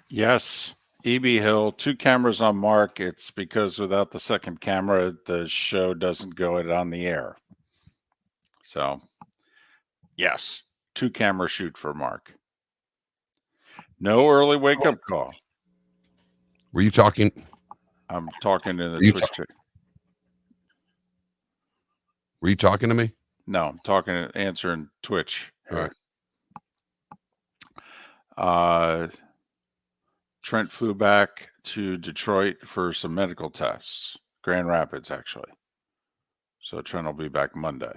Yes, EB Hill, 2 cameras on Mark. It's because without the second camera, the show doesn't go it on the air. So, yes, 2 camera shoot for Mark. No early wake up call. Were you talking? I'm talking in the Twitch chat. Were you talking to me? No, I'm talking, answering Twitch here. All right. Trent flew back to Detroit for some medical tests. Grand Rapids, actually. So Trent will be back Monday.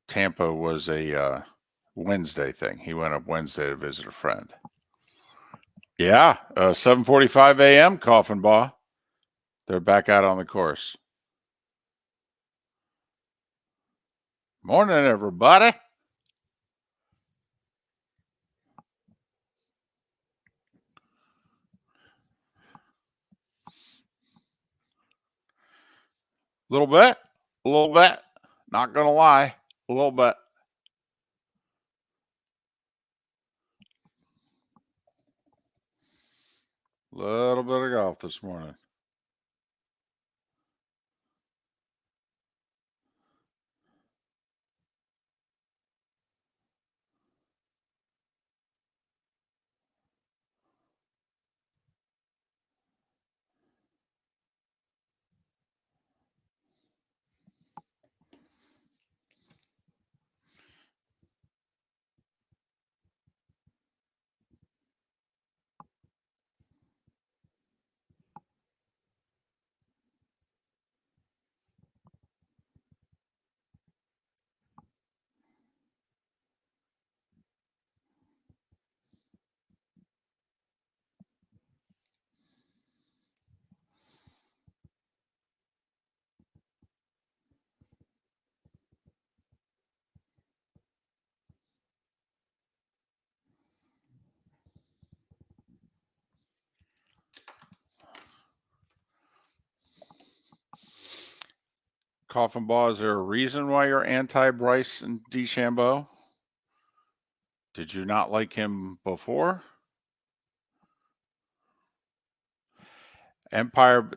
Tampa was a Wednesday thing. He went up Wednesday to visit a friend. Yeah, 7:45 a.m. Coffin Ball. They're back out on the course. Morning, everybody. A little bit. Not gonna lie, a little bit. Little bit of golf this morning. Coffin Ball, is there a reason why you're anti-Bryce and DeChambeau? Did you not like him before? Empire,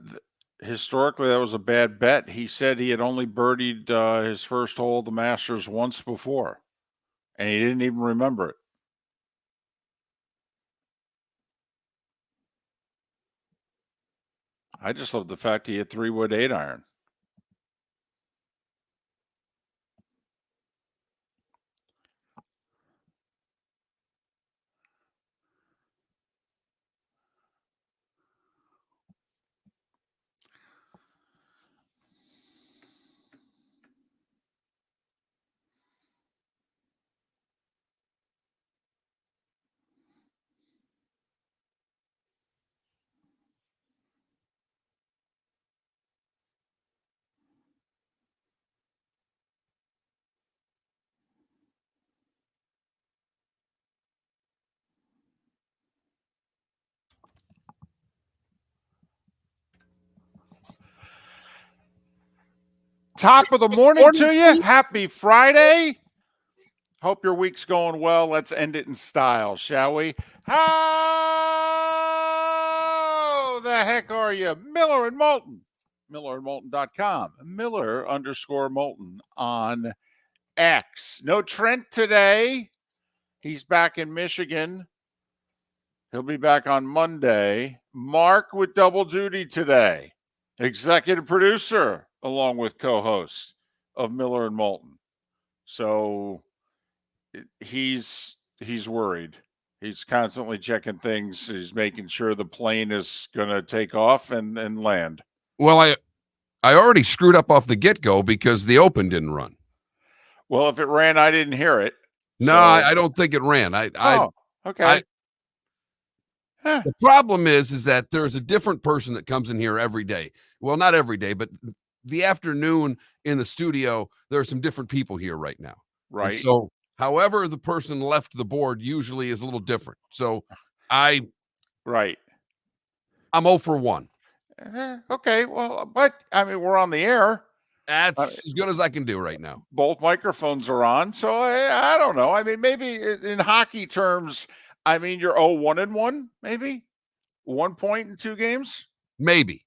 historically, that was a bad bet. He said he had only birdied his first hole of the Masters once before, and he didn't even remember it. I just love the fact he hit 3-wood 8-iron. Top of the morning to you. Happy Friday. Hope your week's going well. Let's end it in style, shall we? How the heck are you? Miller and Moulton. MillerandMoulton.com. Miller_Moulton on X. No Trent today. He's back in Michigan. He'll be back on Monday. Mark with double duty today. Executive producer, along with co-host of Miller and Moulton. So he's worried. He's constantly checking things. He's making sure the plane is going to take off and land. Well, I already screwed up off the get-go because the Open didn't run. Well, if it ran, I didn't hear it. No, I don't think it ran. Okay. The problem is that there's a different person that comes in here every day. Well, not every day, but the afternoon in the studio, there are some different people here right now. Right. And so however the person left the board usually is a little different. So I'm 0 for 1. Okay. Well, but I mean, we're on the air. That's as good as I can do right now. Both microphones are on. So I don't know. I mean, maybe in hockey terms, I mean, you're 1-1, maybe 1 point in 2 games. Maybe.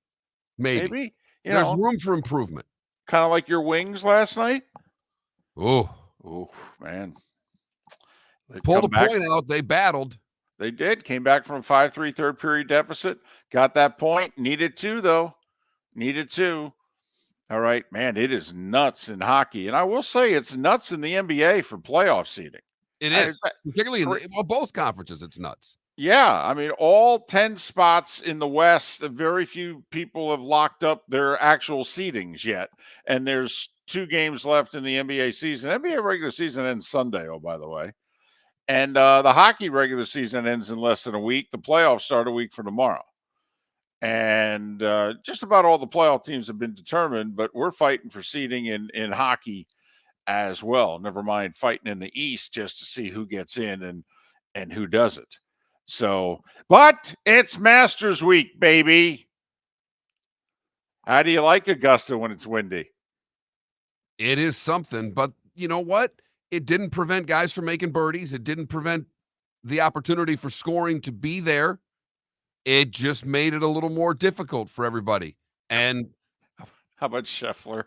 There's room for improvement. Kind of like your Wings last night. Oh, man. Pulled a point out. They battled. They did. Came back from a 5-3 third period deficit. Got that point. Needed 2, though. Needed 2. All right, man, it is nuts in hockey. And I will say it's nuts in the NBA for playoff seeding. It is. Particularly in both conferences, it's nuts. Yeah, I mean, all 10 spots in the West, very few people have locked up their actual seedings yet. And there's 2 games left in the NBA season. NBA regular season ends Sunday, by the way. And the hockey regular season ends in less than a week. The playoffs start a week from tomorrow. And just about all the playoff teams have been determined, but we're fighting for seeding in hockey as well. Never mind fighting in the East just to see who gets in and who doesn't. So, but it's Masters Week, baby. How do you like Augusta when it's windy? It is something, but you know what? It didn't prevent guys from making birdies. It didn't prevent the opportunity for scoring to be there. It just made it a little more difficult for everybody. And how about Scheffler?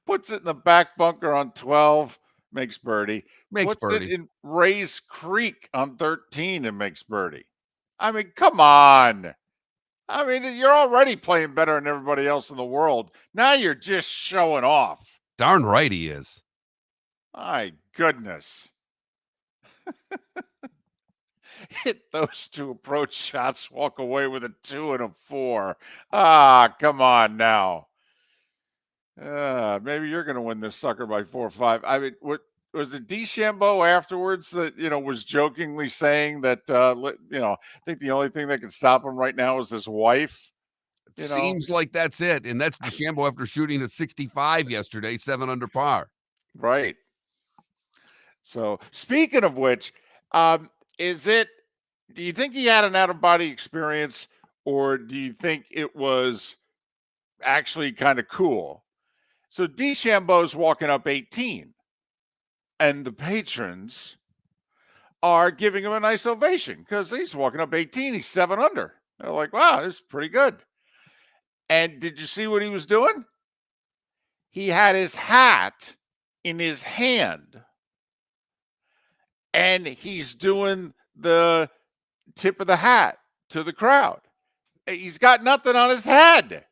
Puts it in the back bunker on 12, makes birdie. Puts it in Rays Creek on 13 and makes birdie. I mean, come on. I mean, you're already playing better than everybody else in the world. Now you're just showing off. Darn right he is. My goodness. Hit those 2 approach shots, walk away with a 2 and a 4. Come on now. Maybe you're going to win this sucker by 4 or 5. I mean, what was it? DeChambeau afterwards that was jokingly saying that I think the only thing that can stop him right now is his wife. Seems like that's it, and that's DeChambeau after shooting at 65 yesterday, 7 under par. Right. So speaking of which, do you think he had an out-of-body experience, or do you think it was actually kind of cool? So DeChambeau's walking up 18, and the patrons are giving him a nice ovation because he's walking up 18. He's 7 under. They're like, wow, this is pretty good. And did you see what he was doing? He had his hat in his hand, and he's doing the tip of the hat to the crowd. He's got nothing on his head.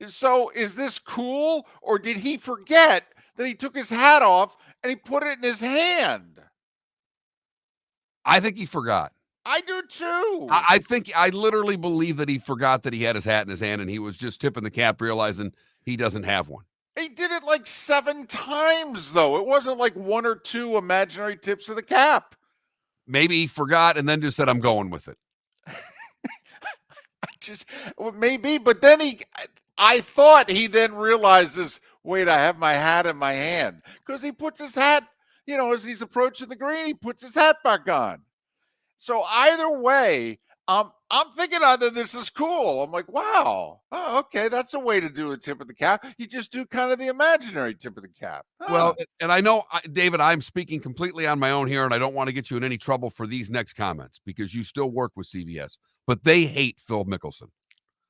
So is this cool, or did he forget that he took his hat off and he put it in his hand? I think he forgot. I do too. I literally believe that he forgot that he had his hat in his hand and he was just tipping the cap, realizing he doesn't have one. He did it like 7 times, though. It wasn't like 1 or 2 imaginary tips of the cap. Maybe he forgot and then just said, I'm going with it. Maybe, but then I thought he then realizes, wait, I have my hat in my hand. Because he puts his hat, as he's approaching the green, he puts his hat back on. So either way, I'm thinking either this is cool. I'm like, wow. Oh, okay, that's a way to do a tip of the cap. You just do kind of the imaginary tip of the cap. Well, and I know, David, I'm speaking completely on my own here, and I don't want to get you in any trouble for these next comments because you still work with CBS, but they hate Phil Mickelson.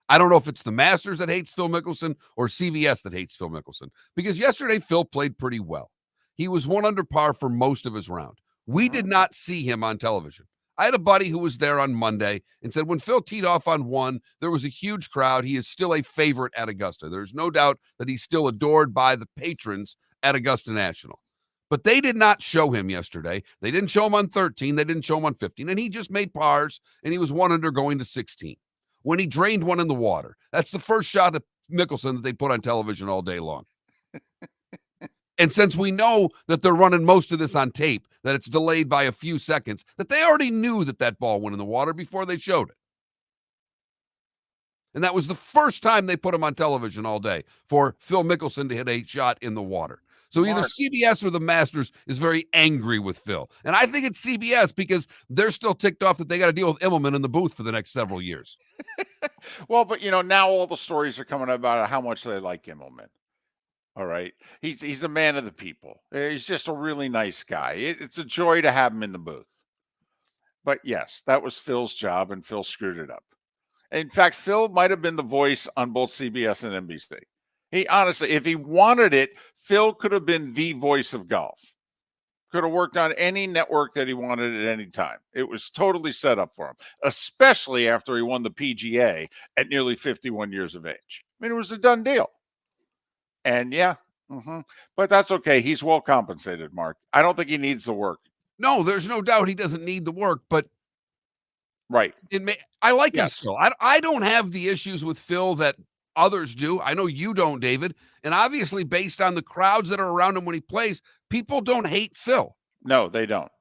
I don't know if it's the Masters that hates Phil Mickelson or CBS that hates Phil Mickelson, because yesterday Phil played pretty well. He was 1 under par for most of his round. We did not see him on television. I had a buddy who was there on Monday and said when Phil teed off on 1, there was a huge crowd. He is still a favorite at Augusta. There's no doubt that he's still adored by the patrons at Augusta National. But they did not show him yesterday. They didn't show him on 13. They didn't show him on 15. And he just made pars, and he was 1 under going to 16 when he drained one in the water. That's the first shot at Mickelson that they put on television all day long. And since we know that they're running most of this on tape, that it's delayed by a few seconds, that they already knew that that ball went in the water before they showed it. And that was the first time they put him on television all day for Phil Mickelson to hit a shot in the water. So either CBS or the Masters is very angry with Phil. And I think it's CBS because they're still ticked off that they got to deal with Immelman in the booth for the next several years. Well, but now all the stories are coming about how much they like Immelman. All right. He's a man of the people. He's just a really nice guy. It's a joy to have him in the booth. But yes, that was Phil's job, and Phil screwed it up. In fact, Phil might have been the voice on both CBS and NBC. He honestly, if he wanted it, Phil could have been the voice of golf. Could have worked on any network that he wanted at any time. It was totally set up for him, especially after he won the PGA at nearly 51 years of age. I mean, it was a done deal. And but that's okay. He's well compensated, Mark. I don't think he needs the work. No, there's no doubt he doesn't need the work, but right. I like him still. I don't have the issues with Phil that others do. I know you don't, David. And obviously, based on the crowds that are around him when he plays, people don't hate Phil. No, they don't.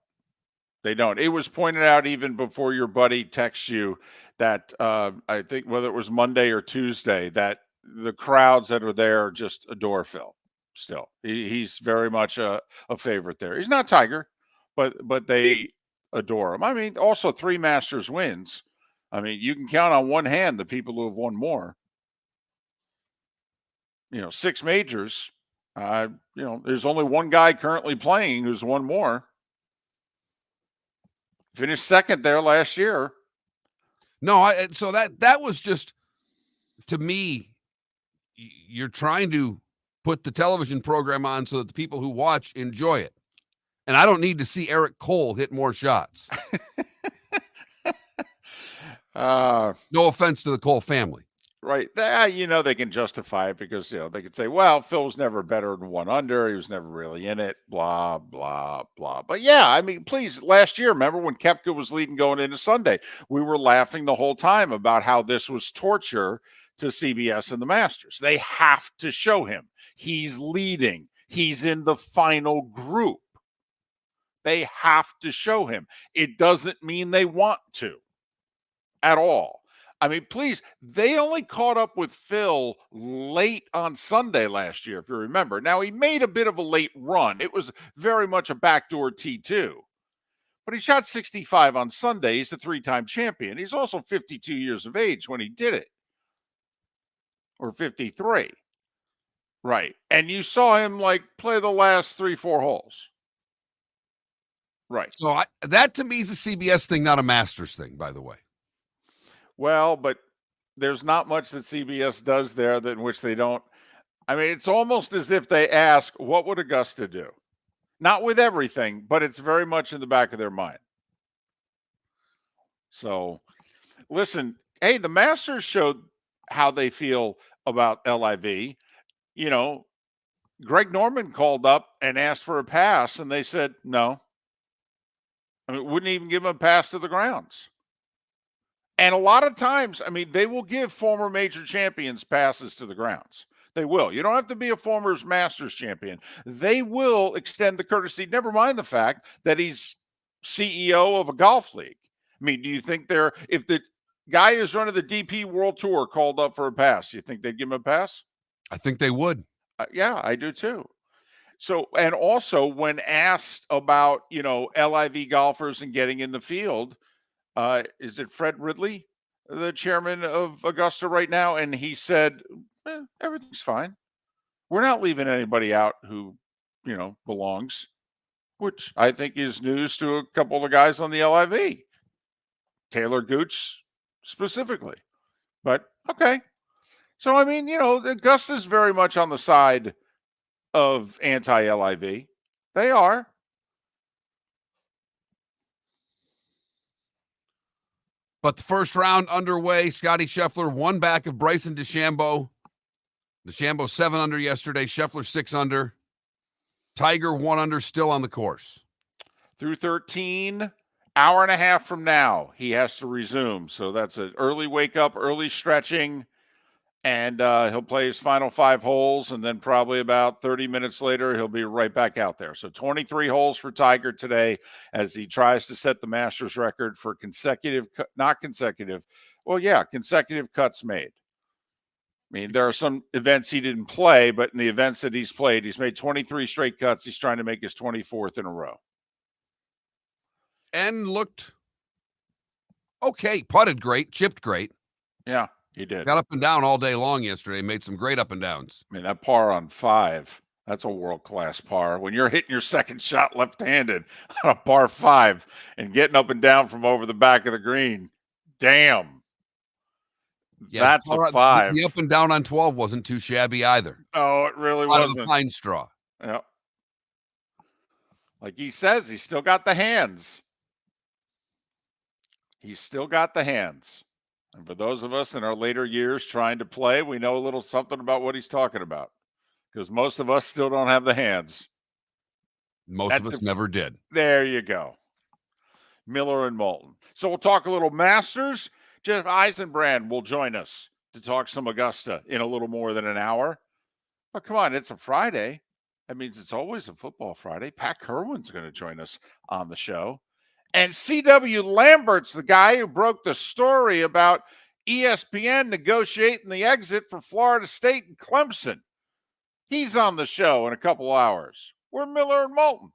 They don't. It was pointed out even before your buddy texts you that I think whether it was Monday or Tuesday that the crowds that are there just adore Phil. Still, he's very much a favorite there. He's not Tiger, but they adore him. I mean, also 3 Masters wins. I mean, you can count on one hand the people who have won more. 6 majors. There's only one guy currently playing who's won more. Finished second there last year. No, so that was just, to me, you're trying to put the television program on so that the people who watch enjoy it. And I don't need to see Eric Cole hit more shots. No offense to the Cole family. Right. They can justify it because, they could say, well, Phil was never better than 1 under. He was never really in it, blah, blah, blah. But yeah, I mean, please, last year, remember when Koepka was leading going into Sunday, we were laughing the whole time about how this was torture to CBS and the Masters. They have to show him. He's leading. He's in the final group. They have to show him. It doesn't mean they want to at all. I mean, please, they only caught up with Phil late on Sunday last year, if you remember. Now, he made a bit of a late run. It was very much a backdoor T2. But he shot 65 on Sunday. He's a 3-time champion. He's also 52 years of age when he did it. Or 53. Right. And you saw him, play the last 3-4 holes. Right. So that, to me, is a CBS thing, not a Masters thing, by the way. Well, but there's not much that CBS does there in which they don't. I mean, it's almost as if they ask, what would Augusta do? Not with everything, but it's very much in the back of their mind. So, listen, hey, the Masters showed how they feel about LIV. Greg Norman called up and asked for a pass, and they said no. I mean, wouldn't even give him a pass to the grounds. And a lot of times, I mean, they will give former major champions passes to the grounds. They will. You don't have to be a former Masters champion. They will extend the courtesy. Never mind the fact that he's CEO of a golf league. I mean, do you think if the guy who's running the DP World Tour called up for a pass, you think they'd give him a pass? I think they would. Yeah, I do too. So, and also when asked about, LIV golfers and getting in the field, Is it Fred Ridley, the chairman of Augusta right now? And he said, everything's fine. We're not leaving anybody out who, belongs, which I think is news to a couple of the guys on the LIV. Taylor Gooch specifically. But okay. So, I mean, Augusta's very much on the side of anti-LIV. They are. But the first round underway. Scotty Scheffler 1 back of Bryson DeChambeau. DeChambeau 7 under yesterday. Scheffler 6 under. Tiger 1 under, still on the course. Through 13, hour and a half from now, he has to resume. So that's an early wake up, early stretching. And he'll play his final 5 holes, and then probably about 30 minutes later, he'll be right back out there. So 23 holes for Tiger today as he tries to set the Masters record for consecutive cuts made. I mean, there are some events he didn't play, but in the events that he's played, he's made 23 straight cuts. He's trying to make his 24th in a row. And looked okay, putted great, chipped great. Yeah. He did. Got up and down all day long yesterday. Made some great up and downs. I mean, that par on 5, that's a world-class par. When you're hitting your second shot left-handed on a par 5 and getting up and down from over the back of the green, damn. Yeah, that's a 5. The up and down on 12 wasn't too shabby either. Oh, it really wasn't. Out of the pine straw. Yeah. Like he says, he's still got the hands. He's still got the hands. And for those of us in our later years trying to play, we know a little something about what he's talking about. Because most of us still don't have the hands. Most of us never did. There you go. Miller and Moulton. So we'll talk a little Masters. Jeff Eisenbrand will join us to talk some Augusta in a little more than an hour. But come on, it's a Friday. That means it's always a football Friday. Pat Kirwan's going to join us on the show. And C.W. Lambert's the guy who broke the story about ESPN negotiating the exit for Florida State and Clemson. He's on the show in a couple hours. We're Miller and Moulton.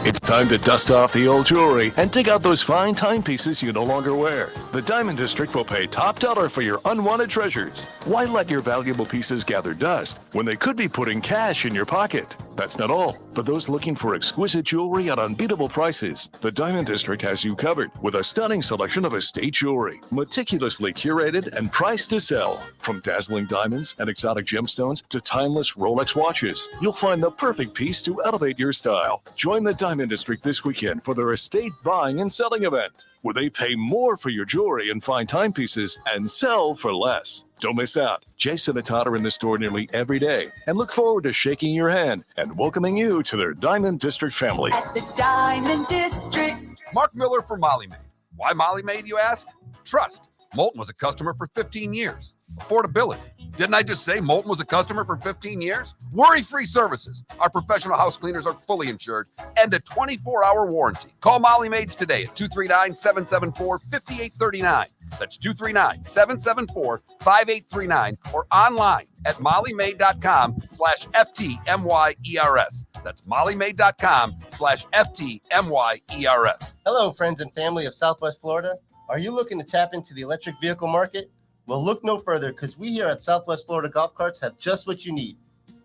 It's time to dust off the old jewelry and dig out those fine timepieces you no longer wear. The Diamond District will pay top dollar for your unwanted treasures. Why let your valuable pieces gather dust when they could be putting cash in your pocket? That's not all. For those looking for exquisite jewelry at unbeatable prices, the Diamond District has you covered with a stunning selection of estate jewelry, meticulously curated and priced to sell. From dazzling diamonds and exotic gemstones to timeless Rolex watches, you'll find the perfect piece to elevate your style. Join the Diamond District this weekend for their estate buying and selling event, where they pay more for your jewelry and fine timepieces and sell for less. Don't miss out. Jason and Todd are in the store nearly every day and look forward to shaking your hand and welcoming you to their Diamond District family. At the Diamond District. Mark Miller for Molly Maid. Why Molly Maid, you ask? Trust. Moulton was a customer for 15 years. Affordability. Didn't I just say Moulton was a customer for 15 years? Worry-free services. Our professional house cleaners are fully insured and a 24-hour warranty. Call Molly Maids today at 239-774-5839. That's 239-774-5839 or online at mollymaid.com/FTMYERS. That's mollymaid.com/FTMYERS. Hello, friends and family of Southwest Florida. Are you looking to tap into the electric vehicle market? Well, look no further, because we here at Southwest Florida Golf Carts have just what you need.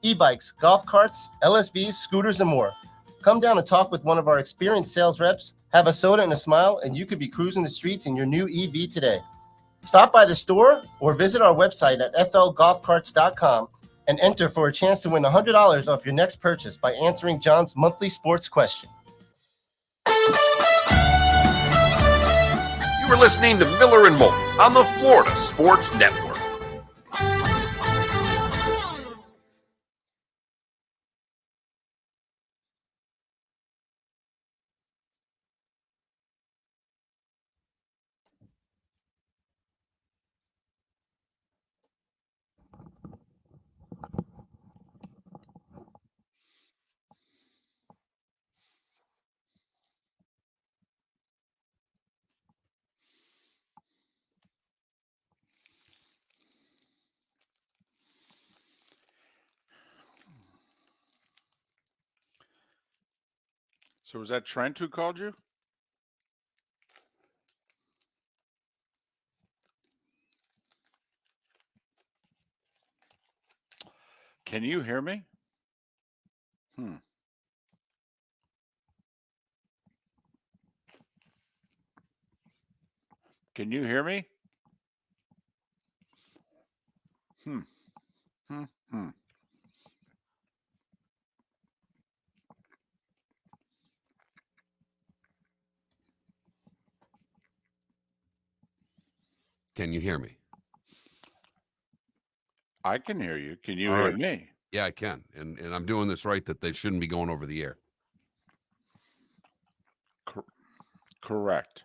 E-bikes, golf carts, LSVs, scooters, and more. Come down and talk with one of our experienced sales reps, have a soda and a smile, and you could be cruising the streets in your new EV today. Stop by the store or visit our website at flgolfcarts.com and enter for a chance to win $100 off your next purchase by answering John's monthly sports question. You were listening to Miller and Moulton on the Florida Sports Network. So was that Trent who called you? Can you hear me? Can you hear me? Can you hear me? I can hear you. Can you All hear right. me? Yeah, I can. And I'm doing this right that they shouldn't be going over the air. Correct.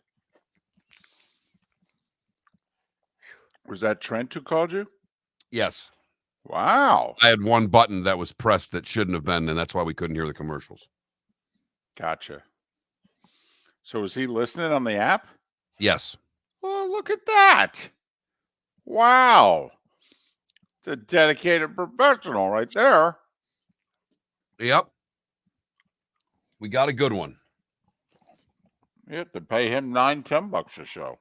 Was that Trent who called you? Yes. Wow. I had one button that was pressed that shouldn't have been, and that's why we couldn't hear the commercials. Gotcha. So was he listening on the app? Yes. Oh, look at that. Wow. It's a dedicated professional right there. Yep. We got a good one. You have to pay him $9-10 a show.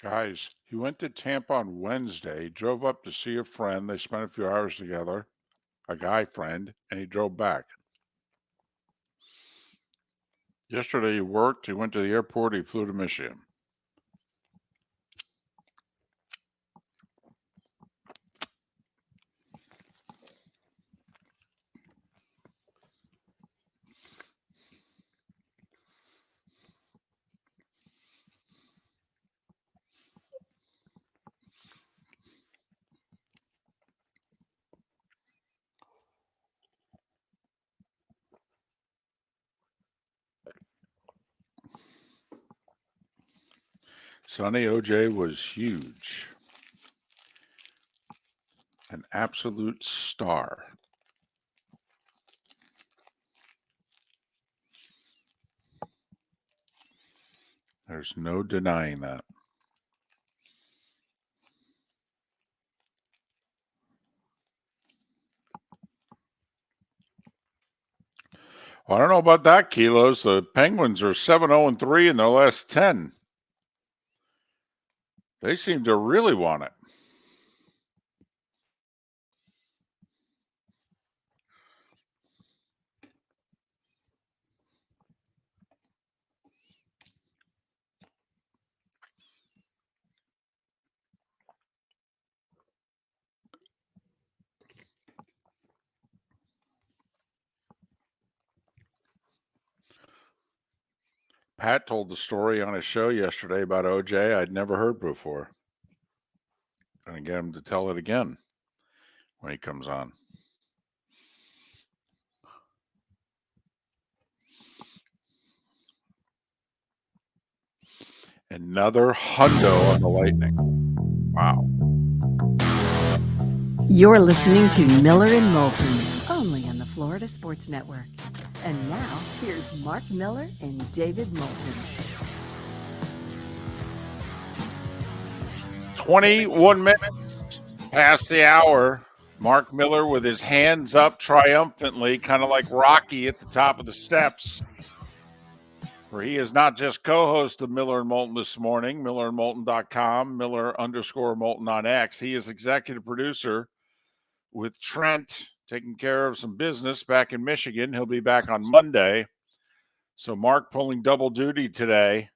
Guys, he went to Tampa on Wednesday, drove up to see a friend. They spent a few hours together, a guy friend, and he drove back. Yesterday he worked, he went to the airport, he flew to Michigan. Sonny OJ was huge. An absolute star. There's no denying that. Well, I don't know about that, Kilos. The Penguins are 7-0-3 in their last 10. They seem to really want it. Pat told the story on his show yesterday about OJ I'd never heard before. I'm going to get him to tell it again when he comes on. Another hundo on the Lightning. Wow. You're listening to Miller and Moulton, only on the Florida Sports Network. And now, here's Mark Miller and David Moulton. 21 minutes past the hour. Mark Miller with his hands up triumphantly, kind of like Rocky at the top of the steps. For he is not just co-host of Miller and Moulton this morning, millerandmoulton.com, Miller_Moulton on X. He is executive producer with Trent taking care of some business back in Michigan. He'll be back on Monday. So Mark pulling double duty today.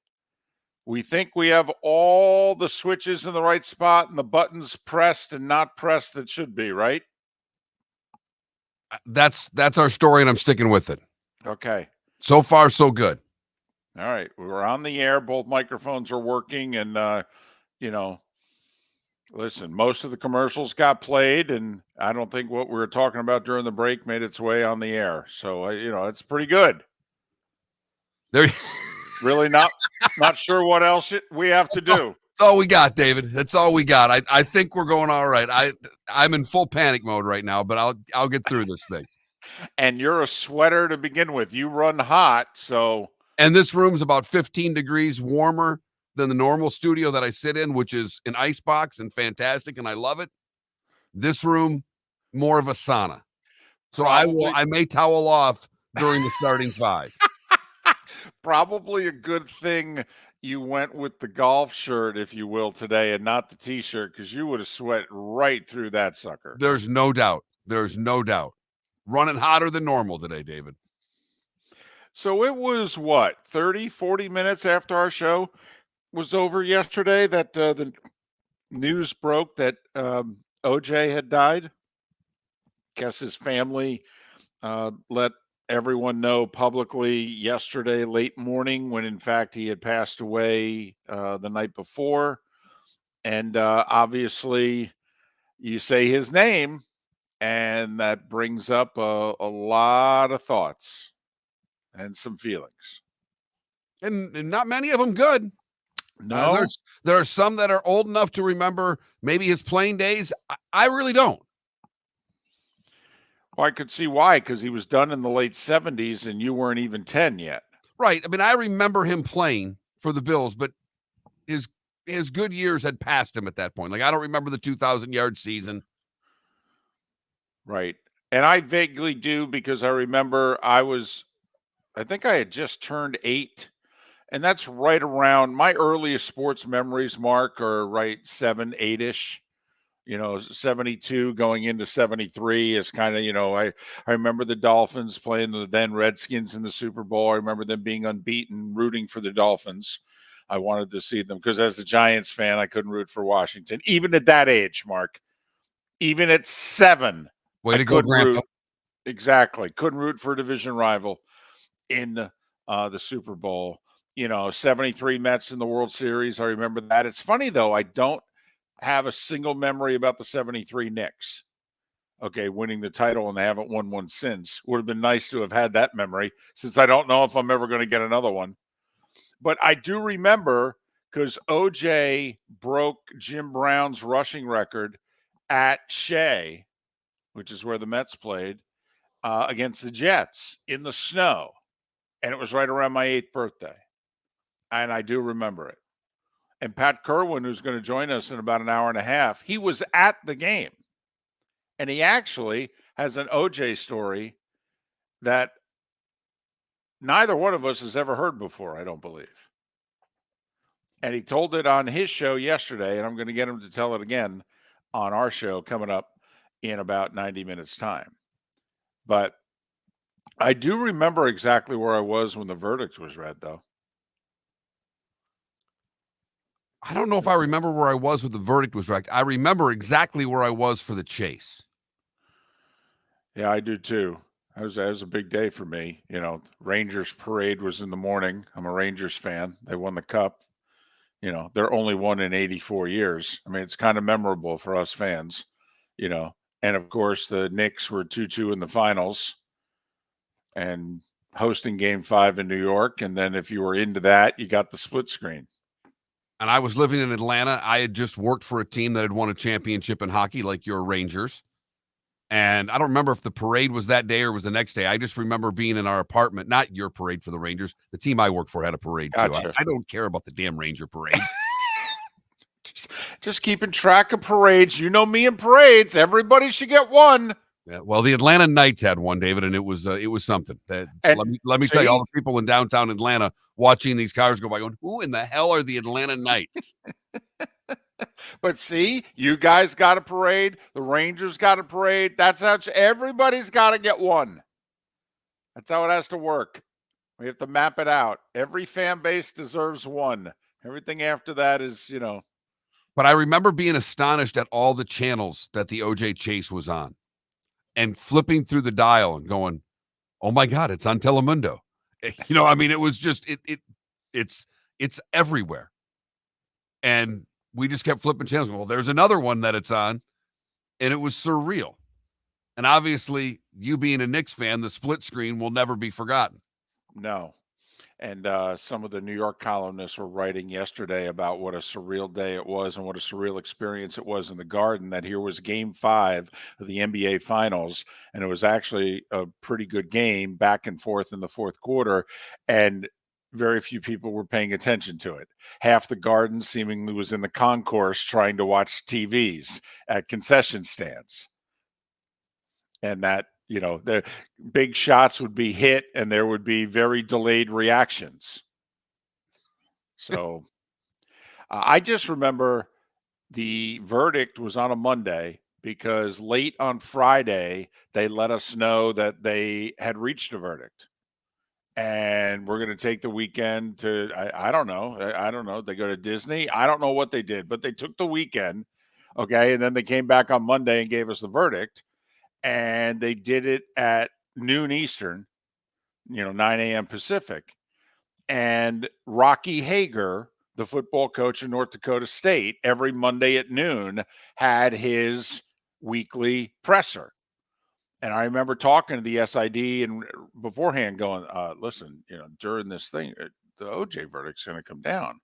We think we have all the switches in the right spot and the buttons pressed and not pressed that should be, right? That's our story, and I'm sticking with it. Okay. So far, so good. All right. We're on the air. Both microphones are working. And, listen, most of the commercials got played, and I don't think what we were talking about during the break made its way on the air. So, it's pretty good. There, Really not sure what else we have to do. That's all we got, David. That's all we got. I think we're going all right. I'm in full panic mode right now, but I'll get through this thing. And you're a sweater to begin with. You run hot, so. And this room's about 15 degrees warmer than the normal studio that I sit in, which is an icebox and fantastic, and I love it. This room, more of a sauna. So I may towel off during the starting five. Probably a good thing you went with the golf shirt, if you will, today and not the T-shirt, because you would have sweat right through that sucker. There's no doubt. Running hotter than normal today, David. So it was, 30, 40 minutes after our show was over yesterday that the news broke that OJ had died. Guess his family let everyone know publicly yesterday late morning when in fact he had passed away the night before. And obviously you say his name and that brings up a lot of thoughts and some feelings. And not many of them good. No, there are some that are old enough to remember maybe his playing days. I really don't. Well, I could see why, because he was done in the late 70s and you weren't even 10 yet. Right. I mean, I remember him playing for the Bills, but his good years had passed him at that point. Like, I don't remember the 2,000-yard season. Right. And I vaguely do, because I remember I think I had just turned 8. And that's right around my earliest sports memories, Mark, are right 7, 8-ish. 72 going into 73 is kind of, I remember the Dolphins playing the then Redskins in the Super Bowl. I remember them being unbeaten, rooting for the Dolphins. I wanted to see them because as a Giants fan, I couldn't root for Washington. Even at that age, Mark, even at 7. Way to go, Grandpa. Exactly. Couldn't root for a division rival in the Super Bowl. 73 Mets in the World Series. I remember that. It's funny, though. I don't have a single memory about the 73 Knicks. Okay, winning the title, and they haven't won one since. Would have been nice to have had that memory, since I don't know if I'm ever going to get another one. But I do remember, because OJ broke Jim Brown's rushing record at Shea, which is where the Mets played, against the Jets in the snow. And it was right around my 8th birthday. And I do remember it. And Pat Kirwan, who's going to join us in about an hour and a half, he was at the game. And he actually has an OJ story that neither one of us has ever heard before, I don't believe. And he told it on his show yesterday, and I'm going to get him to tell it again on our show coming up in about 90 minutes' time. But I do remember exactly where I was when the verdict was read, though. I don't know if I remember where I was when the verdict was read. I remember exactly where I was for the chase. Yeah, I do too. That was a big day for me. Rangers parade was in the morning. I'm a Rangers fan. They won the cup. They're only won in 84 years. I mean, it's kind of memorable for us fans, And of course, the Knicks were 2-2 in the finals and hosting Game 5 in New York. And then if you were into that, you got the split screen. And I was living in Atlanta. I had just worked for a team that had won a championship in hockey, like your Rangers. And I don't remember if the parade was that day or was the next day. I just remember being in our apartment, not your parade for the Rangers. The team I worked for had a parade too. I don't care about the damn Ranger parade. just keeping track of parades. You know me and parades. Everybody should get one. Yeah, well, the Atlanta Knights had one, David, and it was something. Let me tell you, all the people in downtown Atlanta watching these cars go by going, who in the hell are the Atlanta Knights? But see, you guys got a parade. The Rangers got a parade. That's how everybody's got to get one. That's how it has to work. We have to map it out. Every fan base deserves one. Everything after that is, But I remember being astonished at all the channels that the OJ chase was on and flipping through the dial and going, oh my God, it's on Telemundo. It was just, it's everywhere. And we just kept flipping channels. Well, there's another one that it's on, and it was surreal. And obviously, you being a Knicks fan, the split screen will never be forgotten. No. And some of the New York columnists were writing yesterday about what a surreal day it was and what a surreal experience it was in the Garden, that here was Game 5 of the NBA Finals, and it was actually a pretty good game back and forth in the fourth quarter, and very few people were paying attention to it. Half the Garden seemingly was in the concourse trying to watch TVs at concession stands. And that, the big shots would be hit and there would be very delayed reactions. So I just remember the verdict was on a Monday because late on Friday, they let us know that they had reached a verdict. And we're going to take the weekend to, I don't know. I don't know. They go to Disney. I don't know what they did, but they took the weekend. Okay. And then they came back on Monday and gave us the verdict. And they did it at noon Eastern, 9 a.m. Pacific. And Rocky Hager, the football coach of North Dakota State, every Monday at noon had his weekly presser. And I remember talking to the SID and beforehand going, listen, during this thing, the OJ verdict's going to come down.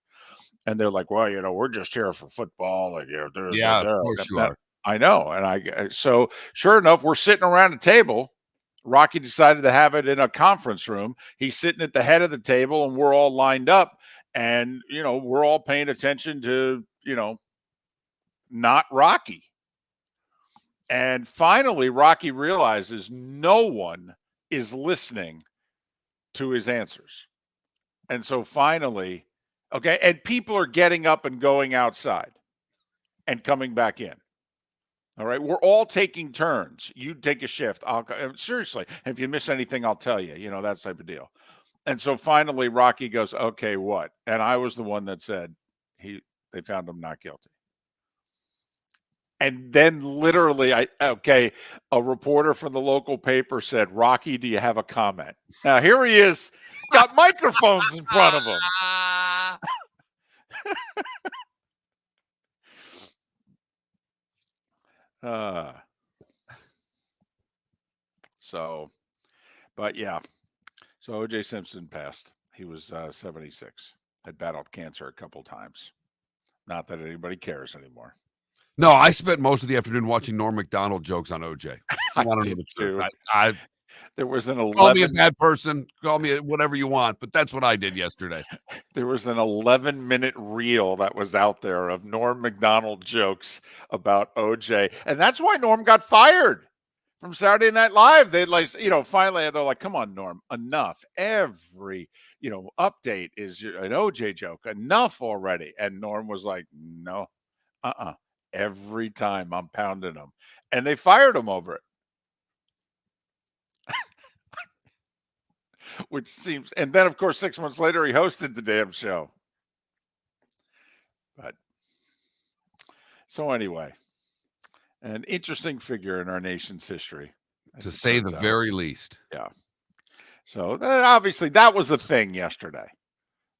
And they're like, well, we're just here for football. Like, of course you are. I know. And so sure enough, we're sitting around a table. Rocky decided to have it in a conference room. He's sitting at the head of the table and we're all lined up and, we're all paying attention to, not Rocky. And finally, Rocky realizes no one is listening to his answers. And so finally, okay, and people are getting up and going outside and coming back in. All right, we're all taking turns. You take a shift. Seriously, if you miss anything, I'll tell you, that type of deal. And so finally, Rocky goes, okay, what? And I was the one that said they found him not guilty. And then literally, a reporter from the local paper said, Rocky, do you have a comment? Now, here he is, got microphones in front of him. But yeah. So O.J. Simpson passed. He was 76. Had battled cancer a couple times. Not that anybody cares anymore. No, I spent most of the afternoon watching Norm Macdonald jokes on OJ. I want to know the truth. There was an 11. Call me a bad person. Call me whatever you want, but that's what I did yesterday. There was an 11-minute reel that was out there of Norm Macdonald jokes about OJ, and that's why Norm got fired from Saturday Night Live. They finally they're like, "Come on, Norm, enough. Every update is an OJ joke. Enough already." And Norm was like, "No, every time I'm pounding them," and they fired him over it. Which seems, and then of course 6 months later he hosted the damn show. But so anyway, an interesting figure in our nation's history, to say the very least. Yeah. So obviously that was a thing yesterday.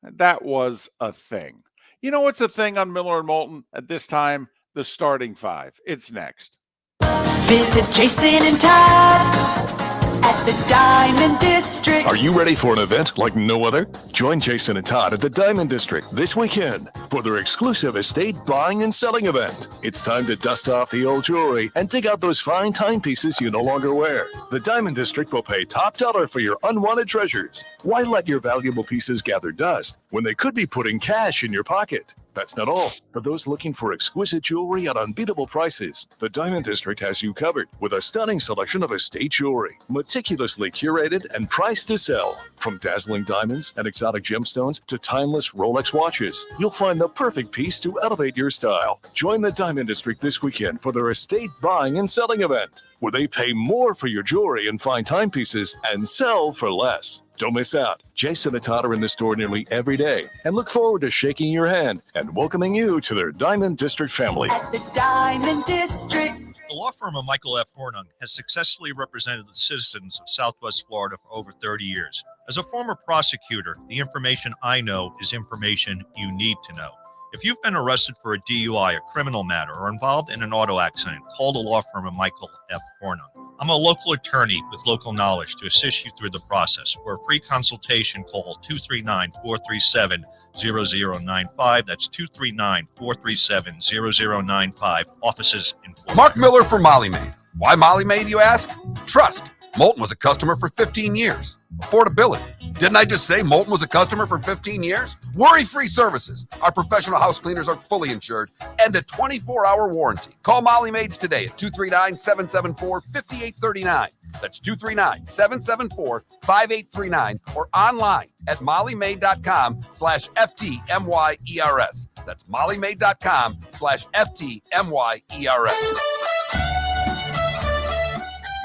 That was a thing. You know what's a thing on Miller and Moulton at this time? The starting five. It's next. Visit Jason and Todd at the Diamond District. Are you ready for an event like no other? Join Jason and Todd at the Diamond District this weekend for their exclusive estate buying and selling event. It's time to dust off the old jewelry and dig out those fine timepieces you no longer wear. The Diamond District will pay top dollar for your unwanted treasures. Why let your valuable pieces gather dust when they could be putting cash in your pocket? That's not all. For those looking for exquisite jewelry at unbeatable prices, the Diamond District has you covered with a stunning selection of estate jewelry, meticulously curated and priced to sell. From dazzling diamonds and exotic gemstones to timeless Rolex watches, you'll find find the perfect piece to elevate your style. Join the Diamond District this weekend for their estate buying and selling event, where they pay more for your jewelry and fine timepieces and sell for less. Don't miss out. Jason and Todd are in the store nearly every day and look forward to shaking your hand and welcoming you to their Diamond District family. At the Diamond District. The law firm of Michael F. Hornung has successfully represented the citizens of Southwest Florida for over 30 years. As a former prosecutor, the information I know is information you need to know. If you've been arrested for a DUI, a criminal matter, or involved in an auto accident, call the law firm of Michael F. Hornung. I'm a local attorney with local knowledge to assist you through the process. For a free consultation, call 239-437-0095. That's 239-437-0095. Offices in Florida. Mark Miller for Molly Maid. Why Molly Maid, you ask? Trust. Moulton was a customer for 15 years. Affordability. Didn't I just say Moulton was a customer for 15 years? Worry-free services. Our professional house cleaners are fully insured and a 24-hour warranty. Call Molly Maids today at 239-774-5839. That's 239-774-5839 or online at mollymaid.com/FTMYERS. That's mollymaid.com/FTMYERS.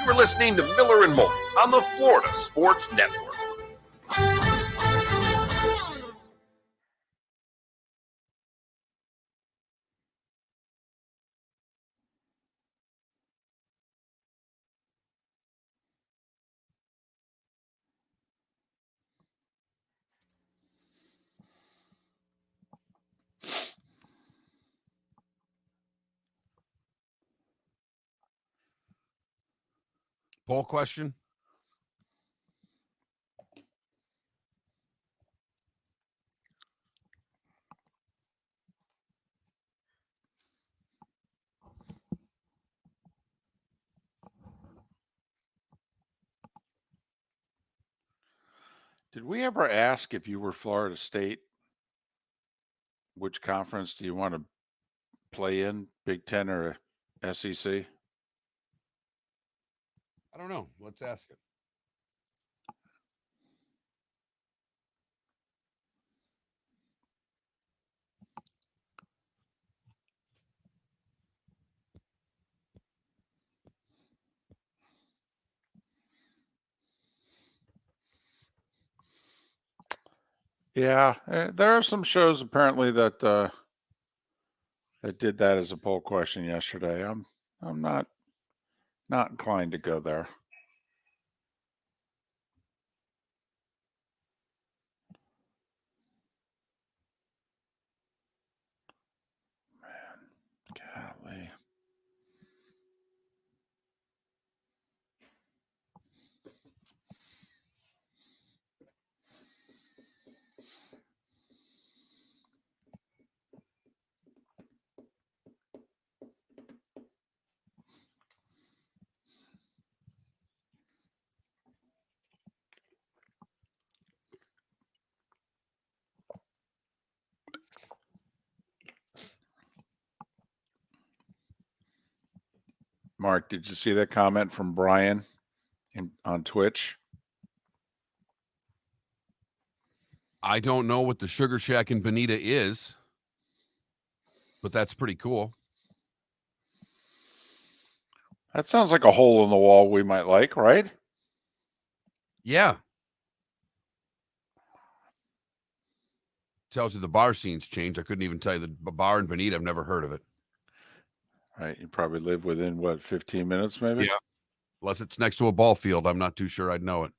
You are listening to Miller and Moulton on the Florida Sports Network. Poll question? Did we ever ask if you were Florida State, which conference do you want to play in, Big Ten or SEC? I don't know. Let's ask it. Yeah, there are some shows apparently that that did that as a poll question yesterday. I'm not inclined to go there. Man, golly. Mark, did you see that comment from Brian on Twitch? I don't know what the Sugar Shack in Bonita is, but that's pretty cool. That sounds like a hole in the wall we might like, right? Yeah. Tells you the bar scene's changed. I couldn't even tell you the bar in Bonita. I've never heard of it. Right. You probably live within, what, 15 minutes maybe? Yeah. Unless it's next to a ball field. I'm not too sure I'd know it.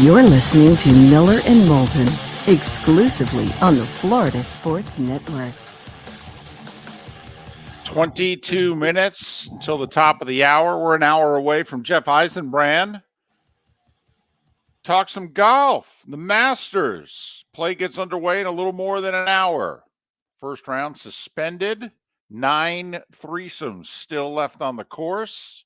You're listening to Miller and Moulton, exclusively on the Florida Sports Network. 22 minutes until the top of the hour. We're an hour away from Jeff Eisenbrand. Talk some golf. The Masters. Play gets underway in a little more than an hour. First round suspended. 9 threesomes still left on the course.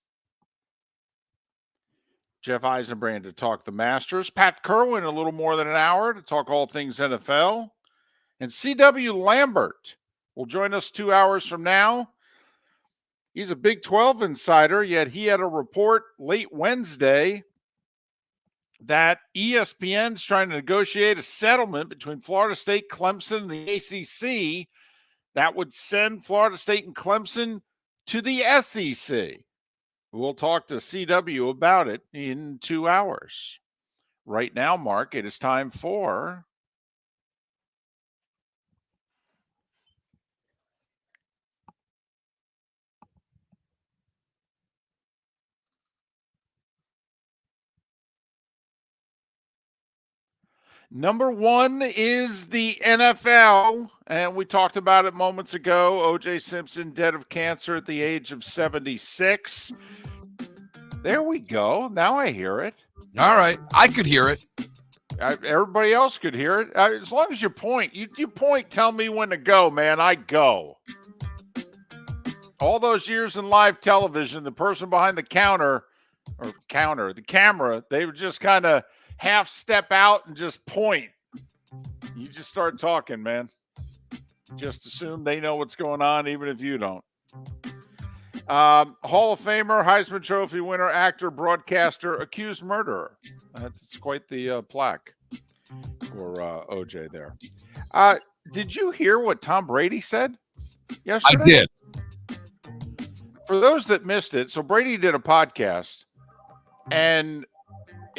Jeff Eisenbrand to talk the Masters. Pat Kirwan a little more than an hour to talk all things NFL. And C.W. Lambert will join us 2 hours from now. He's a Big 12 insider, yet he had a report late Wednesday that ESPN's trying to negotiate a settlement between Florida State, Clemson, and the ACC that would send Florida State and Clemson to the SEC. We'll talk to CW about it in 2 hours. Right now, Mark, it is time for number one is the NFL, and we talked about it moments ago. O.J. Simpson dead of cancer at the age of 76. There we go. Now I hear it. All right. I could hear it. Everybody else could hear it. As long as you point, you point, tell me when to go, man. I go. All those years in live television, the person behind the the camera, they would just kind of half step out and just point. You just start talking, man. Just assume they know what's going on, even if you don't. Hall of Famer, Heisman Trophy winner, actor, broadcaster, accused murderer. That's quite the plaque for OJ there. Did you hear what Tom Brady said yesterday? I did. For those that missed it, so Brady did a podcast, and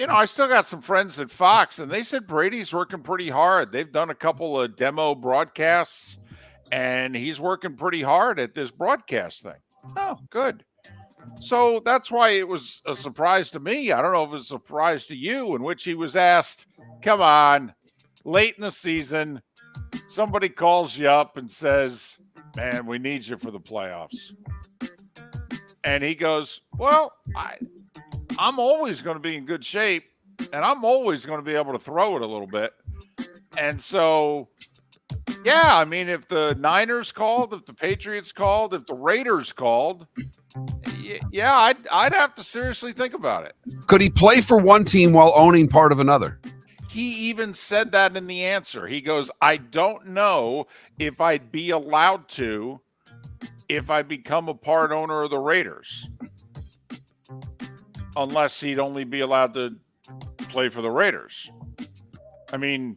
I still got some friends at Fox, and they said Brady's working pretty hard. They've done a couple of demo broadcasts, and he's working pretty hard at this broadcast thing. Oh, good. So that's why it was a surprise to me. I don't know if it was a surprise to you, in which he was asked, come on, late in the season, somebody calls you up and says, man, we need you for the playoffs. And he goes, well, I'm always going to be in good shape, and I'm always going to be able to throw it a little bit. And so, yeah, I mean, if the Niners called, if the Patriots called, if the Raiders called, yeah, I'd have to seriously think about it. Could he play for one team while owning part of another? He even said that in the answer. He goes, I don't know if I'd be allowed to if I become a part owner of the Raiders. Unless he'd only be allowed to play for the Raiders. I mean,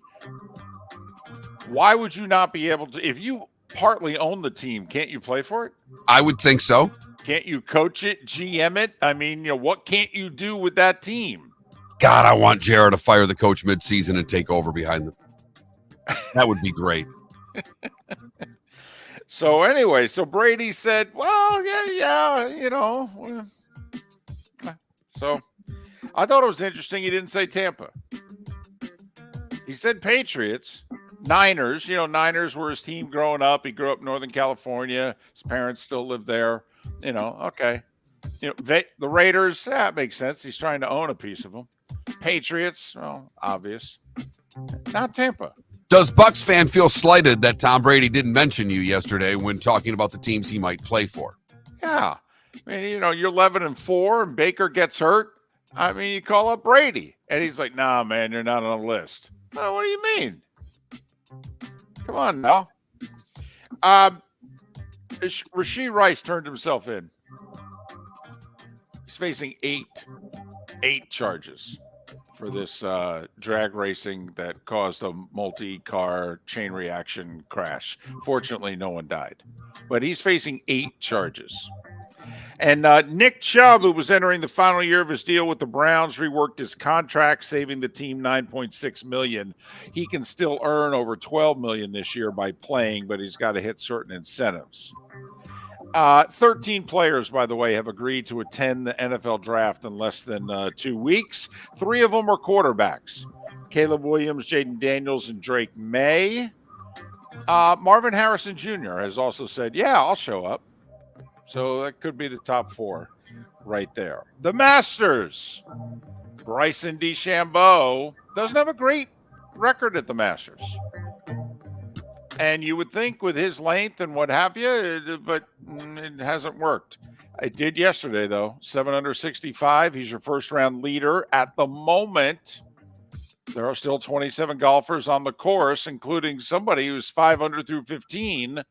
why would you not be able to? If you partly own the team, can't you play for it? I would think so. Can't you coach it, GM it? I mean, what can't you do with that team? God, I want Jared to fire the coach midseason and take over behind them. That would be great. So anyway, so Brady said, well, yeah, So I thought it was interesting he didn't say Tampa. He said Patriots, Niners. Niners were his team growing up. He grew up in Northern California. His parents still live there. Okay. The Raiders, that makes sense. He's trying to own a piece of them. Patriots, well, obvious. Not Tampa. Does Bucs fan feel slighted that Tom Brady didn't mention you yesterday when talking about the teams he might play for? Yeah. I mean, you're 11-4 and Baker gets hurt. I mean, you call up Brady. And he's like, nah, man, you're not on the list. Oh, what do you mean? Come on now. Rashee Rice turned himself in. He's facing eight charges for this drag racing that caused a multi-car chain reaction crash. Fortunately, no one died. But he's facing 8 charges. And Nick Chubb, who was entering the final year of his deal with the Browns, reworked his contract, saving the team $9.6 million. He can still earn over $12 million this year by playing, but he's got to hit certain incentives. 13 players, by the way, have agreed to attend the NFL draft in less than 2 weeks. 3 of them are quarterbacks. Caleb Williams, Jaden Daniels, and Drake May. Marvin Harrison Jr. has also said, yeah, I'll show up. So that could be the top 4 right there. The Masters. Bryson DeChambeau doesn't have a great record at the Masters. And you would think with his length and what have you, but it hasn't worked. It did yesterday, though. 7 under 65. He's your first-round leader. At the moment, there are still 27 golfers on the course, including somebody who's 5 under through 15.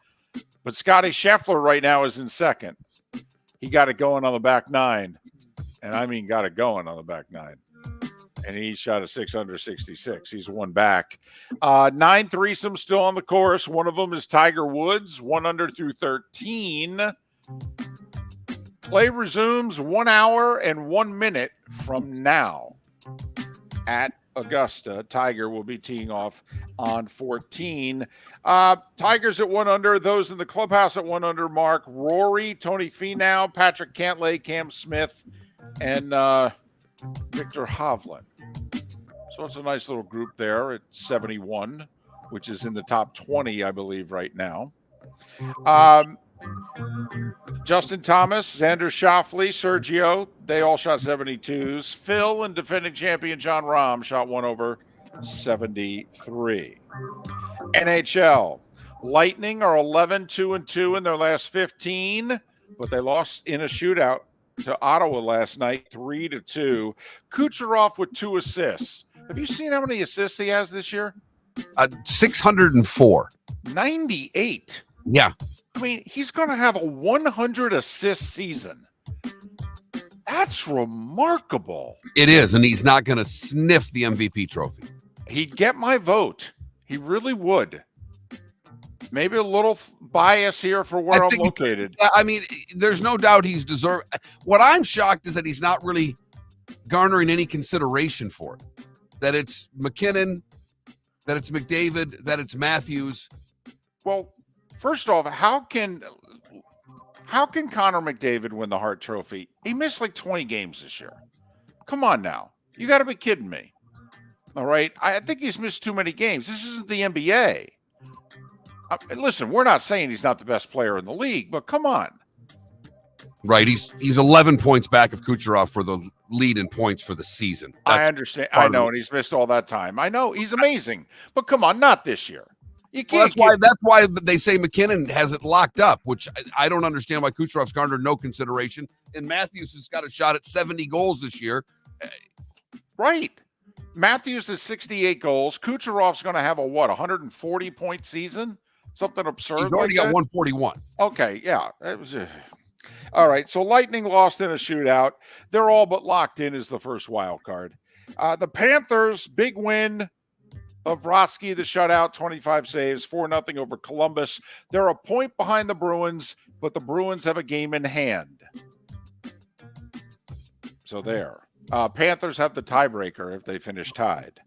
But Scotty Scheffler right now is in second. He got it going on the back 9. And I mean got it going on the back 9. And he shot a 6 under 66. He's 1 back. 9 threesomes still on the course. One of them is Tiger Woods, 1 under through 13. Play resumes 1 hour and 1 minute from now at Augusta. Tiger will be teeing off on 14. Tigers at 1 under. Those in the clubhouse at 1 under. Mark, Rory, Tony Finau, Patrick Cantlay, Cam Smith, and Victor Hovland. So it's a nice little group there at 71, which is in the top 20, I believe, right now. Justin Thomas, Xander Schauffele, Sergio, they all shot 72s. Phil and defending champion John Rahm shot 1 over 73. NHL. Lightning are 11-2-2 in their last 15, but they lost in a shootout to Ottawa last night, 3-2. Kucherov with 2 assists. Have you seen how many assists he has this year? 604. 98. Yeah. I mean, he's going to have a 100 assist season. That's remarkable. It is, and he's not going to sniff the MVP trophy. He'd get my vote. He really would. Maybe a little bias here for where I'm located. I mean, there's no doubt he's deserved. What I'm shocked is that he's not really garnering any consideration for it. That it's McKinnon, that it's McDavid, that it's Matthews. Well, first off, how can Connor McDavid win the Hart Trophy? He missed like 20 games this year. Come on now. You got to be kidding me. All right? I think he's missed too many games. This isn't the NBA. Listen, we're not saying he's not the best player in the league, but come on. Right. He's 11 points back of Kucherov for the lead in points for the season. I understand. I know, and he's missed all that time. I know he's amazing, but come on, not this year. You can't. Well, that's why they say McKinnon has it locked up, which I don't understand why Kucherov's garnered no consideration. And Matthews has got a shot at 70 goals this year. Right. Matthews has 68 goals. Kucherov's going to have a 140 point season? Something absurd. He's already got 141. Okay, yeah. It was all right. So Lightning lost in a shootout. They're all but locked in as the first wild card. The Panthers, big win of Roski, the shutout, 25 saves, 4-0 over Columbus. They're a point behind the Bruins, but the Bruins have a game in hand. So there. Panthers have the tiebreaker if they finish tied.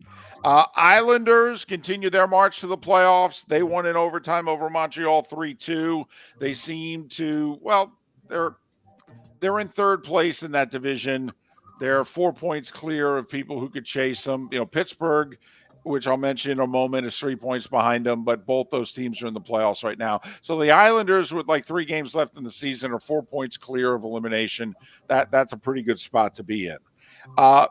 Islanders continue their march to the playoffs. They won in overtime over Montreal 3-2. They seem to, well, they're in third place in that division. They're 4 points clear of people who could chase them. You know, Pittsburgh, which I'll mention in a moment, is 3 points behind them, but both those teams are in the playoffs right now. So the Islanders, with like 3 games left in the season, are 4 points clear of elimination. That's a pretty good spot to be in.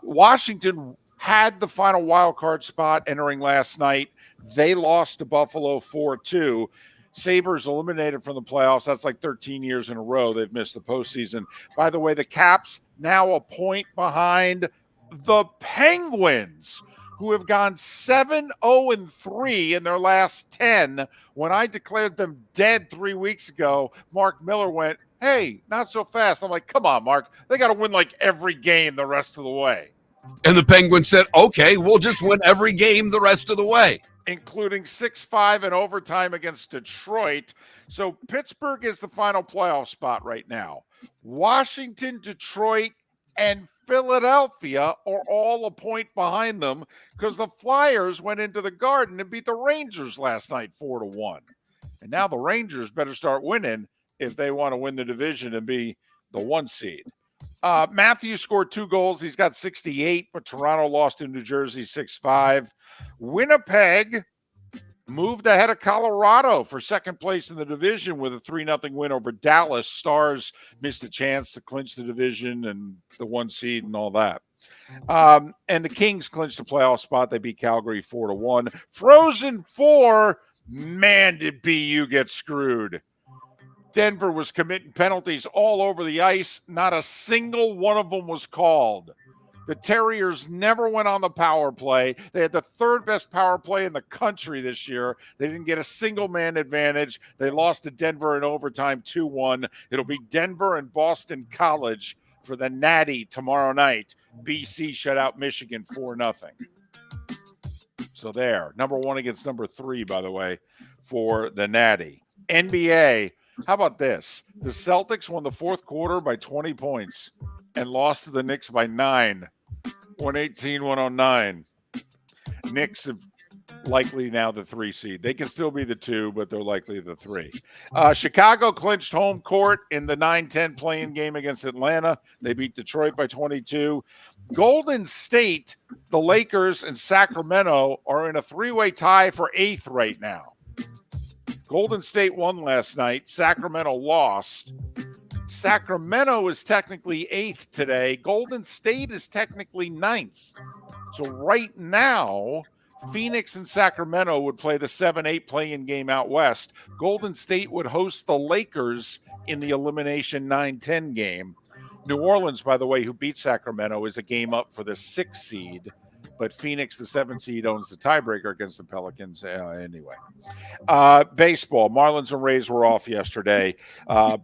Washington had the final wild card spot entering last night. They lost to Buffalo 4-2. Sabres eliminated from the playoffs. That's like 13 years in a row they've missed the postseason. By the way, the Caps now a point behind the Penguins, who have gone 7-0-3 in their last 10. When I declared them dead 3 weeks ago, Mark Miller went, hey, not so fast. I'm like, come on, Mark. They got to win like every game the rest of the way. And the Penguins said, okay, we'll just win every game the rest of the way. Including 6-5 in overtime against Detroit. So Pittsburgh is the final playoff spot right now. Washington, Detroit, and Philadelphia are all a point behind them because the Flyers went into the Garden and beat the Rangers last night 4-1. And now the Rangers better start winning if they want to win the division and be the 1 seed. Matthews scored 2 goals. He's got 68, but Toronto lost to New Jersey 6-5. Winnipeg moved ahead of Colorado for second place in the division with a 3-0 win over Dallas. Stars missed a chance to clinch the division and the 1 seed and all that. And the Kings clinched the playoff spot. They beat Calgary 4-1. Frozen 4, man, did BU get screwed. Denver was committing penalties all over the ice. Not a single one of them was called. The Terriers never went on the power play. They had the 3rd best power play in the country this year. They didn't get a single man advantage. They lost to Denver in overtime 2-1. It'll be Denver and Boston College for the Natty tomorrow night. BC shut out Michigan 4-0. So there, number 1 against number 3, by the way, for the Natty. NBA, how about this? The Celtics won the 4th quarter by 20 points and lost to the Knicks by 9. 118-109. Knicks have likely now the 3 seed. They can still be the 2, but they're likely the 3. Chicago clinched home court in the 9-10 play-in game against Atlanta. They beat Detroit by 22. Golden State, the Lakers, and Sacramento are in a 3-way tie for 8th right now. Golden State won last night. Sacramento lost. Sacramento is technically 8th today. Golden State is technically 9th. So right now, Phoenix and Sacramento would play the 7-8 play-in game out west. Golden State would host the Lakers in the elimination 9-10 game. New Orleans, by the way, who beat Sacramento, is a game up for the 6th seed. But Phoenix, the 7th seed, owns the tiebreaker against the Pelicans anyway. Baseball, Marlins and Rays were off yesterday.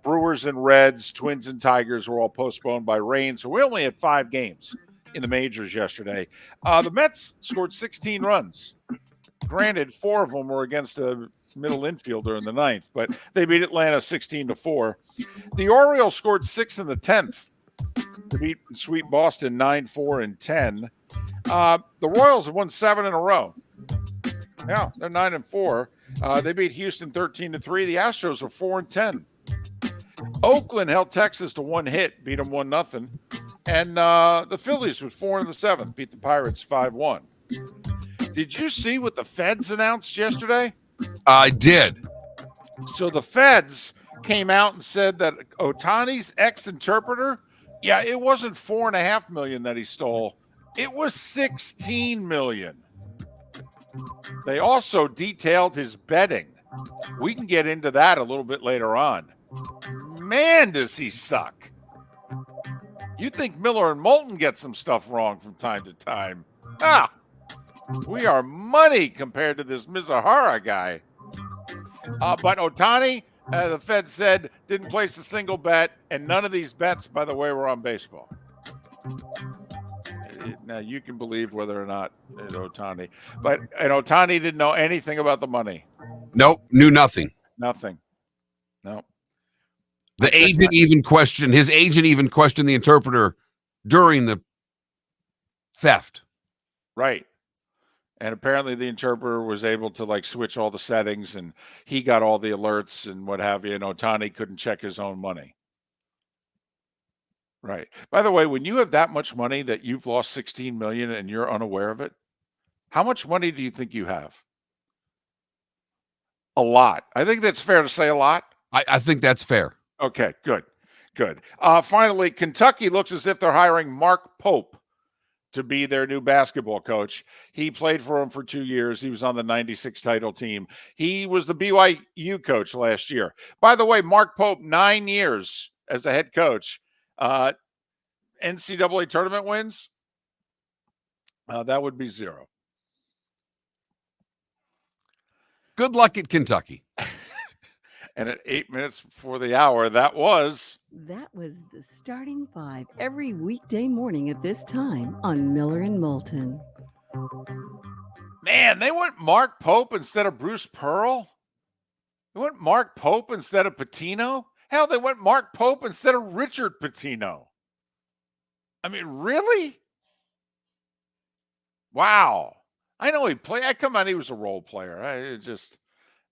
Brewers and Reds, Twins and Tigers were all postponed by rain. So we only had 5 games in the majors yesterday. The Mets scored 16 runs. Granted, 4 of them were against a middle infielder in the 9th, but they beat Atlanta 16-4. The Orioles scored 6 in the 10th to beat sweep Boston 9-4 and 10. The Royals have won 7 in a row. Yeah, they're 9-4. They beat Houston 13-3. The Astros are 4-10. Oakland held Texas to 1 hit, beat them 1-0. And the Phillies with 4 in the 7th beat the Pirates 5-1. Did you see what the Feds announced yesterday? I did. So the Feds came out and said that Ohtani's ex-interpreter, yeah, it wasn't $4.5 million that he stole. It was $16 million. They also detailed his betting. We can get into that a little bit later on. Man, does he suck. You think Miller and Moulton get some stuff wrong from time to time. We are money compared to this Mizahara guy. But Ohtani, the Fed said, didn't place a single bet, and none of these bets, by the way, were on baseball. Now, you can believe whether or not it's Ohtani. And Ohtani didn't know anything about the money. Nope, knew nothing. Nothing. No. His agent even questioned the interpreter during the theft. Right. And apparently the interpreter was able to switch all the settings, and he got all the alerts and what have you, and Ohtani couldn't check his own money. Right. By the way, when you have that much money that you've lost $16 million and you're unaware of it, how much money do you think you have? A lot. I think that's fair to say a lot. I think that's fair. Okay, good. Finally, Kentucky looks as if they're hiring Mark Pope to be their new basketball coach. He played for them for 2 years. He was on the 96 title team. He was the BYU coach last year. By the way, Mark Pope, 9 years as a head coach. NCAA tournament wins? That would be 0. Good luck at Kentucky. And at 8 minutes before the hour, that was the starting 5 every weekday morning at this time on Miller and Moulton. Man, they went Mark Pope instead of Bruce Pearl. They went Mark Pope instead of Pitino. Hell, they went Mark Pope instead of Richard Pitino. I mean, really? Wow. I know he played. Come on, he was a role player.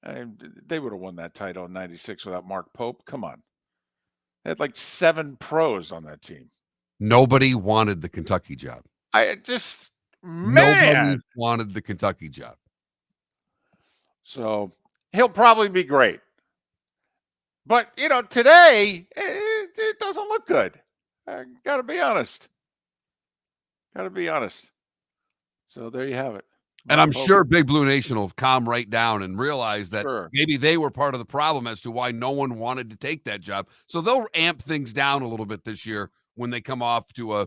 They would have won that title in '96 without Mark Pope. Come on. They had like 7 pros on that team. Nobody wanted the Kentucky job. Man. Nobody wanted the Kentucky job. So he'll probably be great. But, today, it doesn't look good. Got to be honest. So there you have it. And Mark I'm Pope. sure Big Blue Nation will calm right down and realize that Sure. maybe they were part of the problem as to why no one wanted to take that job. So they'll amp things down a little bit this year when they come off to a,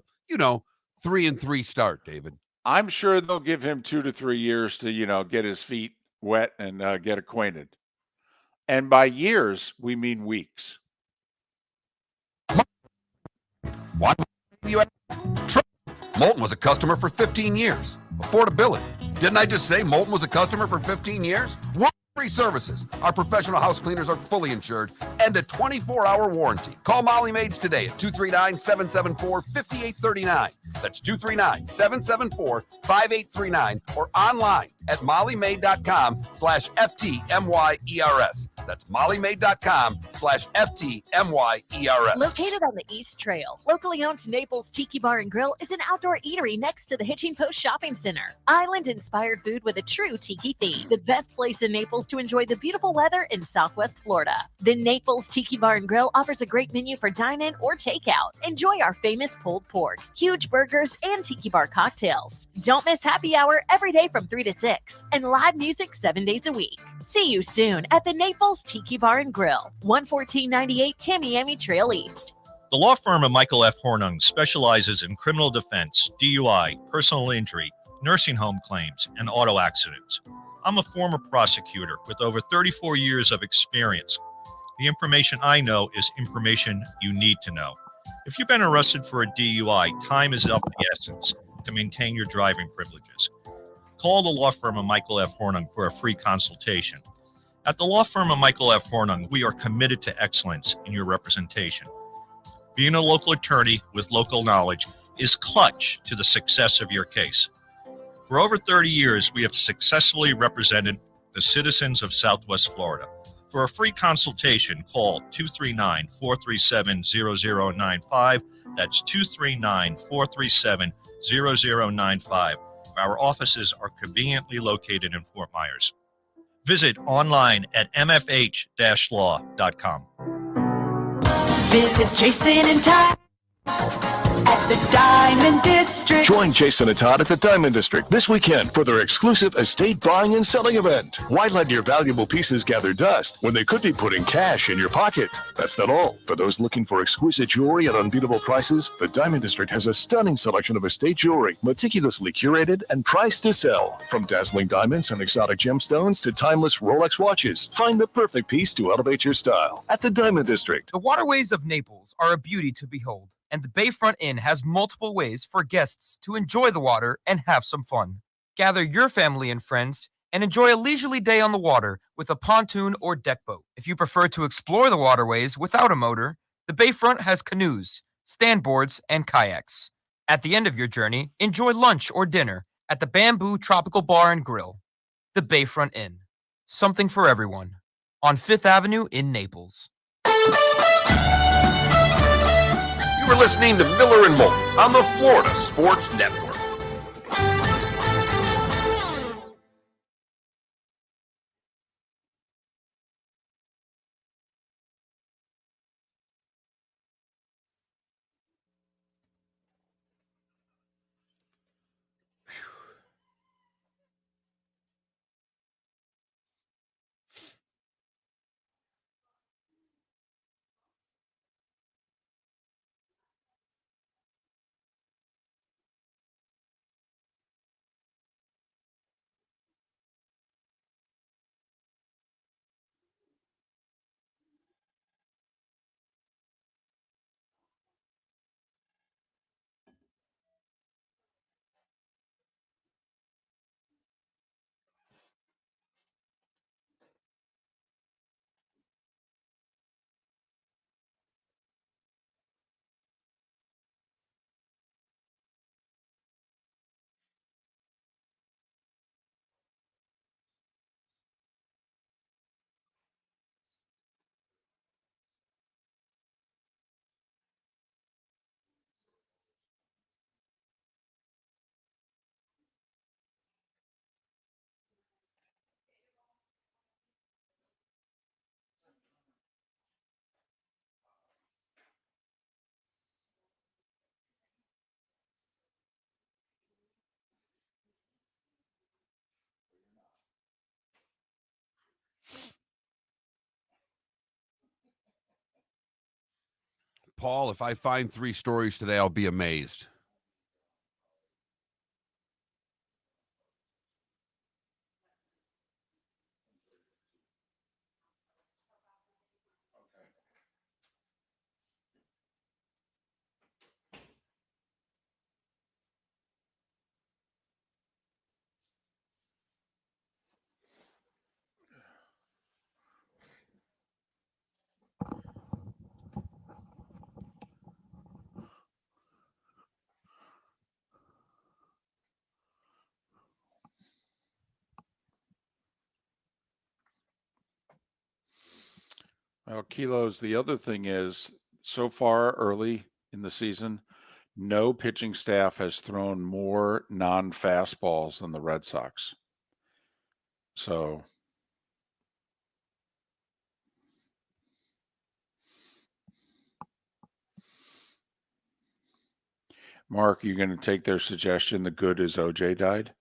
3-3 start, David. I'm sure they'll give him 2 to 3 years to, get his feet wet and get acquainted. And by years, we mean weeks. Why you Moulton was a customer for 15 years. Affordability. Didn't I just say Moulton was a customer for 15 years? Worry services. Our professional house cleaners are fully insured and a 24-hour warranty. Call Molly Maids today at 239-774-5839. That's 239-774-5839 or online at mollymaid.com/FTMYERS. That's mollymaid.com/FTMYERS. Located on the East Trail, locally owned Naples Tiki Bar and Grill is an outdoor eatery next to the Hitching Post Shopping Center. Island-inspired food with a true tiki theme. The best place in Naples to enjoy the beautiful weather in Southwest Florida. The Naples Tiki Bar and Grill offers a great menu for dine-in or takeout. Enjoy our famous pulled pork, huge burgers, and tiki bar cocktails. Don't miss happy hour every day from 3 to 6 and live music 7 days a week. See you soon at the Naples Tiki Bar and Grill, 11498 Tamiami Trail East. The law firm of Michael F. Hornung specializes in criminal defense, DUI, personal injury, nursing home claims, and auto accidents. I'm a former prosecutor with over 34 years of experience. The information I know is information you need to know. If you've been arrested for a DUI, time is of the essence to maintain your driving privileges. Call the law firm of Michael F. Hornung for a free consultation. At the law firm of Michael F. Hornung, we are committed to excellence in your representation. Being a local attorney with local knowledge is clutch to the success of your case. For over 30 years, we have successfully represented the citizens of Southwest Florida. For a free consultation, call 239-437-0095. That's 239-437-0095. Our offices are conveniently located in Fort Myers. Visit online at mfh-law.com. Visit Jason and Ty at the Diamond District. Join Jason and Todd at the Diamond District this weekend for their exclusive estate buying and selling event. Why let your valuable pieces gather dust when they could be putting cash in your pocket? That's not all. For those looking for exquisite jewelry at unbeatable prices, the Diamond District has a stunning selection of estate jewelry, meticulously curated and priced to sell. From dazzling diamonds and exotic gemstones to timeless Rolex watches, find the perfect piece to elevate your style at the Diamond District. The waterways of Naples are a beauty to behold, and the Bayfront Inn has multiple ways for guests to enjoy the water and have some fun. Gather your family and friends and enjoy a leisurely day on the water with a pontoon or deck boat. If you prefer to explore the waterways without a motor, the Bayfront has canoes, standboards, and kayaks. At the end of your journey, enjoy lunch or dinner at the Bamboo Tropical Bar and Grill. The Bayfront Inn. Something for everyone. On 5th Avenue in Naples. You were listening to Miller and Moulton on the Florida Sports Network. Paul, if I find 3 stories today, I'll be amazed. Well, Kilos, the other thing is, so far early in the season, no pitching staff has thrown more non-fastballs than the Red Sox. So, Mark, you going to take their suggestion, the good is OJ died?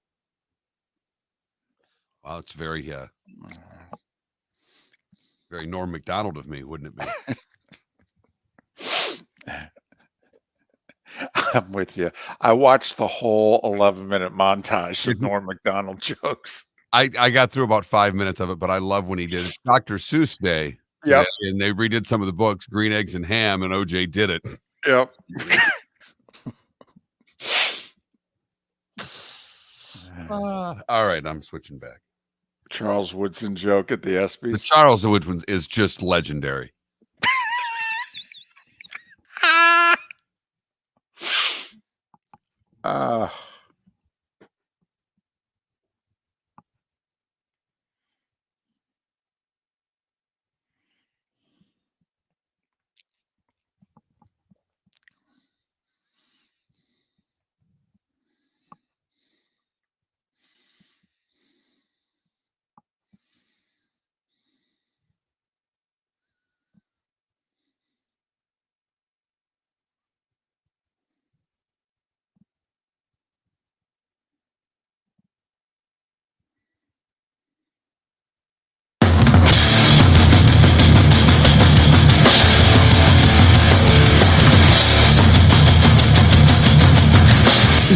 Wow, it's very Norm Macdonald of me, wouldn't it be? I'm with you. I watched the whole 11-minute montage of Norm Macdonald jokes. I got through about 5 minutes of it, but I love when he did it. Dr. Seuss Day. Yep. Today, and they redid some of the books, Green Eggs and Ham, and OJ did it. Yep. All right, I'm switching back. Charles Woodson joke at the The ESPYs. Charles Woodson is just legendary.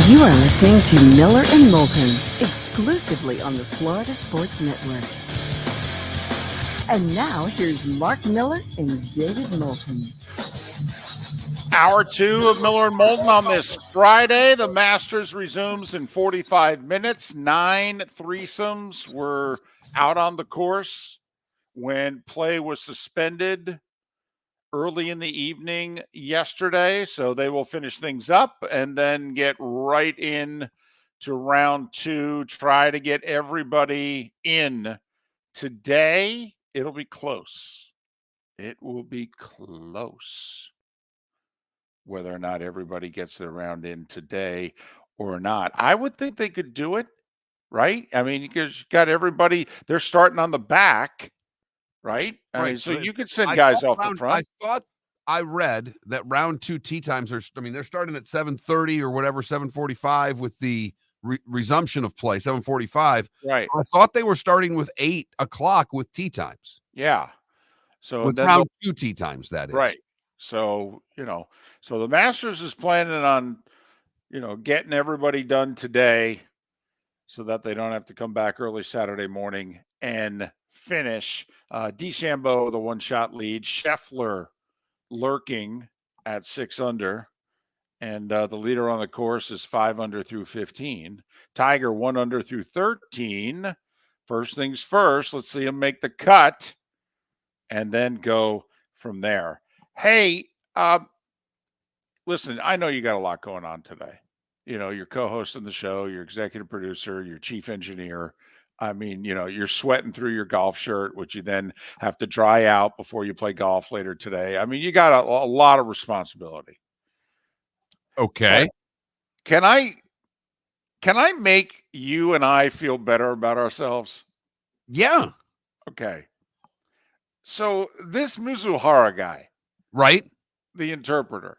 You are listening to Miller and Moulton, exclusively on the Florida Sports Network. And now, here's Mark Miller and David Moulton. Hour 2 of Miller and Moulton on this Friday. The Masters resumes in 45 minutes. 9 threesomes were out on the course when play was suspended early in the evening yesterday. So they will finish things up and then get right in to round 2, try to get everybody in. Today, it'll be close. It will be close whether or not everybody gets their round in today or not. I would think they could do it, right? I mean, because you got everybody, they're starting on the back, right? I mean, so you could send guys off the front. I thought I read that round 2 tee times are, they're starting at 7:30 or whatever, 7:45 with the resumption of play, 7:45. Right. I thought they were starting with 8 o'clock with tee times. Yeah. So with then round 2 tee times, that is. Right. So, so the Masters is planning on, getting everybody done today so that they don't have to come back early Saturday morning and finish. DeChambeau, the 1-shot lead. Scheffler lurking at 6 under. And the leader on the course is 5 under through 15. Tiger 1 under through 13. First things first, let's see him make the cut and then go from there. Hey, listen, I know you got a lot going on today. You're co-hosting the show, you're executive producer, you're chief engineer. I mean, you're sweating through your golf shirt, which you then have to dry out before you play golf later today. I mean, you got a lot of responsibility. Okay. Can I make you and I feel better about ourselves? Yeah. Okay. So this Mizuhara guy, right? The interpreter.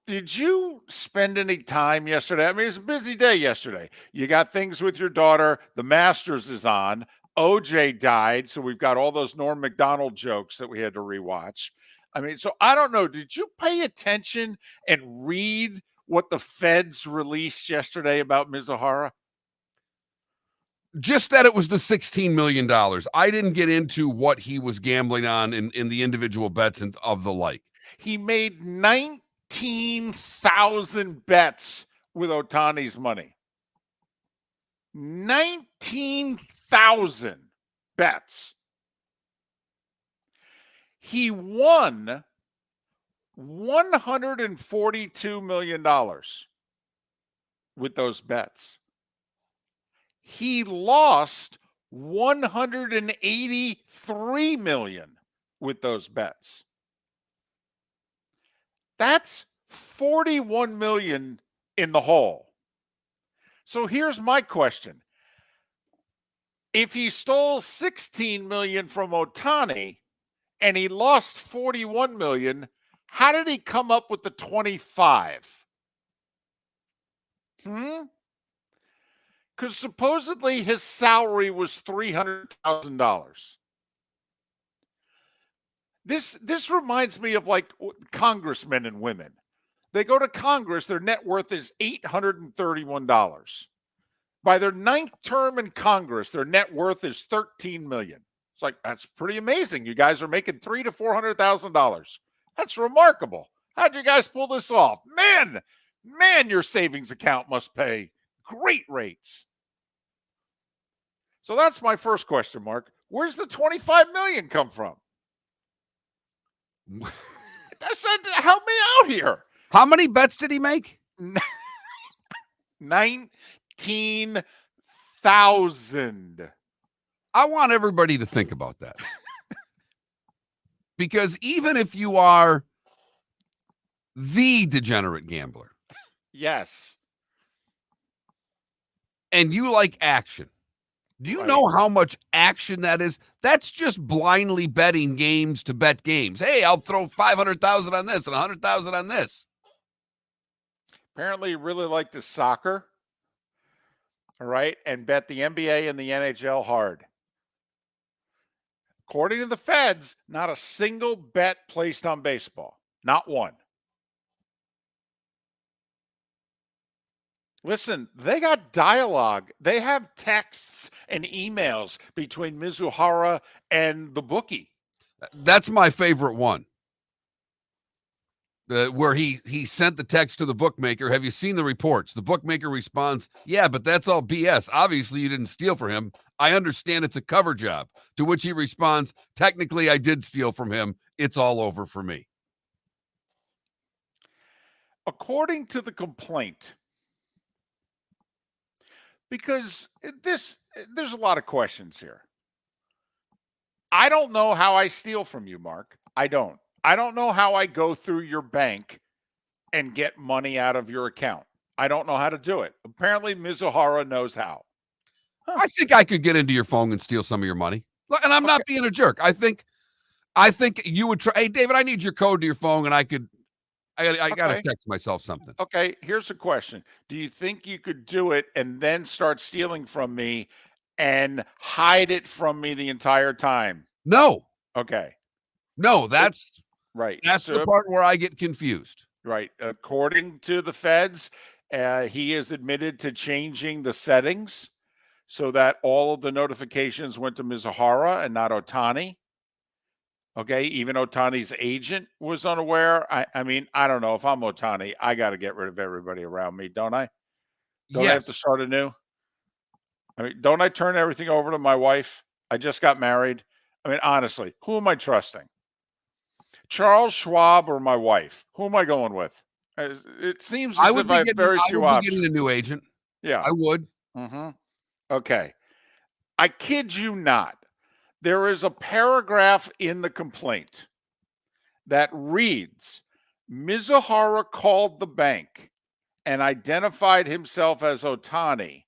Did you spend any time yesterday? I mean, it's a busy day yesterday. You got things with your daughter. The Masters is on. OJ died, so we've got all those Norm Macdonald jokes that we had to rewatch. I mean, so I don't know. Did you pay attention and read what the feds released yesterday about Mizuhara? Just that it was the $16 million. I didn't get into what he was gambling on in the individual bets and of the like. He made 19,000 bets with Otani's money. 19,000 bets. He won $142 million with those bets. He lost $183 million with those bets. That's $41 million in the hole. So here's my question. If he stole $16 million from Otani and he lost $41 million, how did he come up with the 25? Because supposedly his salary was $300,000. This reminds me of like congressmen and women. They go to Congress, their net worth is $831. By their 9th term in Congress, their net worth is $13 million. It's like, that's pretty amazing. You guys are making $300,000 to $400,000. That's remarkable. How'd you guys pull this off? Man, your savings account must pay great rates. So that's my first question, Mark. Where's the $25 million come from? I said, help me out here. How many bets did he make? 19,000. I want everybody to think about that. Because even if you are the degenerate gambler, yes, and you like action, do you know how much action that is? That's just blindly betting games to bet games. Hey, I'll throw 500,000 on this and 100,000 on this. Apparently, he really liked his soccer. All right, and bet the NBA and the NHL hard. According to the feds, not a single bet placed on baseball. Not one. Listen, they got dialogue. They have texts and emails between Mizuhara and the bookie. That's my favorite one. Where he sent the text to the bookmaker. Have you seen the reports? The bookmaker responds, yeah, but that's all BS. Obviously, you didn't steal from him. I understand it's a cover job. To which he responds, technically, I did steal from him. It's all over for me. According to the complaint, because there's a lot of questions here. I don't know how I steal from you, Mark. I don't know how I go through your bank and get money out of your account. I don't know how to do it. Apparently, Mizuhara knows how. I think I could get into your phone and steal some of your money. And I'm not being a jerk. I think you would try. Hey, David, I need your code to your phone, and I got to text myself something. Okay, here's a question. Do you think you could do it and then start stealing from me and hide it from me the entire time? No. Okay. No, that's right. That's the part where I get confused. Right. According to the feds, he is admitted to changing the settings so that all of the notifications went to Mizuhara and not Otani. Okay, even Otani's agent was unaware. I mean, I don't know. If I'm Otani, I got to get rid of everybody around me, don't I? Don't I have to start anew? I mean, don't I turn everything over to my wife? I just got married. I mean, honestly, who am I trusting? Charles Schwab or my wife? Who am I going with? It seems as if I have very few options. I would be getting a new agent. Yeah. I would. Mm-hmm. Okay. I kid you not. There is a paragraph in the complaint that reads, Mizuhara called the bank and identified himself as Otani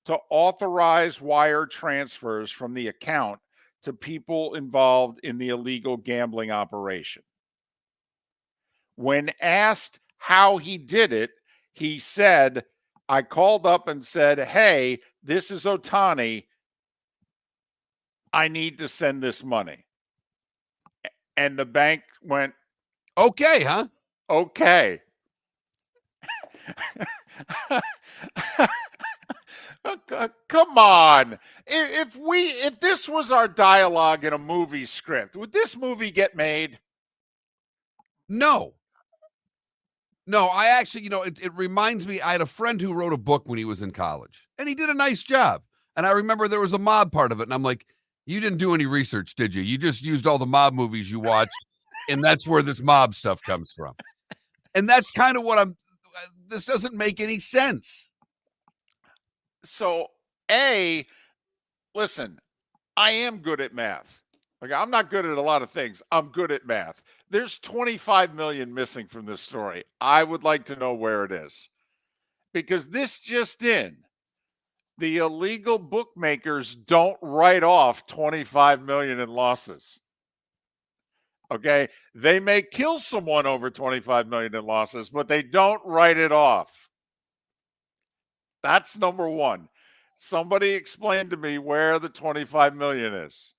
to authorize wire transfers from the account to people involved in the illegal gambling operation. When asked how he did it, he said, I called up and said, hey, this is Otani. I need to send this money. And the bank went, Okay, huh? Okay. Come on. If this was our dialogue in a movie script, would this movie get made? No. No, I actually, it reminds me, I had a friend who wrote a book when he was in college, and he did a nice job. And I remember there was a mob part of it, and I'm like, you didn't do any research, did you? You just used all the mob movies you watched, and that's where this mob stuff comes from. And that's kind of what this doesn't make any sense. So, listen, I am good at math. Like, I'm not good at a lot of things. I'm good at math. There's 25 million missing from this story. I would like to know where it is. Because this just in, the illegal bookmakers don't write off 25 million in losses. Okay? They may kill someone over 25 million in losses, but they don't write it off. That's number one. Somebody explain to me where the 25 million is.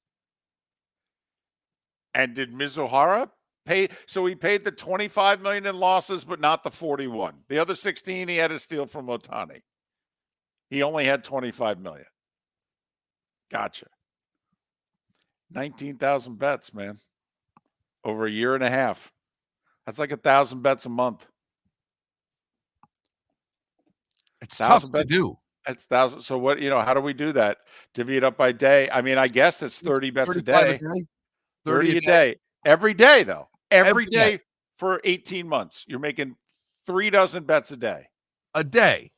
And did Mizuhara pay? So he paid the 25 million in losses, but not the 41. The other 16 he had to steal from Otani. He only had 25 million. Gotcha. 19,000 bets, man. Over a year and a half. That's like 1,000 bets a month. It's tough to do. That's 1,000. So what, how do we do that? Divvy it up by day. I mean, I guess it's 30 bets a day. 30 a day. Every day, though. Every day for 18 months. You're making 3 dozen bets a day. A day.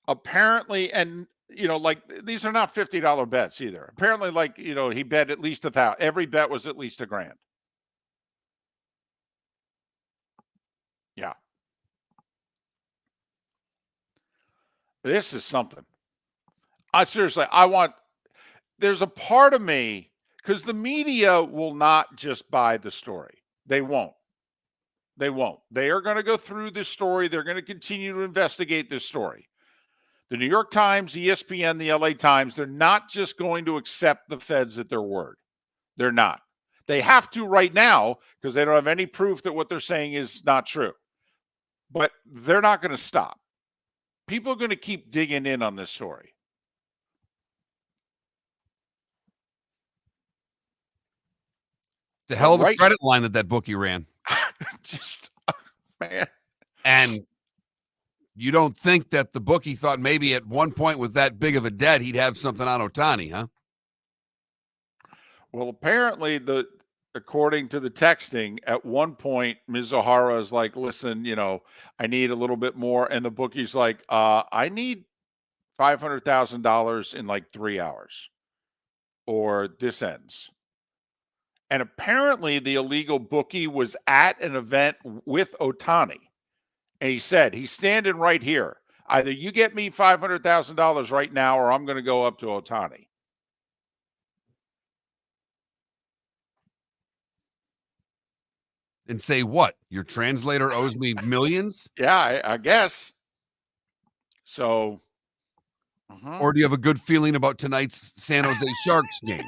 Apparently, and, these are not $50 bets either. Apparently, he bet at least 1,000. Every bet was at least $1,000. Yeah. This is something. There's a part of me, because the media will not just buy the story. They won't. They are going to go through this story. They're going to continue to investigate this story. The New York Times, ESPN, the LA Times, they're not just going to accept the feds at their word. They're not. They have to right now because they don't have any proof that what they're saying is not true. But they're not going to stop. People are going to keep digging in on this story. The hell of a credit line that bookie ran. Just, man. And you don't think that the bookie thought maybe at one point with that big of a debt, he'd have something on Otani, huh? Well, apparently, according to the texting, at one point, Mizuhara is like, listen, I need a little bit more. And the bookie's like, I need $500,000 in like 3 hours or this ends. And apparently the illegal bookie was at an event with Otani. And he said, he's standing right here. Either you get me $500,000 right now or I'm going to go up to Otani. And say what? Your translator owes me millions? Yeah, I guess. So. Or do you have a good feeling about tonight's San Jose Sharks game?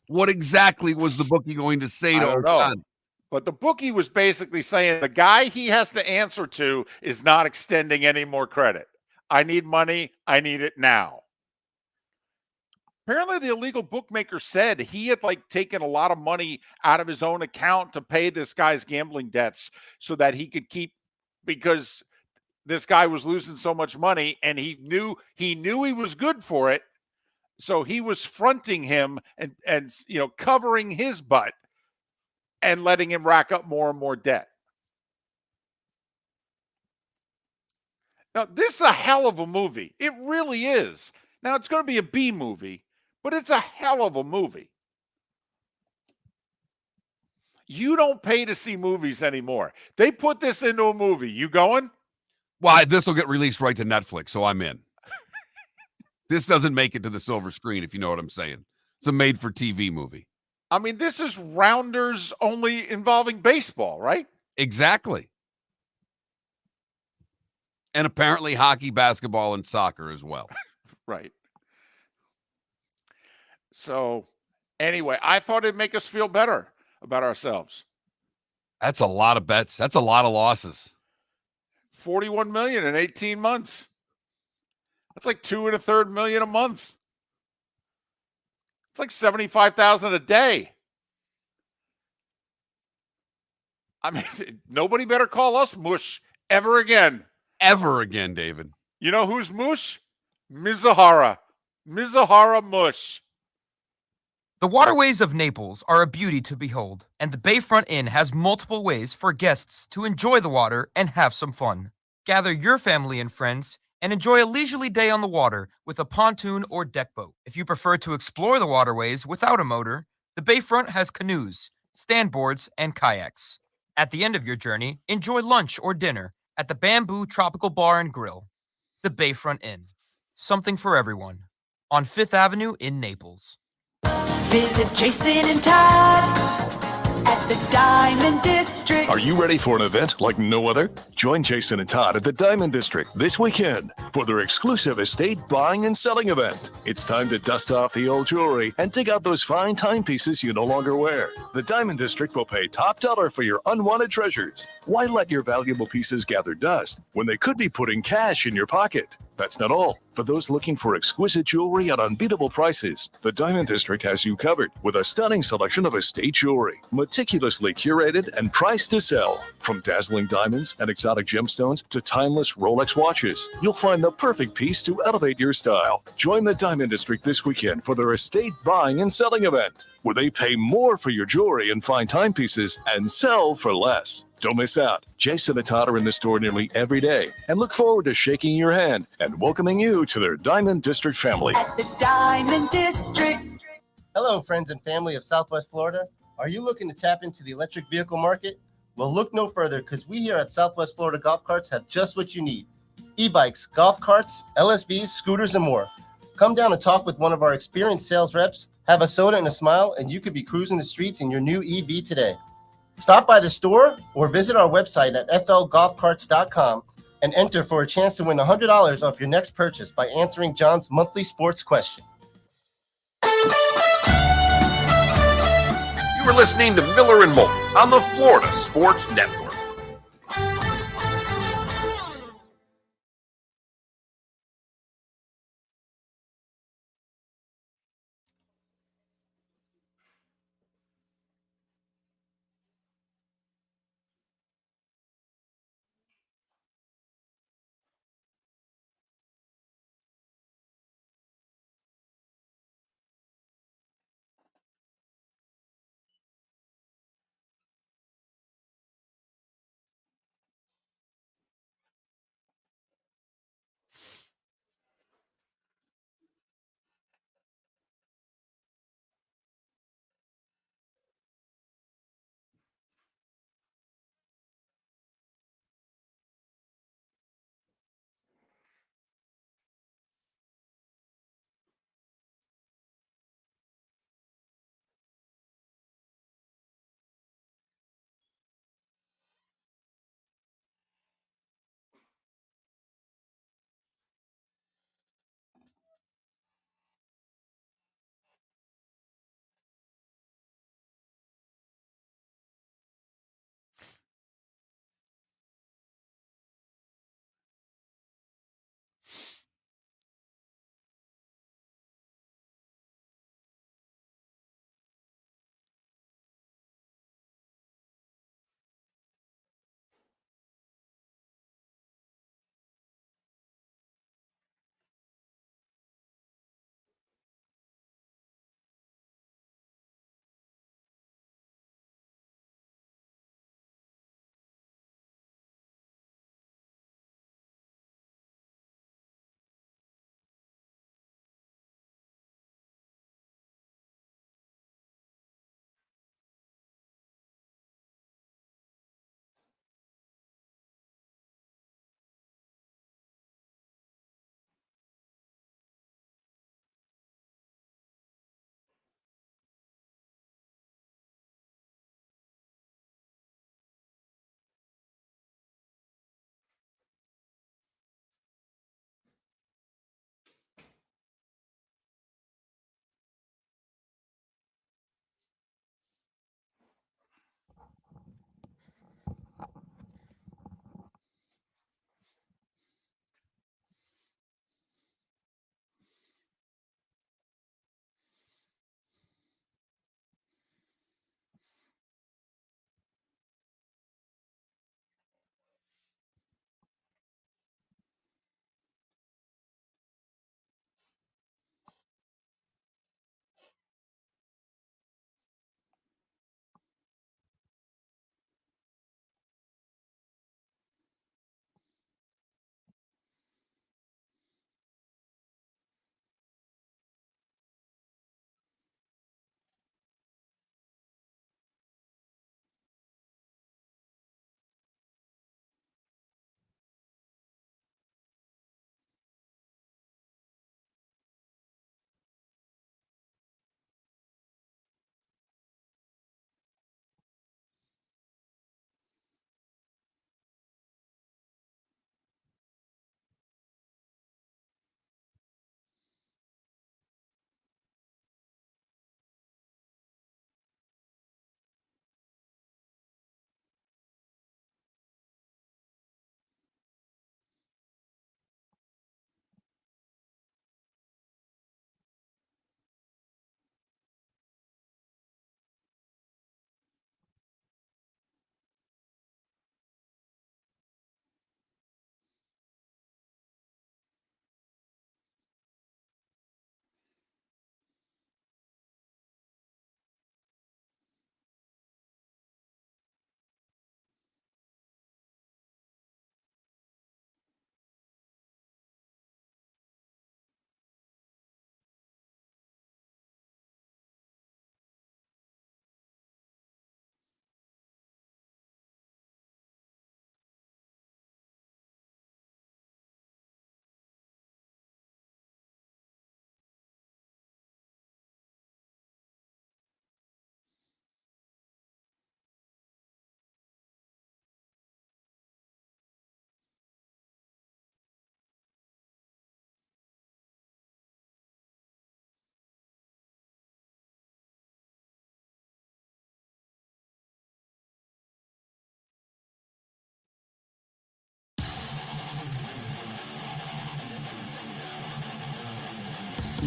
What exactly was the bookie going to say to Otani? But the bookie was basically saying the guy he has to answer to is not extending any more credit. I need money. I need it now. Apparently, the illegal bookmaker said he had taken a lot of money out of his own account to pay this guy's gambling debts so that he could keep, because this guy was losing so much money and he knew he was good for it. So he was fronting him and covering his butt and letting him rack up more and more debt. Now, this is a hell of a movie. It really is. Now, it's going to be a B movie, but it's a hell of a movie. You don't pay to see movies anymore. They put this into a movie. You going? Well, this will get released right to Netflix, so I'm in. This doesn't make it to the silver screen, if you know what I'm saying. It's a made-for-TV movie. I mean, this is Rounders only involving baseball, right? Exactly. And apparently hockey, basketball, and soccer as well. Right. So, anyway, I thought it'd make us feel better about ourselves. That's a lot of bets. That's a lot of losses. 41 million in 18 months. That's like $2.33 million a month. It's like 75,000 a day. I mean, nobody better call us mush ever again. Ever again, David. You know who's mush? Mizuhara. Mizuhara mush. The waterways of Naples are a beauty to behold, and the Bayfront Inn has multiple ways for guests to enjoy the water and have some fun. Gather your family and friends and enjoy a leisurely day on the water with a pontoon or deck boat. If you prefer to explore the waterways without a motor, the Bayfront has canoes, standboards, and kayaks. At the end of your journey, enjoy lunch or dinner at the Bamboo Tropical Bar and Grill. The Bayfront Inn. Something for everyone. On 5th Avenue in Naples. Visit Jason and Todd at the Diamond District. Are you ready for an event like no other? Join Jason and Todd at the Diamond District this weekend for their exclusive estate buying and selling event. It's time to dust off the old jewelry and dig out those fine timepieces you no longer wear. The Diamond District will pay top dollar for your unwanted treasures. Why let your valuable pieces gather dust when they could be putting cash in your pocket? That's not all. For those looking for exquisite jewelry at unbeatable prices, the Diamond District has you covered with a stunning selection of estate jewelry, meticulously curated and priced to sell. From dazzling diamonds and exotic gemstones to timeless Rolex watches, you'll find the perfect piece to elevate your style. Join the Diamond District this weekend for their estate buying and selling event, where they pay more for your jewelry and fine timepieces and sell for less. Don't miss out. Jason and Todd are in the store nearly every day and look forward to shaking your hand and welcoming you to their Diamond District family. At the Diamond District. Hello, friends and family of Southwest Florida. Are you looking to tap into the electric vehicle market? Well, look no further, because we here at Southwest Florida Golf Carts have just what you need. E-bikes, golf carts, LSVs, scooters, and more. Come down and talk with one of our experienced sales reps, have a soda and a smile, and you could be cruising the streets in your new EV today. Stop by the store or visit our website at flgolfcarts.com and enter for a chance to win $100 off your next purchase by answering John's monthly sports question. You were listening to Miller and Moulton on the Florida Sports Network.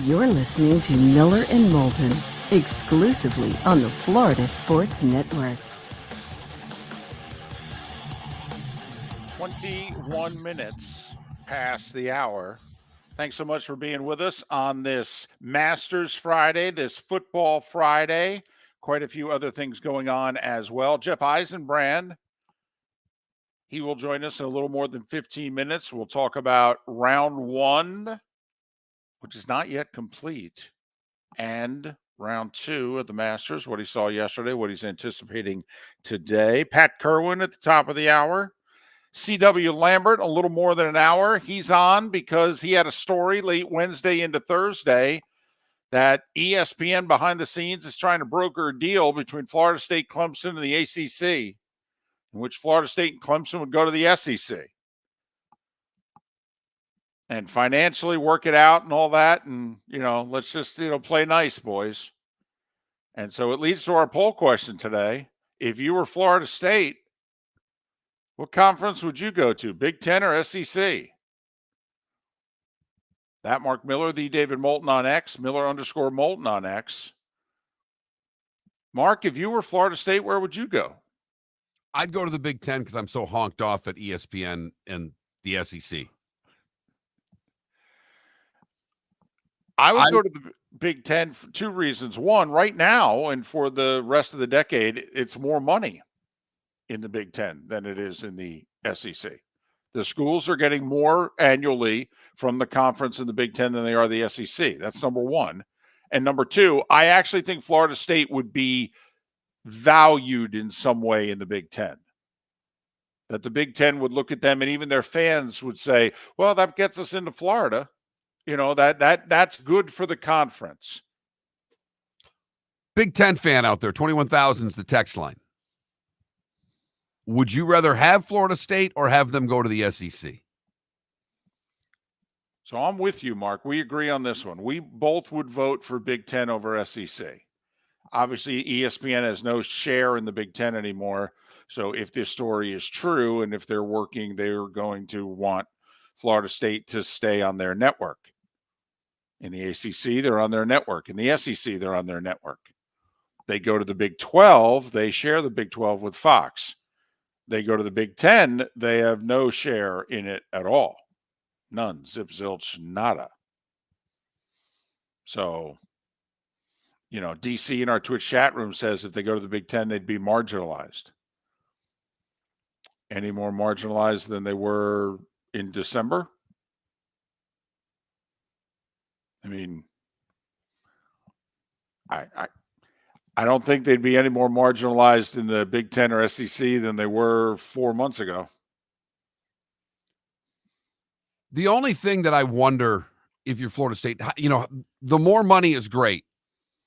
You're listening to Miller and Moulton, exclusively on the Florida Sports Network. 21 minutes past the hour. Thanks so much for being with us on this Masters Friday, this Football Friday. Quite a few other things going on as well. Jeff Eisenbrand, he will join us in a little more than 15 minutes. We'll talk about round one, which is not yet complete, and round two of the Masters, what he saw yesterday, what he's anticipating today. Pat Kirwan at the top of the hour. C.W. Lambert, a little more than an hour. He's on because he had a story late Wednesday into Thursday that ESPN behind the scenes is trying to broker a deal between Florida State, Clemson, and the ACC, in which Florida State and Clemson would go to the SEC and financially work it out and all that. And, let's just, play nice, boys. And so it leads to our poll question today. If you were Florida State, what conference would you go to, Big Ten or SEC? That Mark Miller, the David Moulton on X, Miller_Moulton on X. Mark, if you were Florida State, where would you go? I'd go to the Big Ten because I'm so honked off at ESPN and the SEC. I would go to the Big Ten for two reasons. One, right now and for the rest of the decade, it's more money in the Big Ten than it is in the SEC. The schools are getting more annually from the conference in the Big Ten than they are the SEC. That's number one. And number two, I actually think Florida State would be valued in some way in the Big Ten. That the Big Ten would look at them and even their fans would say, well, that gets us into Florida. That's good for the conference. Big Ten fan out there, 21,000 is the text line. Would you rather have Florida State or have them go to the SEC? So I'm with you, Mark. We agree on this one. We both would vote for Big Ten over SEC. Obviously, ESPN has no share in the Big Ten anymore. So if this story is true and if they're working, they're going to want Florida State to stay on their network. In the ACC, they're on their network. In the SEC, they're on their network. They go to the Big 12, they share the Big 12 with Fox. They go to the Big Ten, they have no share in it at all. None. Zip, zilch, nada. So, DC in our Twitch chat room says if they go to the Big Ten, they'd be marginalized. Any more marginalized than they were in December? I mean, I don't think they'd be any more marginalized in the Big Ten or SEC than they were 4 months ago. The only thing that I wonder if you're Florida State, the more money is great.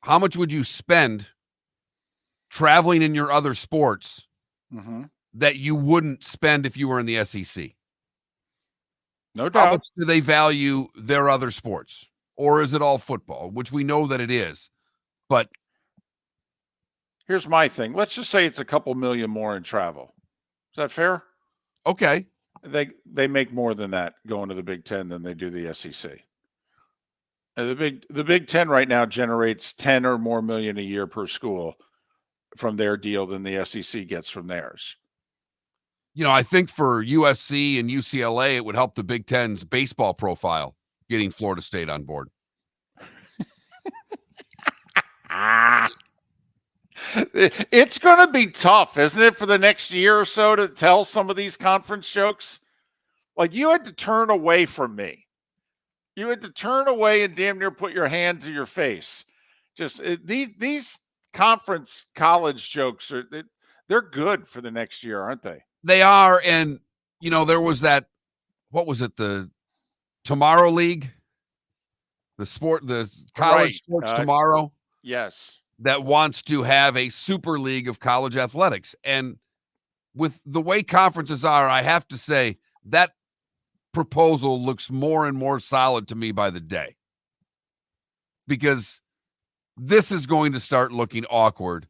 How much would you spend traveling in your other sports that you wouldn't spend if you were in the SEC? No doubt. How much do they value their other sports? Or is it all football, which we know that it is? But here's my thing. Let's just say it's a couple million more in travel. Is that fair? Okay. They make more than that going to the Big Ten than they do the SEC. The Big Ten right now generates 10 or more million a year per school from their deal than the SEC gets from theirs. I think for USC and UCLA, it would help the Big Ten's baseball profile getting Florida State on board. It's going to be tough, isn't it, for the next year or so to tell some of these conference jokes? Like, you had to turn away from me. You had to turn away and damn near put your hand to your face. These conference college jokes they're good for the next year, aren't they? They are. And, there was that, what was it? The Tomorrow League, the college sports tomorrow. Yes. That wants to have a super league of college athletics. And with the way conferences are, I have to say that proposal looks more and more solid to me by the day. Because this is going to start looking awkward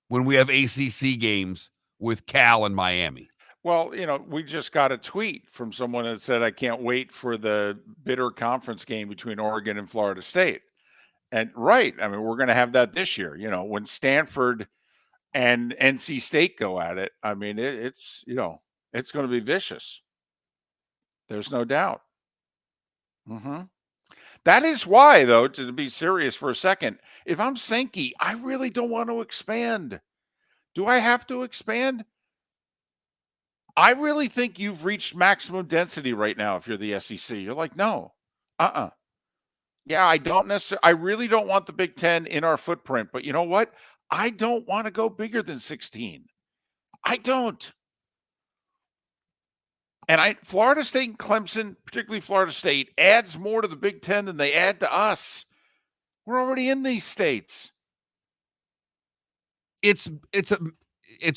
when we have ACC games with Cal and Miami. Well, we just got a tweet from someone that said, I can't wait for the bitter conference game between Oregon and Florida State. And right, I mean, we're going to have that this year. You know, when Stanford and NC State go at it, I mean, it's it's going to be vicious. There's no doubt. That is why, though, to be serious for a second, if I'm Sankey, I really don't want to expand. Do I have to expand? I really think you've reached maximum density right now if you're the SEC. You're like, no. Yeah, I really don't want the Big Ten in our footprint. But you know what? I don't want to go bigger than 16. I don't. And Florida State and Clemson, particularly Florida State, adds more to the Big Ten than they add to us. We're already in these states. It's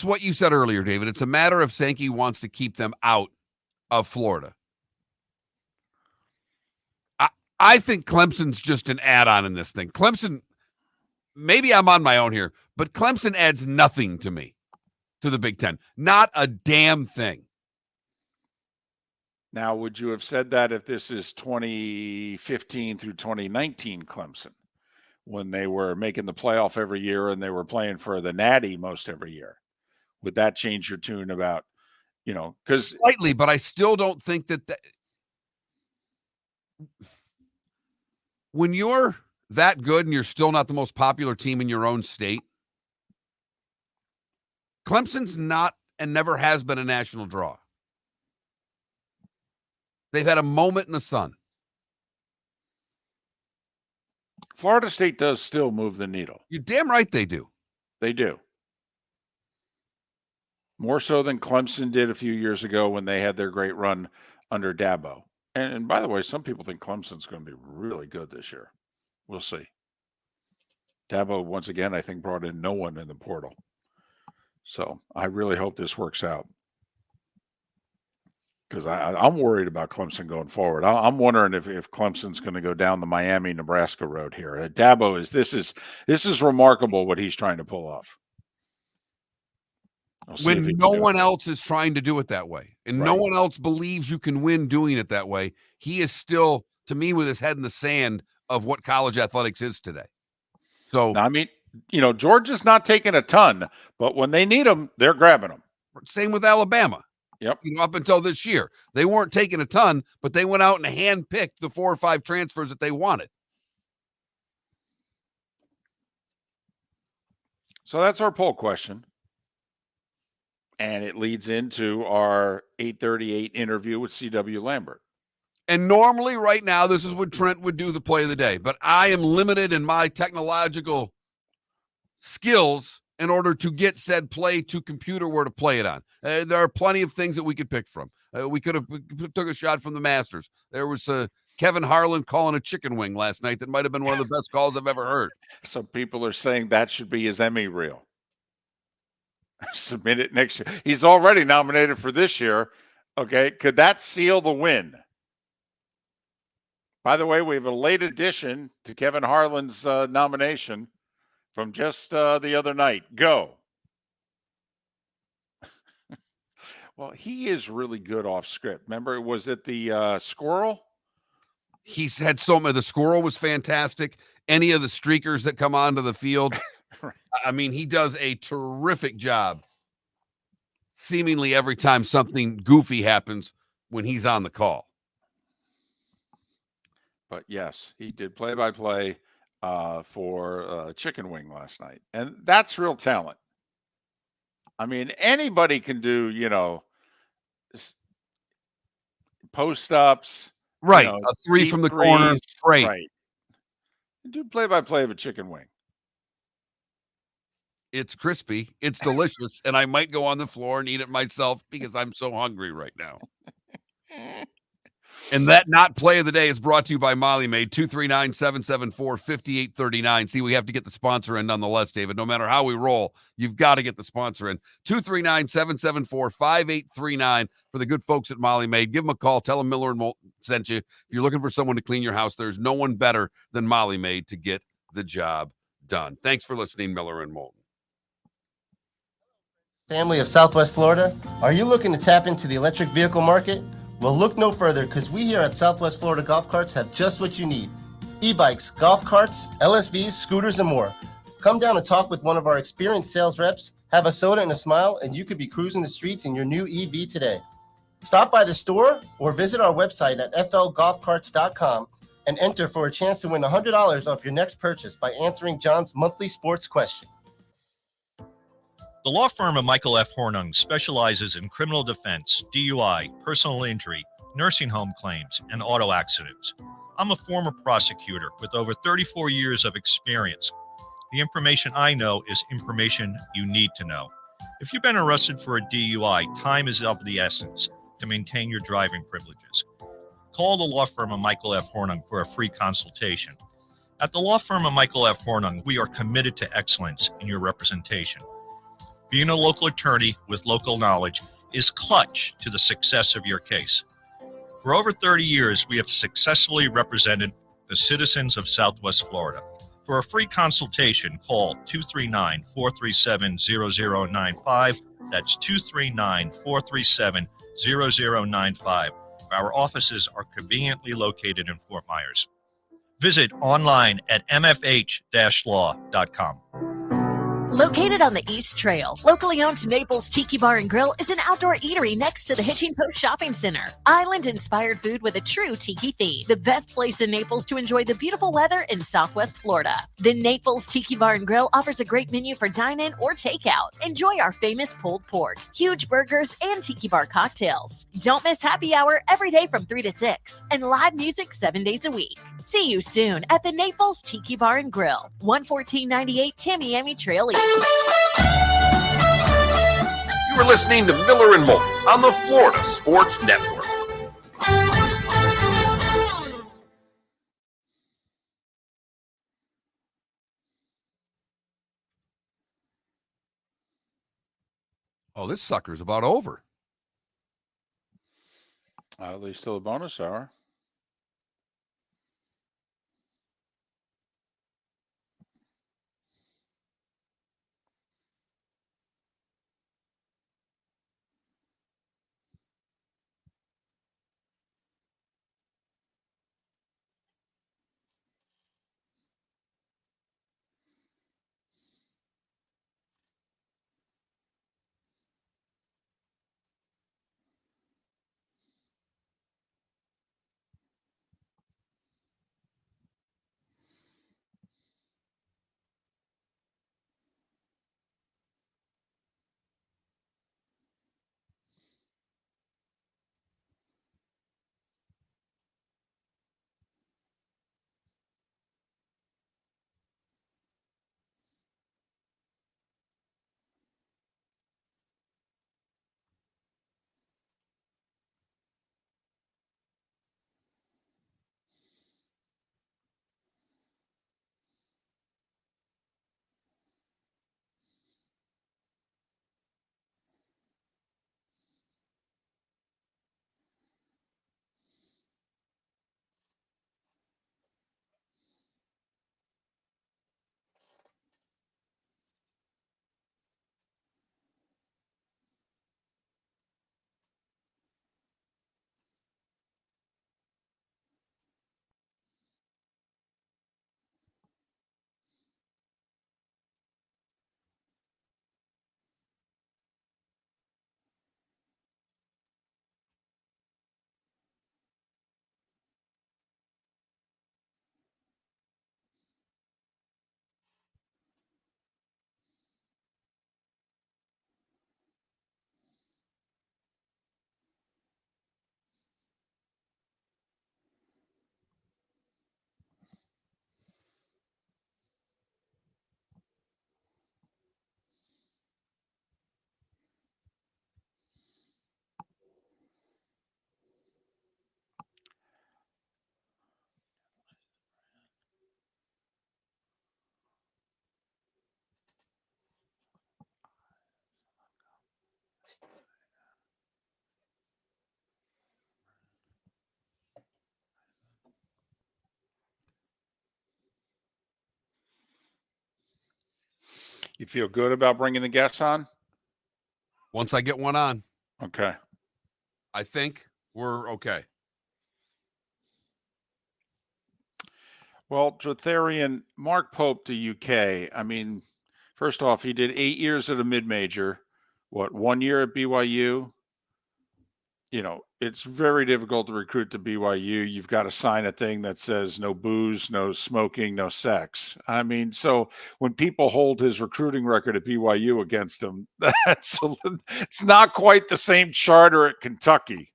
what you said earlier, David. It's a matter of Sankey wants to keep them out of Florida. I think Clemson's just an add-on in this thing. Clemson, maybe I'm on my own here, but Clemson adds nothing to me, to the Big Ten. Not a damn thing. Now, would you have said that if this is 2015 through 2019 Clemson, when they were making the playoff every year and they were playing for the Natty most every year? Would that change your tune about, because slightly, but I still don't think that when you're that good and you're still not the most popular team in your own state, Clemson's not and never has been a national draw. They've had a moment in the sun. Florida State does still move the needle. You're damn right they do. They do. More so than Clemson did a few years ago when they had their great run under Dabo. And by the way, some people think Clemson's going to be really good this year. We'll see. Dabo, once again, I think brought in no one in the portal. So I really hope this works out. Because I'm worried about Clemson going forward. I'm wondering if Clemson's going to go down the Miami-Nebraska road here. Dabo this is remarkable what he's trying to pull off. When no one else is trying to do it that way, and no one else believes you can win doing it that way, he is still, to me, with his head in the sand of what college athletics is today. So, I mean, Georgia's not taking a ton, but when they need them, they're grabbing them. Same with Alabama. Yep. Up until this year, they weren't taking a ton, but they went out and handpicked the 4 or 5 transfers that they wanted. So that's our poll question. And it leads into our 8:38 interview with C.W. Lambert. And normally right now, this is what Trent would do the play of the day. But I am limited in my technological skills in order to get said play to computer where to play it on. There are plenty of things that we could pick from. We could have took a shot from the Masters. There was Kevin Harlan calling a chicken wing last night that might have been one of the best calls I've ever heard. Some people are saying that should be his Emmy reel. Submit it next year. He's already nominated for this year. Okay. Could that seal the win? By the way, we have a late addition to Kevin Harlan's nomination from just the other night. Go. Well, he is really good off script. Remember, was it the squirrel? He's had so many. The squirrel was fantastic. Any of the streakers that come onto the field. Right. I mean, he does a terrific job seemingly every time something goofy happens when he's on the call. But yes, he did play-by-play for Chicken Wing last night. And that's real talent. I mean, anybody can do, post-ups. Right. A 3 from the corner. Great. Right. Do play-by-play of a chicken wing. It's crispy. It's delicious. And I might go on the floor and eat it myself because I'm so hungry right now. And that not play of the day is brought to you by Molly Maid, 239-774-5839. See, we have to get the sponsor in nonetheless, David. No matter how we roll, you've got to get the sponsor in. 239-774-5839 for the good folks at Molly Maid. Give them a call. Tell them Miller and Moulton sent you. If you're looking for someone to clean your house, there's no one better than Molly Maid to get the job done. Thanks for listening, Miller and Moulton. Family of Southwest Florida, are you looking to tap into the electric vehicle market? Well, look no further because we here at Southwest Florida Golf Carts have just what you need. e-bikes, golf carts, LSVs, scooters, and more. Come down and talk with one of our experienced sales reps, have a soda and a smile, and you could be cruising the streets in your new EV today. Stop by the store or visit our website at flgolfcarts.com and enter for a chance to win $100 off your next purchase by answering John's monthly sports question. The law firm of Michael F. Hornung specializes in criminal defense, DUI, personal injury, nursing home claims, and auto accidents. I'm a former prosecutor with over 34 years of experience. The information I know is information you need to know. If you've been arrested for a DUI, time is of the essence to maintain your driving privileges. Call the law firm of Michael F. Hornung for a free consultation. At the law firm of Michael F. Hornung, we are committed to excellence in your representation. Being a local attorney with local knowledge is clutch to the success of your case. For over 30 years, we have successfully represented the citizens of Southwest Florida. For a free consultation, call 239-437-0095. That's 239-437-0095. Our offices are conveniently located in Fort Myers. Visit online at mfh-law.com. Located on the East Trail, locally owned Naples Tiki Bar and Grill is an outdoor eatery next to the Hitching Post Shopping Center. Island-inspired food with a true tiki theme. The best place in Naples to enjoy the beautiful weather in Southwest Florida. The Naples Tiki Bar and Grill offers a great menu for dine-in or takeout. Enjoy our famous pulled pork, huge burgers, and tiki bar cocktails. Don't miss happy hour every day from 3 to 6 and live music 7 days a week. See you soon at the Naples Tiki Bar and Grill, 11498 Tamiami Trail East. You are listening to Miller and Moulton on the Florida Sports Network. Oh, this sucker's about over. At least till the bonus hour. You feel good about bringing the guests on? Once I get one on, Okay. I think we're okay. Well, Dratharian, Mark Pope to UK. I mean, first off, he did 8 years at a mid-major. What, 1 year at BYU? It's very difficult to recruit to BYU. You've got to sign a thing that says no booze, no smoking, no sex. I mean, so when people hold his recruiting record at BYU against him, it's not quite the same charter at Kentucky.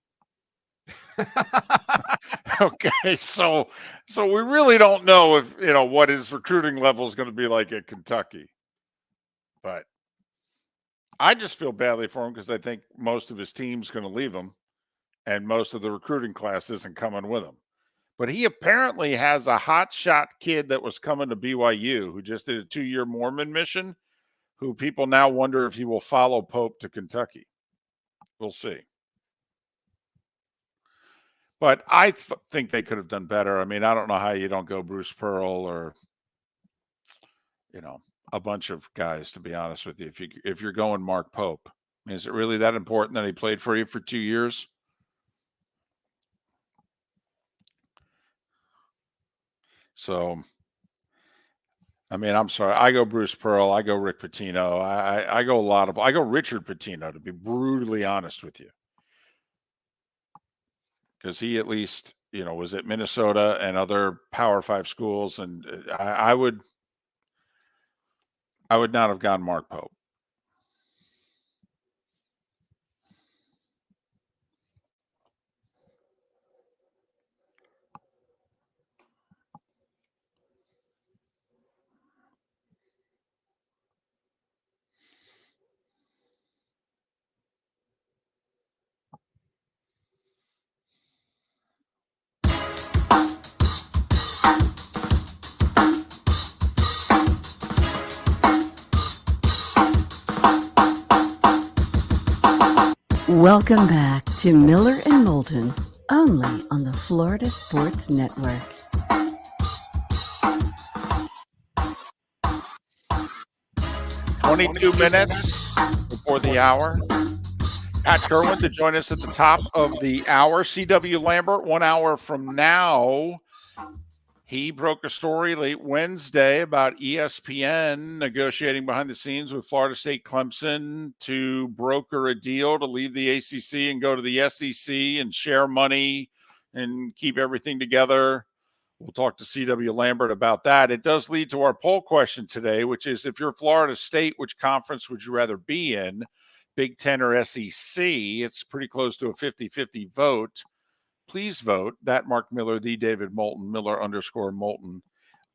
Okay, so we really don't know if what his recruiting level is going to be like at Kentucky. But I just feel badly for him because I think most of his team's going to leave him. And most of the recruiting class isn't coming with him. But he apparently has a hotshot kid that was coming to BYU who just did a 2-year Mormon mission, who people now wonder if he will follow Pope to Kentucky. We'll see. But I think they could have done better. I mean, I don't know how you don't go Bruce Pearl or, a bunch of guys, to be honest with you, if you're going Mark Pope. I mean, is it really that important that he played for you for 2 years? So, I mean, I'm sorry. I go Bruce Pearl. I go Rick Pitino. I go Richard Pitino, to be brutally honest with you. Because he at least, was at Minnesota and other Power 5 schools. And I would not have gone Mark Pope. Welcome back to Miller and Moulton, only on the Florida Sports Network. "22 minutes before the hour. Pat Kirwan to join us at the top of the hour. C.W. Lambert, 1 hour from now. He broke a story late Wednesday about ESPN negotiating behind the scenes with Florida State Clemson to broker a deal to leave the ACC and go to the SEC and share money and keep everything together. We'll talk to C.W. Lambert about that. It does lead to our poll question today, which is, if you're Florida State, which conference would you rather be in, Big Ten or SEC? It's pretty close to a 50-50 vote. Please vote. That Mark Miller, the David Moulton, Miller_Moulton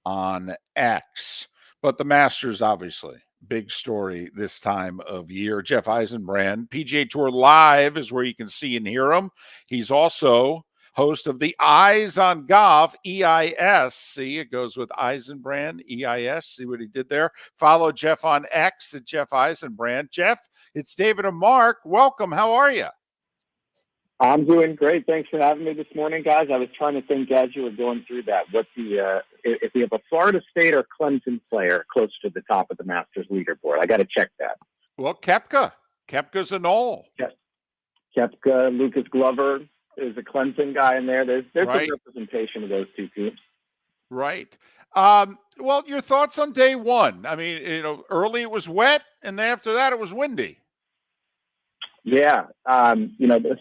on X. But the Masters, obviously, big story this time of year. Jeff Eisenbrand, PGA Tour Live is where you can see and hear him. He's also host of the Eyes on Golf, EIS. See, it goes with Eisenbrand, EIS. See what he did there? Follow Jeff on X at Jeff Eisenbrand. Jeff, it's David and Mark. Welcome. How are you? I'm doing great. Thanks for having me this morning, guys. I was trying to think as you were going through that, what if we have a Florida State or Clemson player close to the top of the Masters leaderboard. I got to check that. Well, Koepka's a Knoll. Yes. Koepka, Lucas Glover is a Clemson guy in there. There's right. some representation of those two teams. Right. Well, your thoughts on day one? I mean, early it was wet, and then after that it was windy. Yeah, this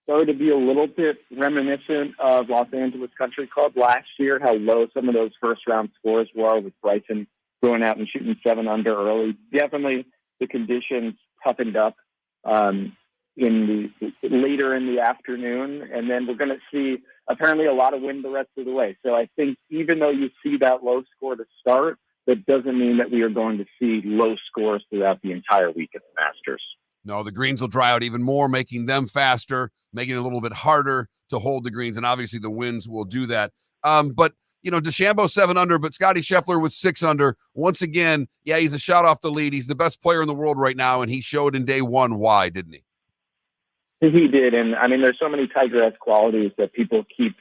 started to be a little bit reminiscent of Los Angeles Country Club last year, how low some of those first-round scores were with Bryson going out and shooting 7 under early. Definitely the conditions toughened up later in the afternoon, and then we're going to see apparently a lot of wind the rest of the way. So I think even though you see that low score to start, that doesn't mean that we are going to see low scores throughout the entire week at the Masters. No, the greens will dry out even more, making them faster, making it a little bit harder to hold the greens, and obviously the winds will do that. But DeChambeau 7 under, but Scotty Scheffler with 6 under. Once again, yeah, he's a shot off the lead. He's the best player in the world right now, and he showed in day one why, didn't he? He did, and I mean, there's so many Tiger-esque qualities that people keep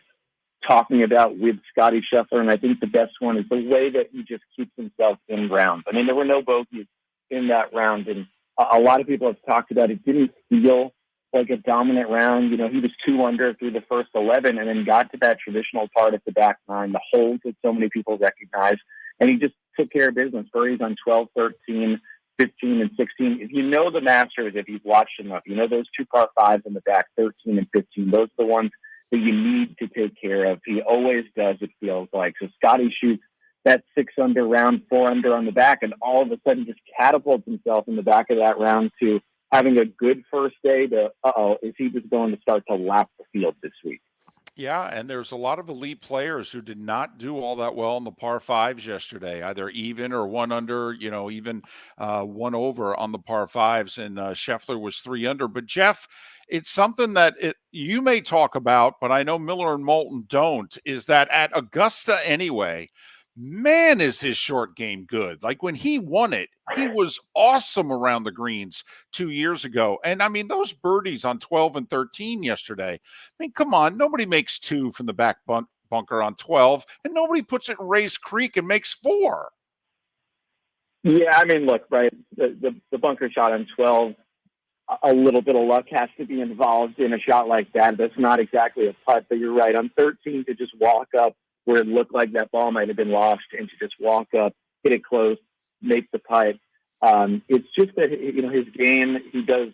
talking about with Scotty Scheffler, and I think the best one is the way that he just keeps himself in rounds. I mean, there were no bogeys in that round, and a lot of people have talked about it didn't feel like a dominant round. You know, he was 2 under through the first 11 and then got to that traditional part at the back nine, the holds that so many people recognize. And he just took care of business. Birdies on 12, 13, 15, and 16. If you know the Masters, if you've watched enough, you know those 2 par fives in the back, 13 and 15. Those are the ones that you need to take care of. He always does, it feels like. So Scotty shoots that 6 under round, 4 under on the back, and all of a sudden just catapults himself in the back of that round to having a good first day to, is he just going to start to lap the field this week? Yeah, and there's a lot of elite players who did not do all that well in the par fives yesterday, either even or 1 under, even 1 over on the par fives, and Scheffler was 3 under. But Jeff, it's something that you may talk about, but I know Miller and Moulton don't, is that at Augusta anyway, man, is his short game good. Like when he won it, he was awesome around the greens 2 years ago. And I mean, those birdies on 12 and 13 yesterday, I mean, come on, nobody makes 2 from the back bunker on 12, and nobody puts it in Rays Creek and makes 4. Yeah, I mean, look, right, the bunker shot on 12, a little bit of luck has to be involved in a shot like that. That's not exactly a putt, but you're right. On 13, to just walk up where it looked like that ball might have been lost and to just walk up, hit it close, make the putt. It's just that, his game, he does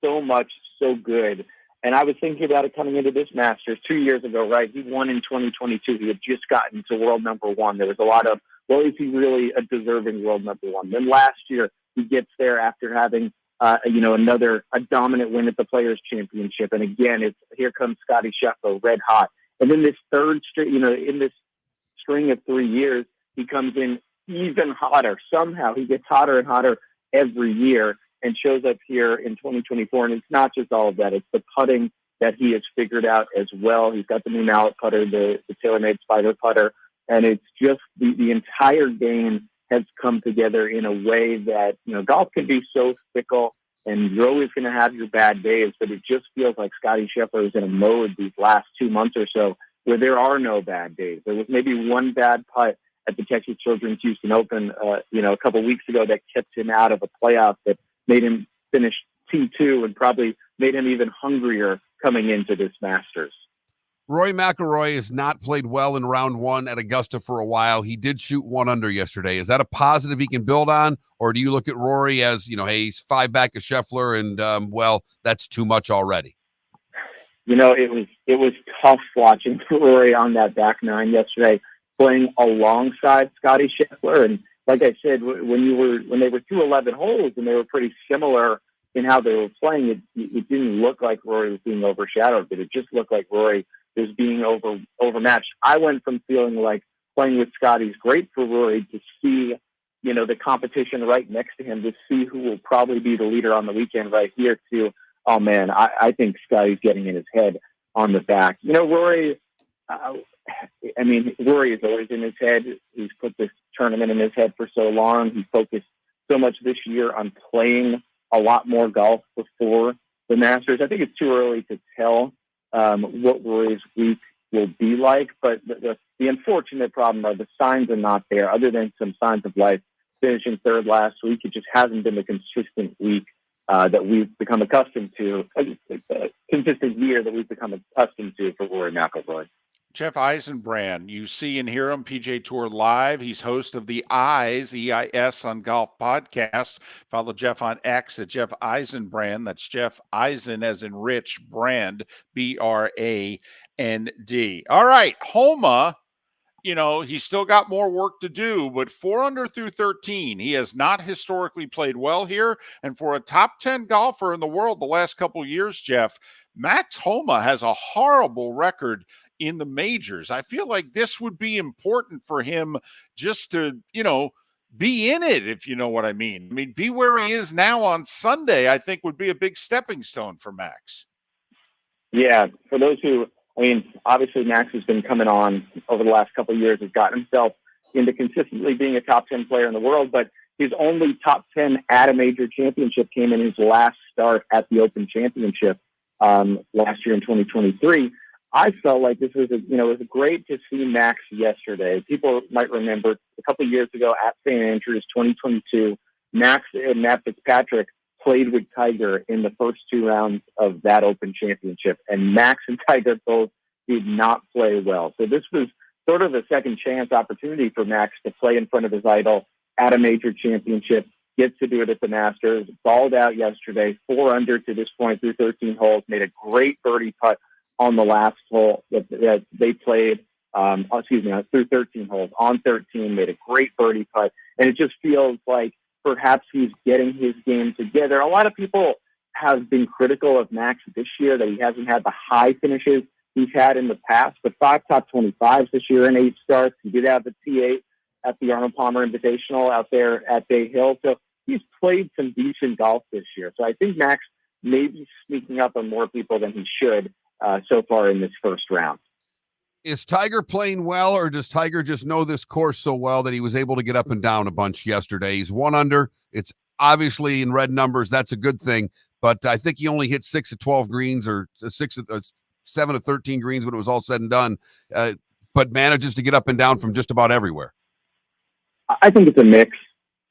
so much, so good. And I was thinking about it coming into this Masters 2 years ago, right? He won in 2022. He had just gotten to world number 1. There was a lot of, well, is he really a deserving world number 1? Then last year, he gets there after having, a dominant win at the Players' Championship. And again, here comes Scotty Scheffler, red hot. And then this third string, in this string of 3 years, he comes in even hotter. Somehow he gets hotter and hotter every year and shows up here in 2024. And it's not just all of that. It's the putting that he has figured out as well. He's got the new mallet putter, the TaylorMade Spider putter. And it's just the entire game has come together in a way that, golf can be so fickle. And you're always going to have your bad days, but it just feels like Scotty Scheffler is in a mode these last 2 months or so where there are no bad days. There was maybe one bad putt at the Texas Children's Houston Open, a couple weeks ago that kept him out of a playoff that made him finish T2 and probably made him even hungrier coming into this Masters. Rory McIlroy has not played well in round 1 at Augusta for a while. He did shoot 1 under yesterday. Is that a positive he can build on? Or do you look at Rory as, hey, he's 5 back of Scheffler and, that's too much already? It was tough watching Rory on that back nine yesterday, playing alongside Scotty Scheffler. And like I said, when they were through 11 holes and they were pretty similar in how they were playing, it didn't look like Rory was being overshadowed, but it just looked like Rory was being overmatched. I went from feeling like playing with Scotty is great for Rory to see, the competition right next to him, to see who will probably be the leader on the weekend right here to, oh man, I think Scotty's getting in his head on the back. Rory, Rory is always in his head. He's put this tournament in his head for so long. He focused so much this year on playing a lot more golf before the Masters. I think it's too early to tell what Rory's week will be like, but the unfortunate problem are the signs are not there. Other than some signs of life, finishing 3rd last week, it just hasn't been the consistent week that we've become accustomed to, a consistent year that we've become accustomed to for Rory McIlroy. Jeff Eisenbrand, you see and hear him PJ Tour Live. He's host of the EIS on Golf podcast. Follow Jeff on X at Jeff Eisenbrand. That's Jeff Eisen as in Rich Brand, Brand. All right, Homa, he's still got more work to do, but 4 under through 13. He has not historically played well here. And for a top 10 golfer in the world the last couple of years, Jeff, Max Homa has a horrible record in the majors. I feel like this would be important for him just to, be in it, if you know what I mean. Be where he is now on Sunday, I think would be a big stepping stone for Max. Yeah, for those who, obviously Max has been coming on over the last couple of years, has gotten himself into consistently being a top 10 player in the world, but his only top 10 at a major championship came in his last start at the Open Championship last year in 2023. I felt like this was, it was great to see Max yesterday. People might remember a couple of years ago at St. Andrews, 2022, Max and Matt Fitzpatrick played with Tiger in the first 2 rounds of that Open Championship, and Max and Tiger both did not play well. So this was sort of a second chance opportunity for Max to play in front of his idol at a major championship, gets to do it at the Masters, balled out yesterday, 4 under to this point through 13 holes, made a great birdie putt on the last hole that they played, through 13 holes. On 13, made a great birdie putt. And it just feels like perhaps he's getting his game together. A lot of people have been critical of Max this year, that he hasn't had the high finishes he's had in the past, but 5 top 25s this year and 8 starts. He did have the T8 at the Arnold Palmer Invitational out there at Bay Hill. So he's played some decent golf this year. So I think Max may be sneaking up on more people than he should so far in this first round. Is Tiger playing well, or does Tiger just know this course so well that he was able to get up and down a bunch yesterday? He's 1 under. It's obviously in red numbers. That's a good thing. But I think he only hit 6 of 12 greens, or 7 of 13 greens when it was all said and done, but manages to get up and down from just about everywhere. I think it's a mix,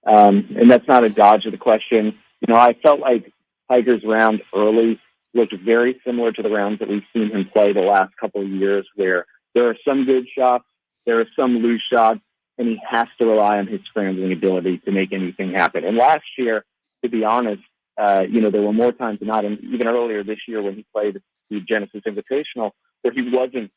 and that's not a dodge of the question. You know, I felt like Tiger's round early looked very similar to the rounds that we've seen him play the last couple of years, where there are some good shots, there are some loose shots, and he has to rely on his scrambling ability to make anything happen. And last year, to be honest, there were more times than not, and even earlier this year when he played the Genesis Invitational, where he wasn't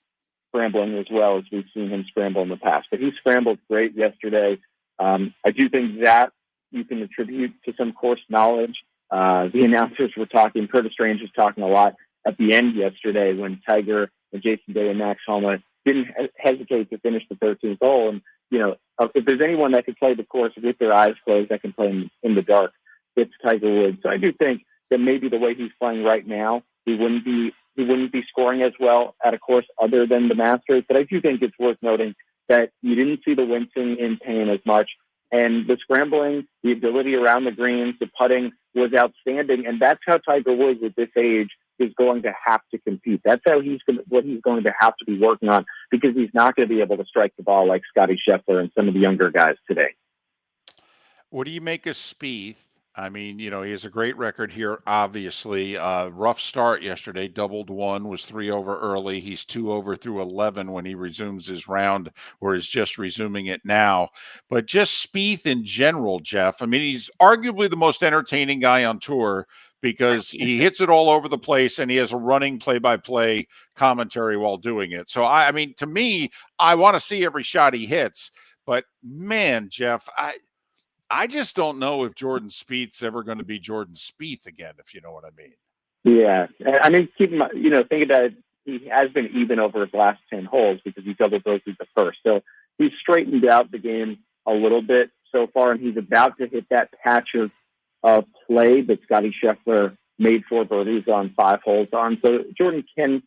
scrambling as well as we've seen him scramble in the past. But he scrambled great yesterday. I do think that you can attribute to some course knowledge. The announcers were talking, Curtis Strange was talking a lot at the end yesterday when Tiger and Jason Day and Max Homa didn't hesitate to finish the 13th hole. And, if there's anyone that can play the course with their eyes closed, that can play in the dark, it's Tiger Woods. So I do think that maybe the way he's playing right now, he wouldn't be scoring as well at a course other than the Masters. But I do think it's worth noting that you didn't see the wincing in pain as much. And the scrambling, the ability around the greens, the putting was outstanding. And that's how Tiger Woods at this age is going to have to compete. That's how what he's going to have to be working on, because he's not going to be able to strike the ball like Scotty Scheffler and some of the younger guys today. What do you make of Spieth? I mean, he has a great record here, obviously. Rough start yesterday, doubled 1, was 3 over early. He's 2 over through 11 when he resumes his round, or is just resuming it now. But just Spieth in general, Jeff, I mean, he's arguably the most entertaining guy on tour because he hits it all over the place and he has a running play-by-play commentary while doing it. So, I mean, to me, I want to see every shot he hits. But, man, Jeff, I just don't know if Jordan Spieth's ever going to be Jordan Spieth again, if you know what I mean. Yeah. I mean, keep in mind, think about it, he has been even over his last 10 holes because he double bogeyed the first. So he's straightened out the game a little bit so far, and he's about to hit that patch of play that Scotty Scheffler made 4 birdies on 5 holes on. So Jordan can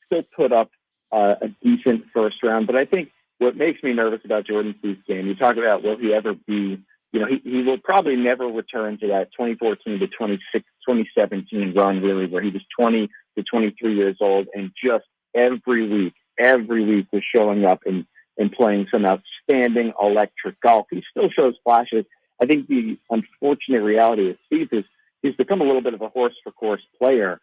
still put up a decent first round. But I think what makes me nervous about Jordan Spieth's game, you talk about will he ever be, he will probably never return to that 2014 to 2017 run, really, where he was 20 to 23 years old and just every week was showing up and playing some outstanding electric golf. He still shows flashes. I think the unfortunate reality of Spieth is he's become a little bit of a horse-for-course player.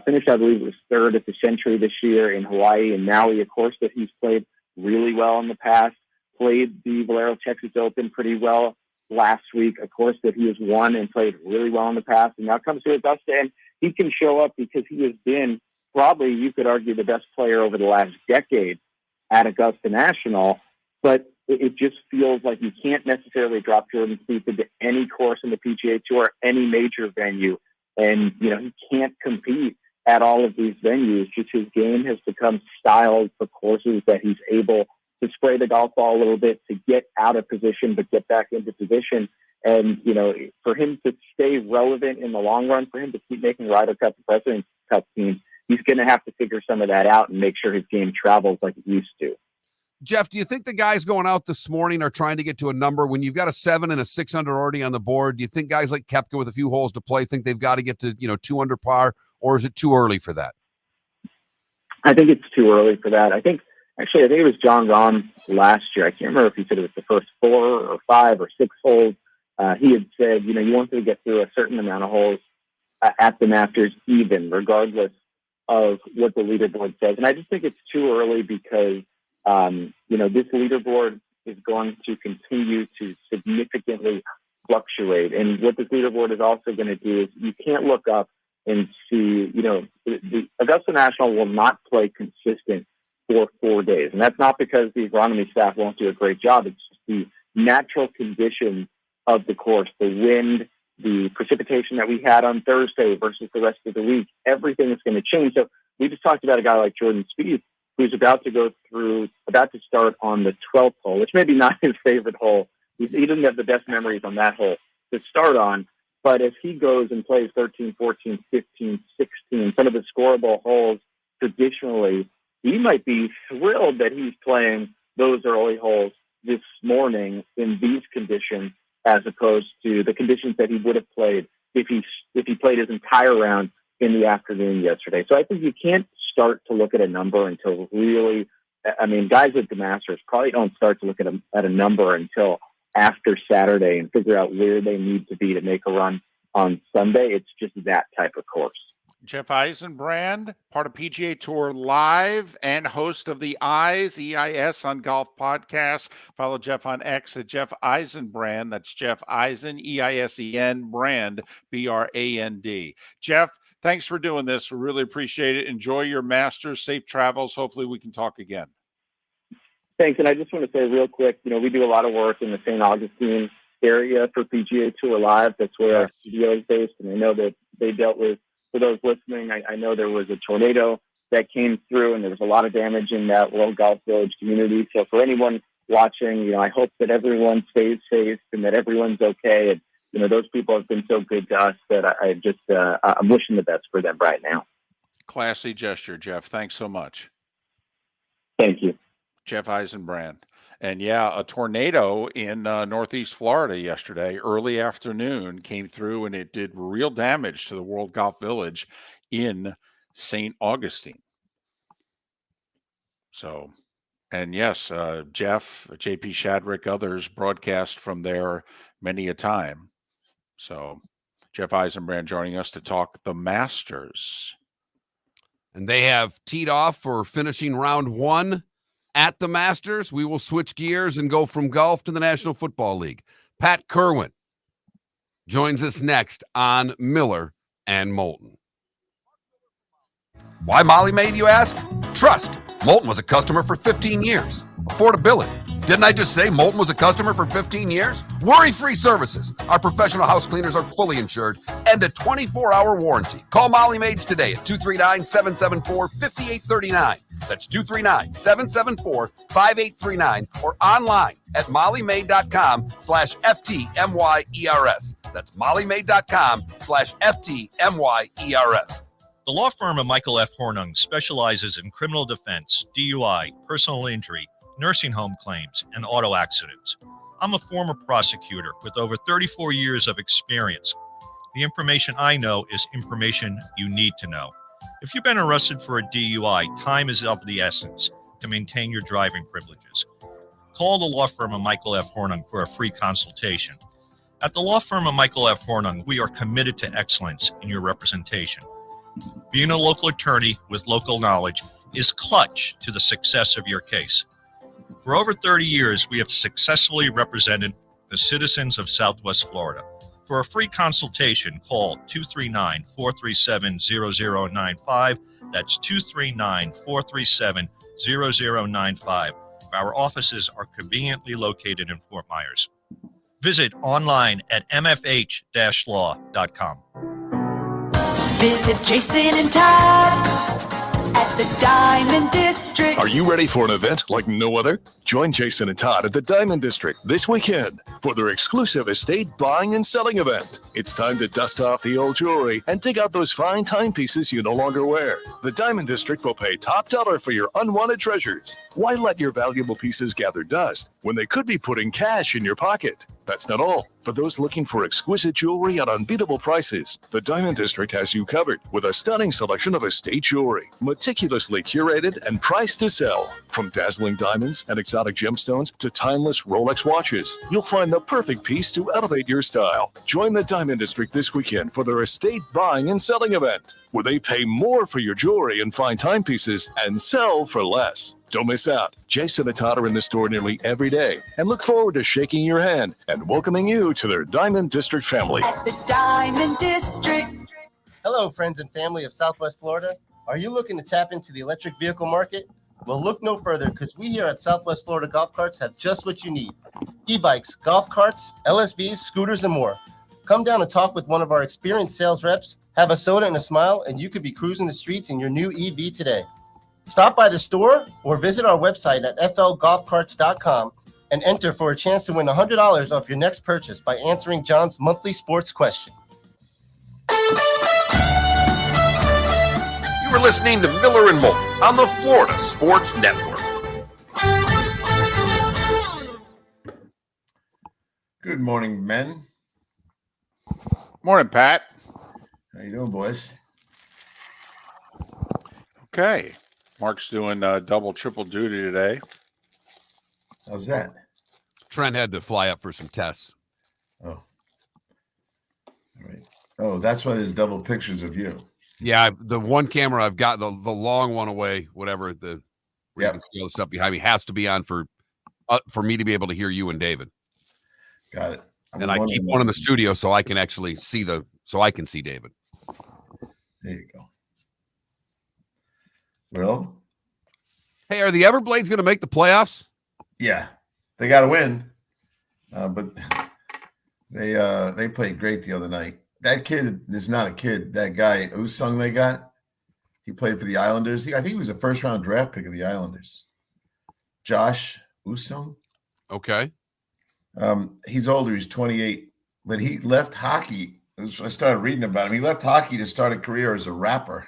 Finished, I believe, it was 3rd at the Century this year in Hawaii and Maui, a course that he's played really well in the past. Played the Valero Texas Open pretty well last week, a course that he has won and played really well in the past, and now comes to Augusta, and he can show up because he has been probably, you could argue, the best player over the last decade at Augusta National, but it just feels like you can't necessarily drop Jordan Spieth into any course in the PGA Tour, any major venue, and he can't compete at all of these venues. Just his game has become styled for courses that he's able to spray the golf ball a little bit, to get out of position, but get back into position. And, for him to stay relevant in the long run, for him to keep making Ryder Cup and President's Cup teams, he's going to have to figure some of that out and make sure his game travels like it used to. Jeff, do you think the guys going out this morning are trying to get to a number when you've got a 7 and a 6 under already on the board? Do you think guys like Koepka with a few holes to play think they've got to get to, 2 under par, or is it too early for that? I think it's too early for that. I think it was John Rahm last year. I can't remember if he said it was the first 4 or 5 or 6 holes he had said, you wanted to get through a certain amount of holes at the Masters even, regardless of what the leaderboard says. And I just think it's too early because, this leaderboard is going to continue to significantly fluctuate. And what this leaderboard is also going to do is you can't look up and see, the Augusta National will not play consistent for 4 days. And that's not because the agronomy staff won't do a great job. It's just the natural conditions of the course, the wind, the precipitation that we had on Thursday versus the rest of the week. Everything is going to change. So we just talked about a guy like Jordan Spieth, who's about to start on the 12th hole, which maybe not his favorite hole. He doesn't have the best memories on that hole to start on. But as he goes and plays 13, 14, 15, 16, some of the scoreable holes traditionally, he might be thrilled that he's playing those early holes this morning in these conditions, as opposed to the conditions that he would have played if he played his entire round in the afternoon yesterday. So I think you can't start to look at a number until really, guys at the Masters probably don't start to look at a number until after Saturday and figure out where they need to be to make a run on Sunday. It's just that type of course. Jeff Eisenbrand, part of PGA Tour Live and host of the EIS on Golf podcast. Follow Jeff on X at Jeff Eisenbrand. That's Jeff Eisen, EISEN, Brand, BRAND. Jeff, thanks for doing this. We really appreciate it. Enjoy your Masters. Safe travels. Hopefully we can talk again. Thanks. And I just want to say real quick, we do a lot of work in the St. Augustine area for PGA Tour Live. That's where our studio is based. And I know that they dealt with, for those listening, I know there was a tornado that came through and there was a lot of damage in that World Golf Village community. So for anyone watching, I hope that everyone stays safe and that everyone's okay. And, those people have been so good to us that I'm wishing the best for them right now. Classy gesture, Jeff. Thanks so much. Thank you. Jeff Eisenbrand. And a tornado in Northeast Florida yesterday, early afternoon, came through and it did real damage to the World Golf Village in St. Augustine. So, and yes, Jeff, JP Shadrick, others broadcast from there many a time. So Jeff Eisenbrand joining us to talk the Masters. And they have teed off for finishing round one at the Masters. We will switch gears and go from golf to the National Football League. Pat Kirwan joins us next on Miller and Moulton. Why Molly Maid, you ask? Trust. Moulton was a customer for 15 years. Affordability. Didn't I just say Moulton was a customer for 15 years? Worry-free services. Our professional house cleaners are fully insured and a 24-hour warranty. Call Molly Maids today at 239-774-5839. That's 239-774-5839 or online at mollymaid.com/FTMYERS. That's mollymaid.com/FTMYERS. The law firm of Michael F. Hornung specializes in criminal defense, DUI, personal injury, nursing home claims, and auto accidents. I'm a former prosecutor with over 34 years of experience. The information I know is information you need to know. If you've been arrested for a DUI, time is of the essence to maintain your driving privileges. Call the law firm of Michael F. Hornung for a free consultation. At the law firm of Michael F. Hornung, we are committed to excellence in your representation. Being a local attorney with local knowledge is clutch to the success of your case. For over 30 years, we have successfully represented the citizens of Southwest Florida. For a free consultation, call 239-437-0095. That's 239-437-0095. Our offices are conveniently located in Fort Myers. Visit online at mfh-law.com. Visit Jason and Todd at the Diamond District. Are you ready for an event like no other? Join Jason and Todd at the Diamond District this weekend for their exclusive estate buying and selling event. It's time to dust off the old jewelry and dig out those fine timepieces you no longer wear. The Diamond District will pay top dollar for your unwanted treasures. Why let your valuable pieces gather dust when they could be putting cash in your pocket? That's not all. For those looking for exquisite jewelry at unbeatable prices, the Diamond District has you covered with a stunning selection of estate jewelry, meticulously curated and priced to sell. From dazzling diamonds and exotic gemstones to timeless Rolex watches, you'll find the perfect piece to elevate your style. Join the Diamond District this weekend for their estate buying and selling event, where they pay more for your jewelry and fine timepieces and sell for less. Don't miss out. Jason and Todd are in the store nearly every day and look forward to shaking your hand and welcoming you to their Diamond District family. At the Diamond District. Hello, friends and family of Southwest Florida. Are you looking to tap into the electric vehicle market? Well, look no further, because we here at Southwest Florida Golf Carts have just what you need. E-bikes, golf carts, LSVs, scooters, and more. Come down and talk with one of our experienced sales reps, have a soda and a smile, and you could be cruising the streets in your new EV today. Stop by the store or visit our website at flgolfcarts.com and enter for a chance to win $100 off your next purchase by answering John's monthly sports question. You are listening to Miller and Moulton on the Florida Sports Network. Good morning, men. Morning, Pat. How you doing, boys? Okay. Mark's doing double, triple duty today. How's that? Trent had to fly up for some tests. Oh. All right. Oh, that's why there's double pictures of you. Yeah, the one camera I've got, the long one away, whatever, where you can see all the stuff behind me, has to be on for me to be able to hear you and David. Got it. And I keep one in the studio so I can actually see see David. There you go. Well, hey, are the Everblades going to make the playoffs? yeah, they got to win, but they played great the other night. That kid is not a kid. That guy Usung they got, he played for the Islanders. I think he was a first-round draft pick of the Islanders. Josh Usung. Okay. He's older. He's 28, but he left hockey. I started reading about him. He left hockey to start a career as a rapper.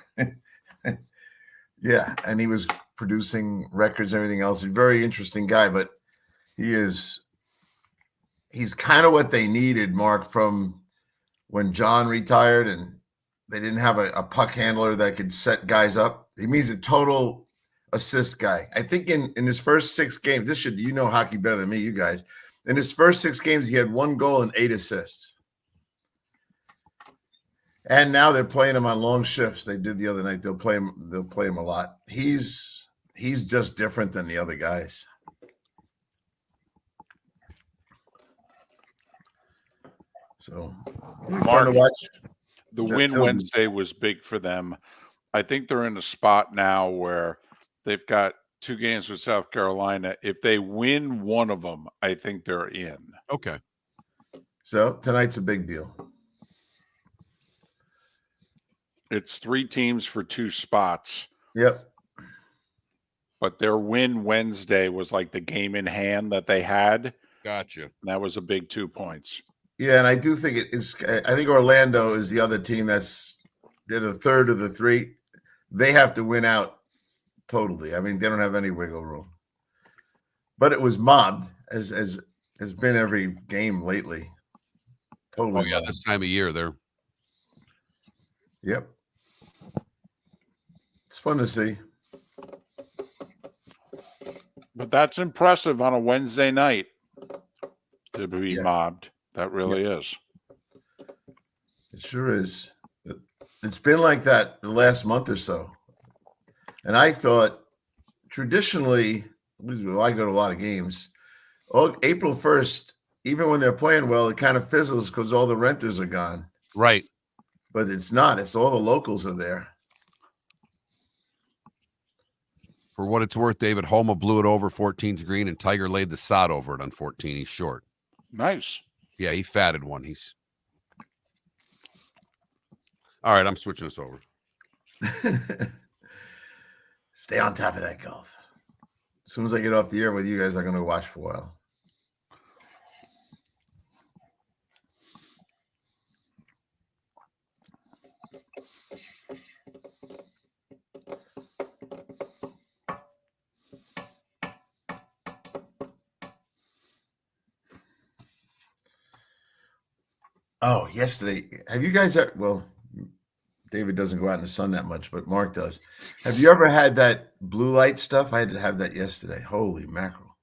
Yeah, and he was producing records and everything else. He's a very interesting guy, but he's kind of what they needed, Mark, from when John retired and they didn't have a puck handler that could set guys up. He's a total assist guy. I think in his first 6 games, you know hockey better than me, you guys. In his first 6 games, he had 1 goal and 8 assists. And now they're playing him on long shifts. They did the other night. They'll play him a lot. He's just different than the other guys. So fun to watch. The win Wednesday was big for them. I think they're in a spot now where they've got 2 games with South Carolina. If they win one of them, I think they're in. Okay. So tonight's a big deal. It's 3 teams for 2 spots. Yep. But their win Wednesday was like the game in hand that they had. Gotcha. And that was a big 2 points. Yeah, and I do think I think Orlando is the other team they're the third of the 3. They have to win out totally. I mean, they don't have any wiggle room. But it was mobbed, as has been every game lately. Totally. Oh yeah, this time of year they're. Yep. It's fun to see. But that's impressive on a Wednesday night to be mobbed. That really is. It sure is. It's been like that the last month or so. And I thought traditionally, I go to a lot of games. April 1st, even when they're playing well, it kind of fizzles because all the renters are gone. Right. But it's not. It's all the locals are there. For what it's worth, David, Homa blew it over 14's green, and Tiger laid the sod over it on 14. He's short. Nice. Yeah, he fatted one. All right, I'm switching this over. Stay on top of that golf. As soon as I get off the air with you guys, I'm going to watch for a while. Oh, yesterday. Have you guys well, David doesn't go out in the sun that much, but Mark does. Have you ever had that blue light stuff? I had to have that yesterday. Holy mackerel.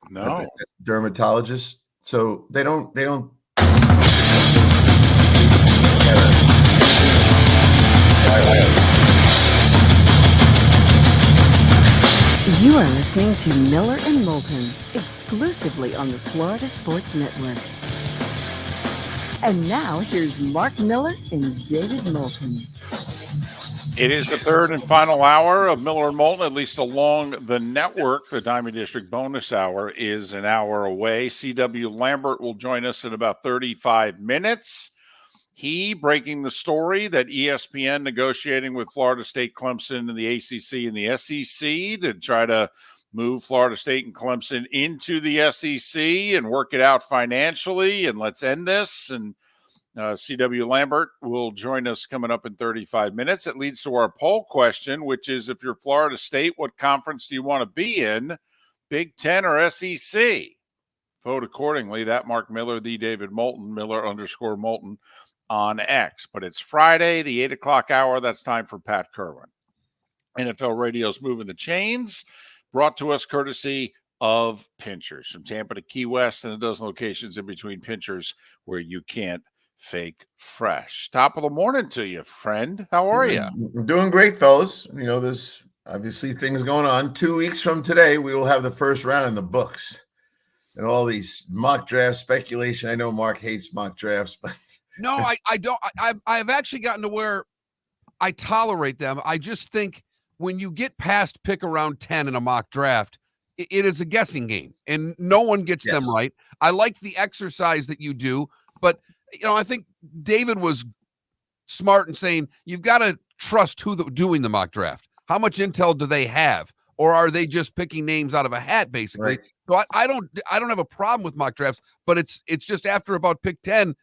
No. The dermatologist. So they don't You are listening to Miller and Moulton, exclusively on the Florida Sports Network. And now here's Mark Miller and David Moulton. It is the third and final hour of Miller and Moulton, at least along the network. The Diamond District bonus hour is an hour away. C.W. Lambert will join us in about 35 minutes. He breaking the story that ESPN negotiating with Florida State, Clemson, and the ACC and the SEC to try to move Florida State and Clemson into the SEC and work it out financially. And let's end this. And C.W. Lambert will join us coming up in 35 minutes. It leads to our poll question, which is, if you're Florida State, what conference do you want to be in, Big Ten or SEC? Vote accordingly. That Mark Miller, the David Moulton, Miller_Moulton on X. But it's Friday, the 8 o'clock hour. That's time for Pat Kirwan. NFL Radio's Moving the Chains, brought to us courtesy of Pinchers. From Tampa to Key West and a dozen locations in between, Pinchers, where you can't fake fresh. Top of the morning to you, friend. How are you? I'm doing great, fellas. You know, there's obviously things going on. 2 weeks from today, we will have the first round in the books. And all these mock draft speculation. I know Mark hates mock drafts, but no, I don't. I've actually gotten to where I tolerate them. I just think when you get past pick around 10 in a mock draft, it is a guessing game, and no one gets them right. I like the exercise that you do, but I think David was smart in saying you've got to trust who doing the mock draft. How much intel do they have, or are they just picking names out of a hat, basically? Right. So I don't have a problem with mock drafts, but it's just after about pick 10,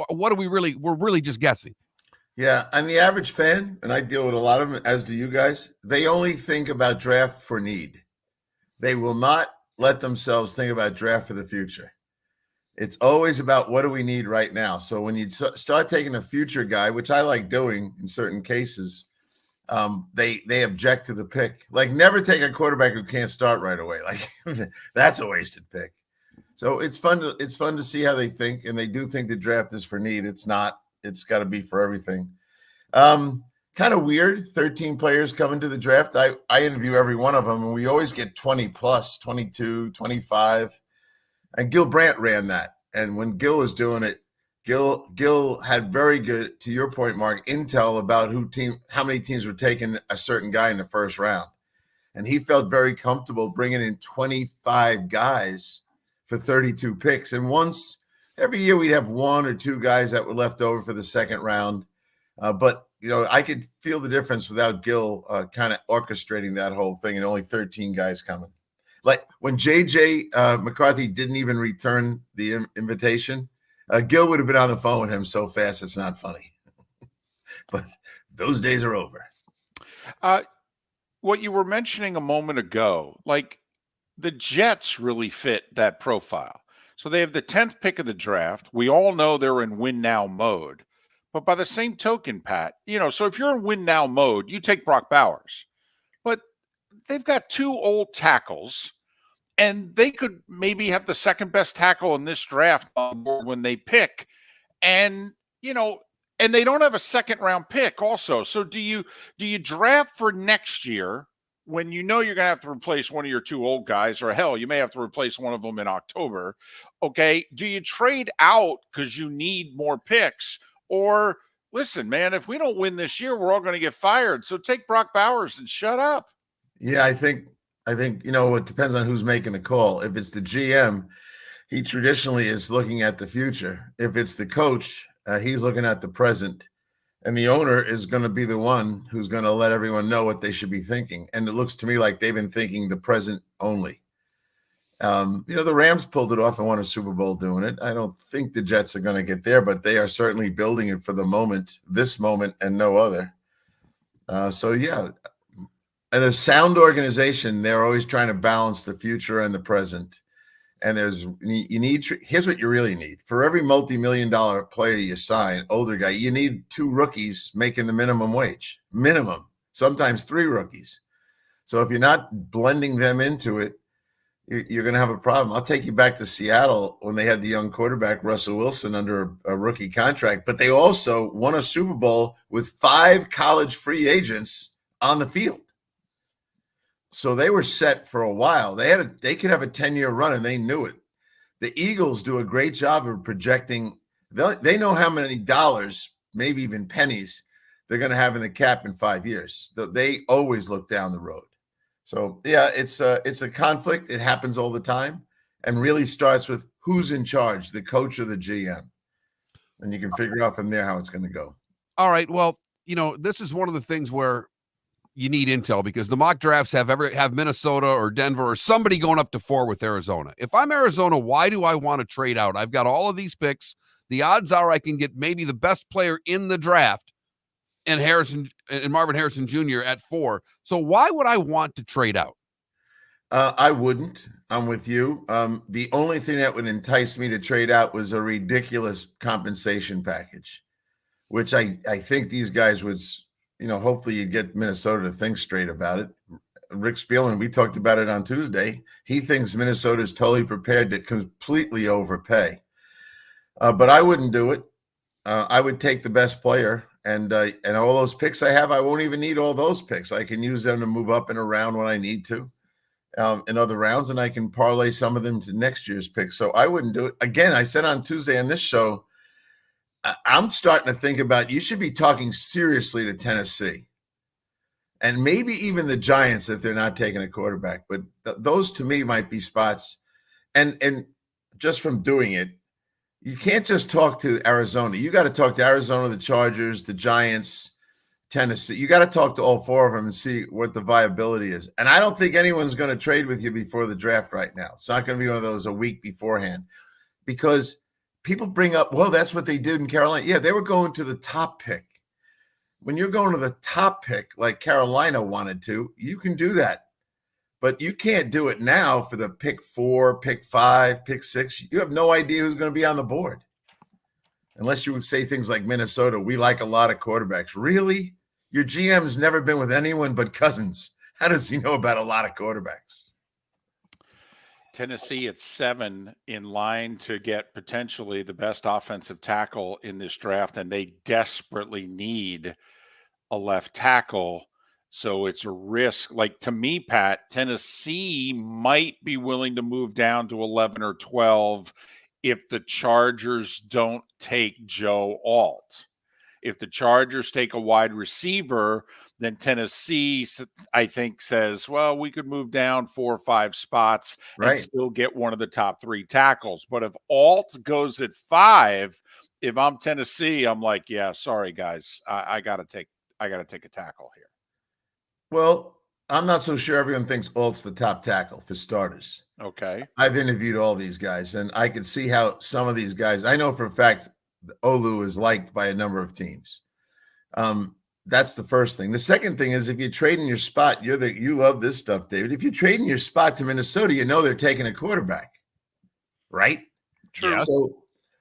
what are we really? We're really just guessing. Yeah, and the average fan, and I deal with a lot of them, as do you guys, they only think about draft for need. They will not let themselves think about draft for the future. It's always about what do we need right now. So when you start taking a future guy, which I like doing in certain cases, they object to the pick. Like, never take a quarterback who can't start right away. Like, that's a wasted pick. So it's fun to see how they think, and they do think the draft is for need. It's not. It's got to be for everything. Kind of weird. 13 players coming to the draft. I interview every one of them, and we always get 20 plus, 22, 25. And Gil Brandt ran that. And when Gil was doing it, Gil had very good, to your point, Mark, intel about how many teams were taking a certain guy in the first round. And he felt very comfortable bringing in 25 guys for 32 picks. And every year we'd have one or two guys that were left over for the second round. But I could feel the difference without Gil kind of orchestrating that whole thing, and only 13 guys coming. Like when J.J. McCarthy didn't even return the invitation, Gil would have been on the phone with him so fast it's not funny. But those days are over. What you were mentioning a moment ago, like the Jets really fit that profile. So they have the 10th pick of the draft. We all know they're in win now mode. But by the same token, Pat, so if you're in win now mode, you take Brock Bowers. But they've got two old tackles, and they could maybe have the second best tackle in this draft on board when they pick. And, and they don't have a second round pick also. So do you draft for next year when you're going to have to replace one of your two old guys, or hell, you may have to replace one of them in October? Okay. Do you trade out because you need more picks? Or listen, man, if we don't win this year, we're all going to get fired. So take Brock Bowers and shut up. Yeah, I think it depends on who's making the call. If it's the GM, he traditionally is looking at the future. If it's the coach, he's looking at the present. And the owner is going to be the one who's going to let everyone know what they should be thinking. And it looks to me like they've been thinking the present only. The Rams pulled it off and won a Super Bowl doing it. I don't think the Jets are going to get there, but they are certainly building it for the moment, this moment and no other. And a sound organization, they're always trying to balance the future and the present. And here's what you really need. For every multi-million-dollar player you sign, older guy, you need 2 rookies making the minimum wage. Minimum. Sometimes 3 rookies. So if you're not blending them into it, you're going to have a problem. I'll take you back to Seattle when they had the young quarterback, Russell Wilson, under a rookie contract. But they also won a Super Bowl with 5 college free agents on the field. So they were set for a while. They could have a 10-year run, and they knew it. The Eagles do a great job of projecting. They know how many dollars, maybe even pennies, they're going to have in the cap in 5 years. They always look down the road. So, yeah, it's a conflict. It happens all the time, and really starts with who's in charge, the coach or the GM. And you can figure out from there how it's going to go. All right. Well, this is one of the things where you need intel, because the mock drafts have Minnesota or Denver or somebody going up to 4 with Arizona. If I'm Arizona, why do I want to trade out? I've got all of these picks. The odds are I can get maybe the best player in the draft and Marvin Harrison Jr. at 4. So why would I want to trade out? I wouldn't. I'm with you. The only thing that would entice me to trade out was a ridiculous compensation package, which I think these guys would, hopefully you get Minnesota to think straight about it. Rick Spielman, we talked about it on Tuesday. He thinks Minnesota is totally prepared to completely overpay. But I wouldn't do it. I would take the best player. And all those picks I have, I won't even need all those picks. I can use them to move up and around when I need to in other rounds, and I can parlay some of them to next year's picks. So I wouldn't do it. Again, I said on Tuesday on this show, I'm starting to think about you should be talking seriously to Tennessee and maybe even the Giants if they're not taking a quarterback. But those to me might be spots. And just from doing it, you can't just talk to Arizona. You got to talk to Arizona, the Chargers, the Giants, Tennessee. You got to talk to all 4 of them and see what the viability is. And I don't think anyone's going to trade with you before the draft right now. It's not going to be one of those a week beforehand, because people bring up, well, that's what they did in Carolina. Yeah, they were going to the top pick. When you're going to the top pick like Carolina wanted to, you can do that. But you can't do it now for the pick 4, pick 5, pick 6. You have no idea who's going to be on the board. Unless you would say things like Minnesota, we like a lot of quarterbacks. Really? Your GM's never been with anyone but Cousins. How does he know about a lot of quarterbacks? Tennessee at 7 in line to get potentially the best offensive tackle in this draft, and they desperately need a left tackle. So it's a risk. Like, to me, Pat, Tennessee might be willing to move down to 11 or 12 if the Chargers don't take Joe Alt. If the Chargers take a wide receiver, then Tennessee, I think, says, well, we could move down 4 or 5 spots and still get one of the top 3 tackles. But if Alt goes at 5, if I'm Tennessee, I'm like, yeah, sorry, guys, I got to take a tackle here. Well, I'm not so sure everyone thinks Alt's the top tackle, for starters. Okay. I've interviewed all these guys, and I could see how some of these guys, I know for a fact Olu is liked by a number of teams. That's the first thing. The second thing is, if you're trading your spot, you love this stuff, David. If you're trading your spot to Minnesota, you know they're taking a quarterback, right? True. Yes.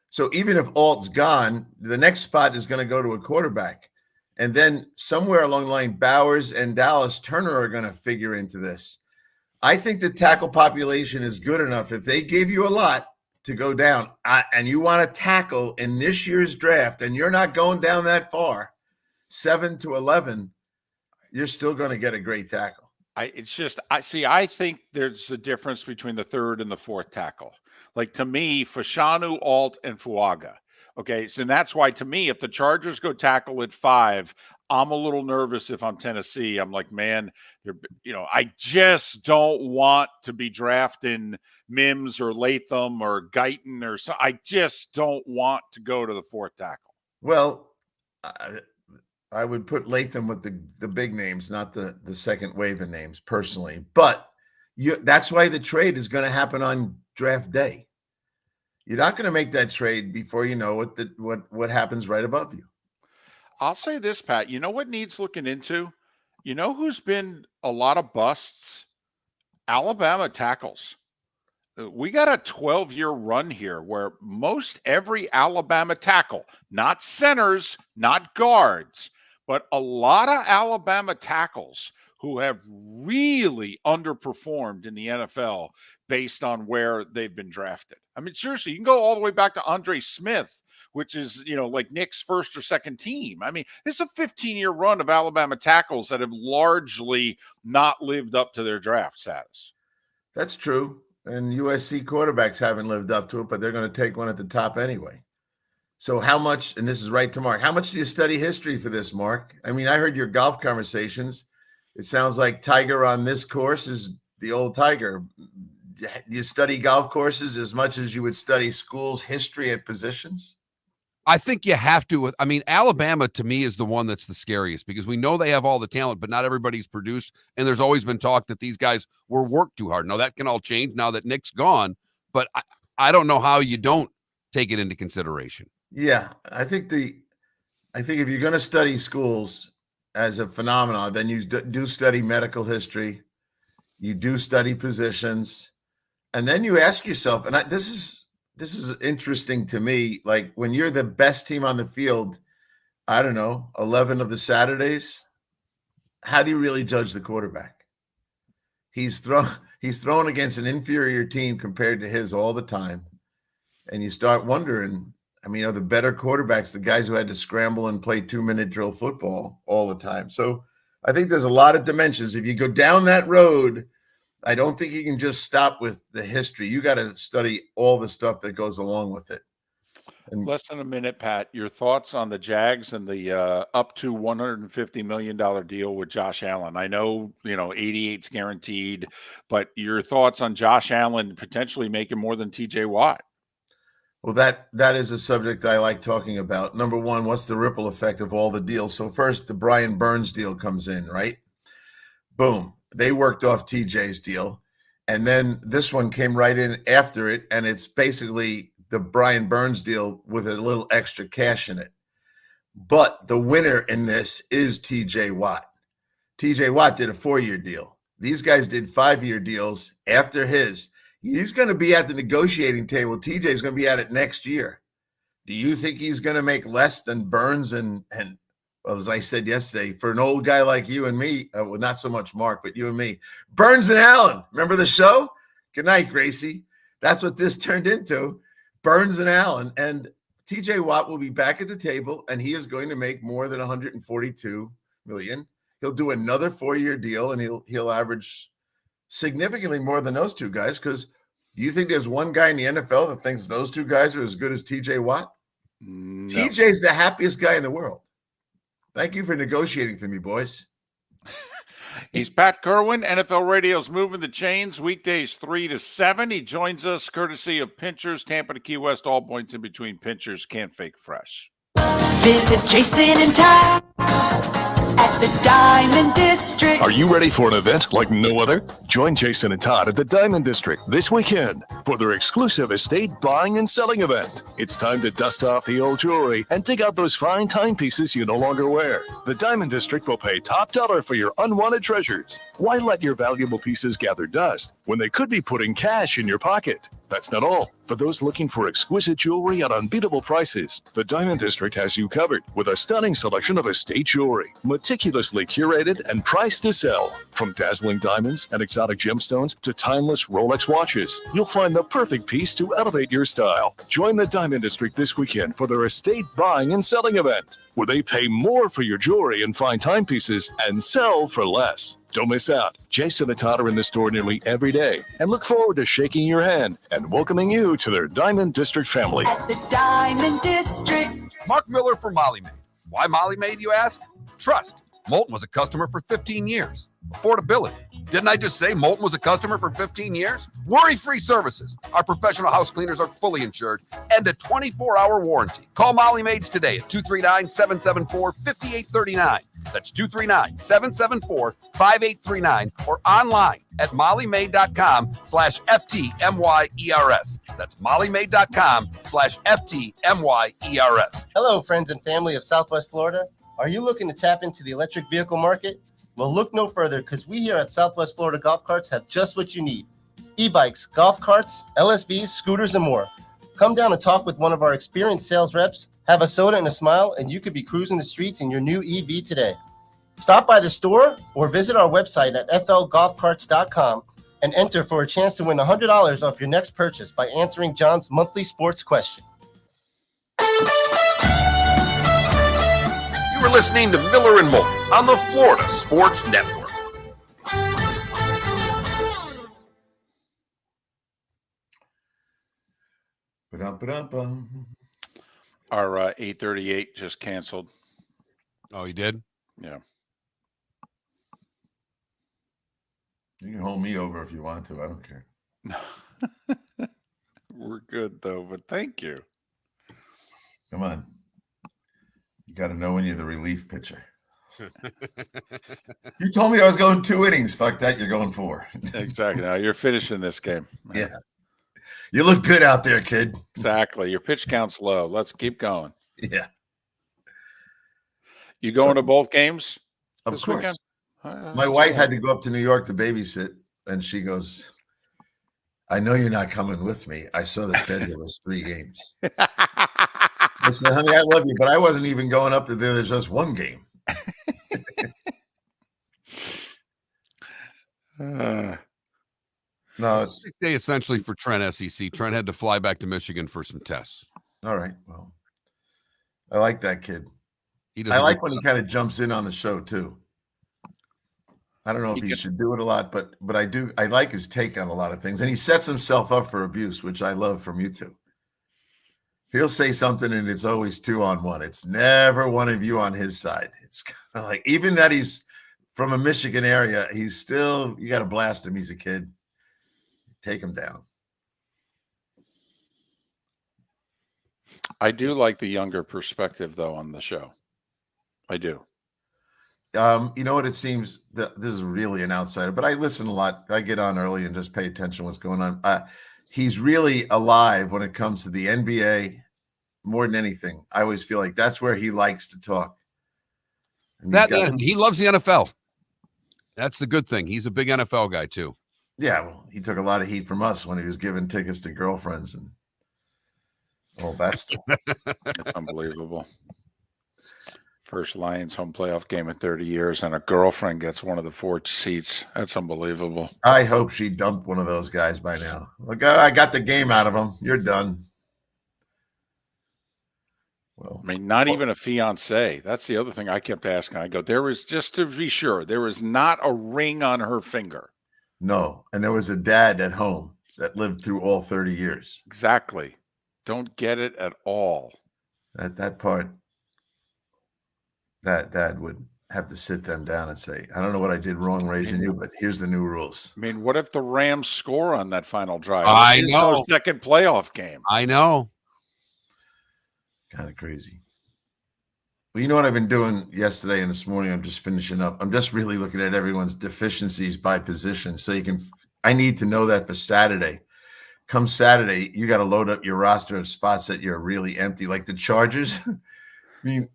So even if Alt's gone, the next spot is going to go to a quarterback. And then somewhere along the line, Bowers and Dallas Turner are going to figure into this. I think the tackle population is good enough. If they gave you a lot to go down and you want to tackle in this year's draft and you're not going down that far, 7 to 11, you're still going to get a great tackle. I think there's a difference between the 3rd and the 4th tackle. Like, to me, Fashanu, Alt, and Fuaga. Okay, so that's why, to me, if the Chargers go tackle at 5, I'm a little nervous if I'm Tennessee. I'm like, man, I just don't want to be drafting Mims or Latham or Guyton or so. I just don't want to go to the 4th tackle. Well, I would put Latham with the big names, not the second wave of names, personally. But that's why the trade is going to happen on draft day. You're not going to make that trade before you know what happens right above you. I'll say this, Pat. You know what needs looking into? You know who's been a lot of busts? Alabama tackles. We got a 12-year run here where most every Alabama tackle, not centers, not guards, but a lot of Alabama tackles who have really underperformed in the NFL based on where they've been drafted. I mean, seriously, you can go all the way back to Andre Smith, which is, like Nick's first or second team. I mean, it's a 15-year run of Alabama tackles that have largely not lived up to their draft status. That's true. And USC quarterbacks haven't lived up to it, but they're going to take one at the top anyway. So how much, and this is right to Mark, how much do you study history for this, Mark? I mean, I heard your golf conversations. It sounds like Tiger on this course is the old Tiger. Do you study golf courses as much as you would study schools' history at positions? I think you have to. I mean, Alabama to me is the one that's the scariest because we know they have all the talent, but not everybody's produced. And there's always been talk that these guys were worked too hard. Now that can all change now that Nick's gone, but I don't know how you don't take it into consideration. Yeah, I think if you're going to study schools as a phenomenon, then you do study medical history, you do study positions, and then you ask yourself, and this is interesting to me, like when you're the best team on the field, I don't know, 11 of the Saturdays, how do you really judge the quarterback? He's thrown against an inferior team compared to his all the time. And you start wondering, I mean, are the better quarterbacks the guys who had to scramble and play 2-minute drill football all the time? So I think there's a lot of dimensions. If you go down that road, I don't think you can just stop with the history. You got to study all the stuff that goes along with it. And less than a minute, Pat, your thoughts on the Jags and the up to $150 million deal with Josh Allen. I know, 88's guaranteed, but your thoughts on Josh Allen potentially making more than TJ Watt? Well, that is a subject I like talking about. Number one, what's the ripple effect of all the deals? So first, the Brian Burns deal comes in, right? Boom. They worked off TJ's deal. And then this one came right in after it, and it's basically the Brian Burns deal with a little extra cash in it. But the winner in this is TJ Watt. TJ Watt did a 4-year deal. These guys did 5-year deals after his. He's going to be at the negotiating table. TJ's going to be at it next year. Do you think he's going to make less than Burns and well, as I said yesterday, for an old guy like you and me, well, not so much Mark, but you and me, Burns and Allen. Remember the show? Good night, Gracie. That's what this turned into. Burns and Allen. And TJ Watt will be back at the table, and he is going to make more than $142 million. He'll do another 4-year deal, and he'll average significantly more than those two guys. Because do you think there's one guy in the NFL that thinks those two guys are as good as TJ Watt? No. TJ's the happiest guy in the world. Thank you for negotiating for me, boys. He's Pat Kirwan. NFL Radio's moving the chains weekdays 3 to 7. He joins us courtesy of Pinchers, Tampa to Key West, all points in between. Pinchers, can't fake fresh. Visit Jason and Ty at the Diamond District. Are you ready for an event like no other? Join Jason and Todd at the Diamond District this weekend for their exclusive estate buying and selling event. It's time to dust off the old jewelry and dig out those fine timepieces you no longer wear. The Diamond District will pay top dollar for your unwanted treasures. Why let your valuable pieces gather dust when they could be putting cash in your pocket? That's not all. For those looking for exquisite jewelry at unbeatable prices, the Diamond District has you covered with a stunning selection of estate jewelry, meticulously curated and priced to sell. From dazzling diamonds and exotic gemstones to timeless Rolex watches, you'll find the perfect piece to elevate your style. Join the Diamond District this weekend for their estate buying and selling event, where they pay more for your jewelry and fine timepieces and sell for less. Don't miss out. Jason and Todd are in the store nearly every day and look forward to shaking your hand and welcoming you to their Diamond District family. At the Diamond District. Mark Miller for Molly Maid. Why Molly Maid, you ask? Trust. Moulton was a customer for 15 years. Affordability. Didn't I just say Moulton was a customer for 15 years? Worry-free services. Our professional house cleaners are fully insured and a 24-hour warranty. Call Molly Maids today at 239-774-5839. That's 239-774-5839 or online at mollymaid.com/FTMYERS. That's mollymaid.com/FTMYERS. Hello, friends and family of Southwest Florida. Are you looking to tap into the electric vehicle market? Well, look no further, because we here at Southwest Florida Golf Carts have just what you need. e-bikes, golf carts, LSVs, scooters, and more. Come down and talk with one of our experienced sales reps, have a soda and a smile, and you could be cruising the streets in your new EV today. Stop by the store or visit our website at flgolfcarts.com and enter for a chance to win $100 off your next purchase by answering John's monthly sports question. You are listening to Miller and Moulton on the Florida Sports Network. Ba-dum-ba-dum-bum. Our 838 just canceled. Oh, you did? Yeah. You can hold me over if you want to. I don't care. We're good, though, but thank you. Come on. You got to know when you're the relief pitcher. You told me I was going 2 innings. Fuck that. You're going 4. Exactly. Now you're finishing this game. Yeah. You look good out there, kid. Exactly. Your pitch count's low. Let's keep going. Yeah. You going to both games? Of this course. weekend? My wife had to go up to New York to babysit, and she goes, I know you're not coming with me. I saw the schedule as 3 games. I said, honey, I love you, but I wasn't even going up to there. There's just 1 game. No, it's Sick day essentially for Trent SEC. Trent had to fly back to Michigan for some tests. all right. Well, I like that kid. He does I a like good when he job. kind of jumps in on the show too. I don't know if he should do it a lot, but I do. I like his take on a lot of things, and he sets himself up for abuse, which I love from you two. He'll say something, and it's always 2-on-1. It's never one of you on his side. It's kind of like, even that he's from a Michigan area, he's still, you got to blast him. He's a kid. Take him down. I do like the younger perspective, though, on the show. I do. You know what? It seems that this is really an outsider, but I listen a lot. I get on early and just pay attention to what's going on. He's really alive when it comes to the NBA more than anything. I always feel like that's where he likes to talk. And He loves the NFL. That's the good thing. He's a big NFL guy too. Yeah, well, he took a lot of heat from us when he was giving tickets to girlfriends and all that stuff. It's unbelievable. First Lions home playoff game in 30 years, and a girlfriend gets one of the 4 seats. That's unbelievable. I hope she dumped one of those guys by now. Look, I got the game out of him. You're done. Well, I mean, not even a fiance. That's the other thing I kept asking. I go, there is, just to be sure, there is not a ring on her finger. no. And there was a dad at home that lived through all 30 years. Exactly. Don't get it at all. That part, that dad would have to sit them down and say, I don't know what I did wrong raising you, but here's the new rules. I mean, what if the Rams score on that final drive? I It's know. no second playoff game. I know. Kind of crazy. Well, you know what I've been doing yesterday and this morning? I'm just finishing up. I'm just really looking at everyone's deficiencies by position. So I need to know that for Saturday. Come Saturday, you got to load up your roster of spots that you're really empty, like the Chargers. I mean,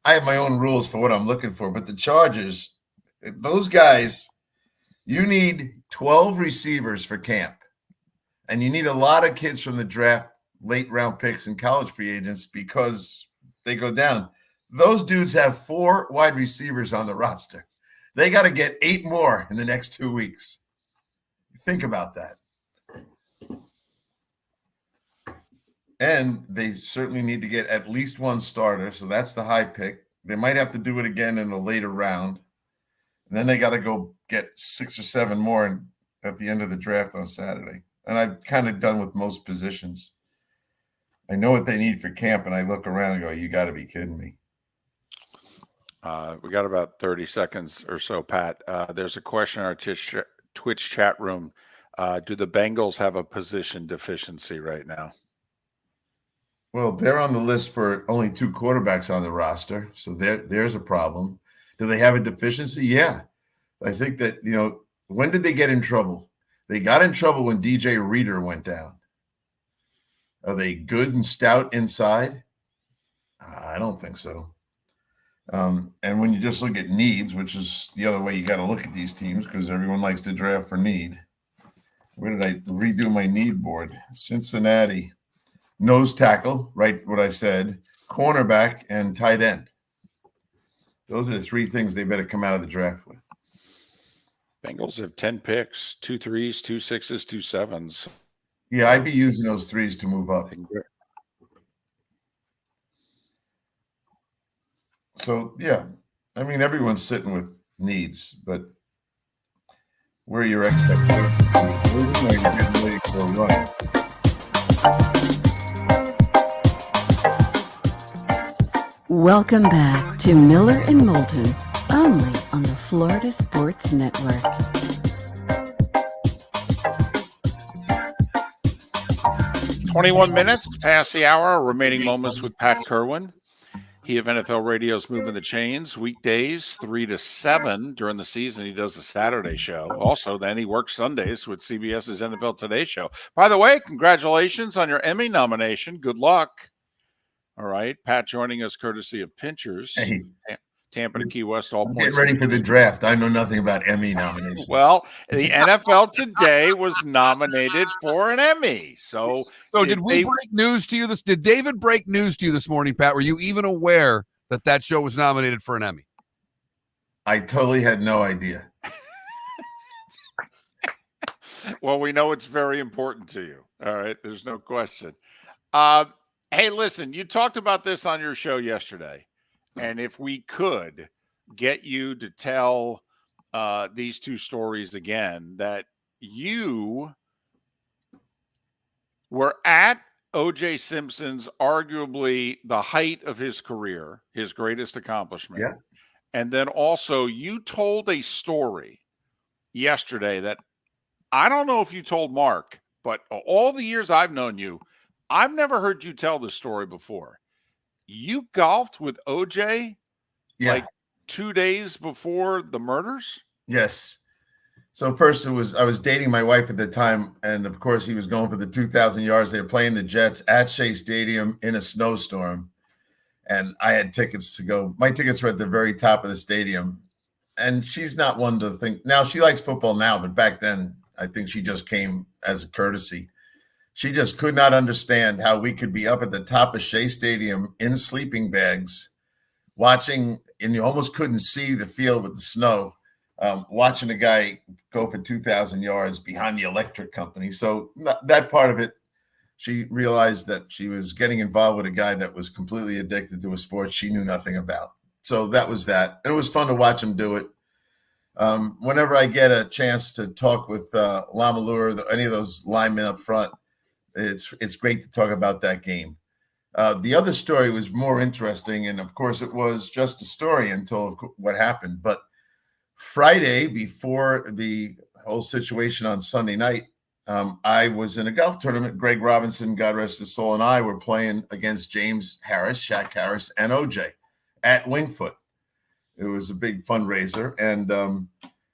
I have my own rules for what I'm looking for, but the Chargers, those guys, you need 12 receivers for camp. And you need a lot of kids from the draft, late round picks and college free agents because they go down. Those dudes have 4 wide receivers on the roster. They got to get 8 more in the next 2 weeks. Think about that. And they certainly need to get at least 1 starter. So that's the high pick. They might have to do it again in a later round. And then they got to go get 6 or 7 more at the end of the draft on Saturday. And I've kind of done with most positions. I know what they need for camp, and I look around and go, you got to be kidding me. We got about 30 seconds or so, Pat. There's a question in our Twitch chat room. Do the Bengals have a position deficiency right now? Well, they're on the list for only 2 quarterbacks on the roster. So there's a problem. Do they have a deficiency? Yeah. I think that, when did they get in trouble? They got in trouble when DJ Reader went down. Are they good and stout inside? I don't think so. And when you just look at needs, which is the other way you got to look at these teams because everyone likes to draft for need. Where did I redo my need board? Cincinnati, nose tackle, right? What I said, cornerback, and tight end. Those are the three things they better come out of the draft with. Bengals have 10 picks, 2 3s, 2 6s, 2 7s. Yeah, I'd be using those threes to move up. So, yeah, I mean, everyone's sitting with needs, but where are your expectations? Where are you getting ready for a run? Welcome back to Miller and Moulton, only on the Florida Sports Network. "21 minutes past the hour, remaining moments with Pat Kirwan. He of NFL Radio's Moving the Chains, weekdays 3 to 7 during the season. He does a Saturday show. Also, then he works Sundays with CBS's NFL Today show. By the way, congratulations on your Emmy nomination. Good luck. All right. Pat joining us courtesy of Pinchers. Hey. Tampa to Key West, all I'm points. getting ready for the draft. I know nothing about Emmy nominations. Well, the NFL Today was nominated for an Emmy. So did we break news to you? Did David break news to you this morning, Pat? Were you even aware that show was nominated for an Emmy? I totally had no idea. Well, we know it's very important to you. All right. There's no question. Hey, listen, you talked about this on your show yesterday. And if we could get you to tell these two stories again, that you were at O.J. Simpson's arguably the height of his career, his greatest accomplishment. Yeah. And then also you told a story yesterday that I don't know if you told Mark, but all the years I've known you, I've never heard you tell this story before. You golfed with OJ like 2 days before the murders? Yes. So first I was dating my wife at the time, and of course he was going for the 2,000 yards. They were playing the Jets at Shea Stadium in a snowstorm, and I had tickets to go. My tickets were at the very top of the stadium, and she's not one to think. Now she likes football now, but back then I think she just came as a courtesy. She just could not understand how we could be up at the top of Shea Stadium in sleeping bags, watching, and you almost couldn't see the field with the snow, watching a guy go for 2,000 yards behind the electric company. So that part of it, she realized that she was getting involved with a guy that was completely addicted to a sport she knew nothing about. So that was that. And it was fun to watch him do it. Whenever I get a chance to talk with Lambert, any of those linemen up front, it's great to talk about that game. The other story was more interesting, and of course it was just a story until what happened. But Friday, before the whole situation on Sunday night, I was in a golf tournament. Greg Robinson, God rest his soul, and I were playing against James Harris, Shaq Harris, and OJ at Wingfoot. It was a big fundraiser, and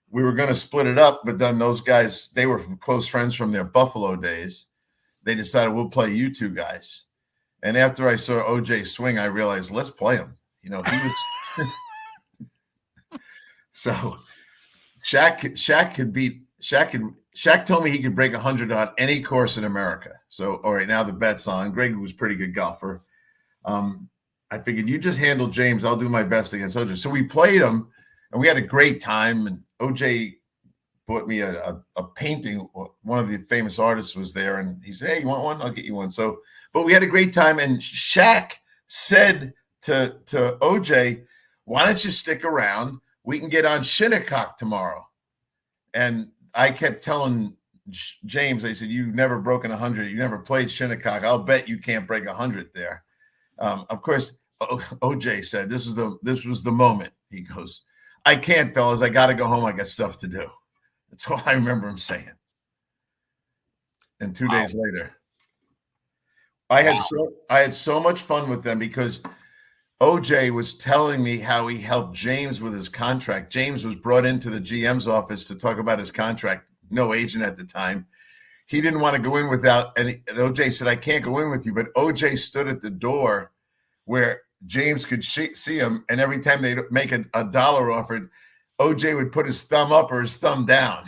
we were going to split it up, but then those guys, they were close friends from their Buffalo days. They decided we'll play you two guys. And after I saw OJ swing, I realized, let's play him. You know, he was so Shaq told me he could break 100 on any course in America. So all right, now the bet's on. Greg was a pretty good golfer. I figured you just handle James. I'll do my best against OJ. So we played him and we had a great time. And OJ bought me a painting. One of the famous artists was there, and he said, "Hey, you want one? I'll get you one." So, but we had a great time. And Shaq said to OJ, "Why don't you stick around? We can get on Shinnecock tomorrow." And I kept telling James, I said, "You've never broken 100. You never played Shinnecock. I'll bet you can't break 100 there." Of course, OJ said, "This was the moment." He goes, "I can't, fellas. I got to go home. I got stuff to do." That's all I remember him saying. And 2 days later, I had so much fun with them because OJ was telling me how he helped James with his contract. James was brought into the GM's office to talk about his contract. No agent at the time. He didn't want to go in without, and OJ said, "I can't go in with you." But OJ stood at the door where James could see him, and every time they'd make a dollar offered, OJ would put his thumb up or his thumb down.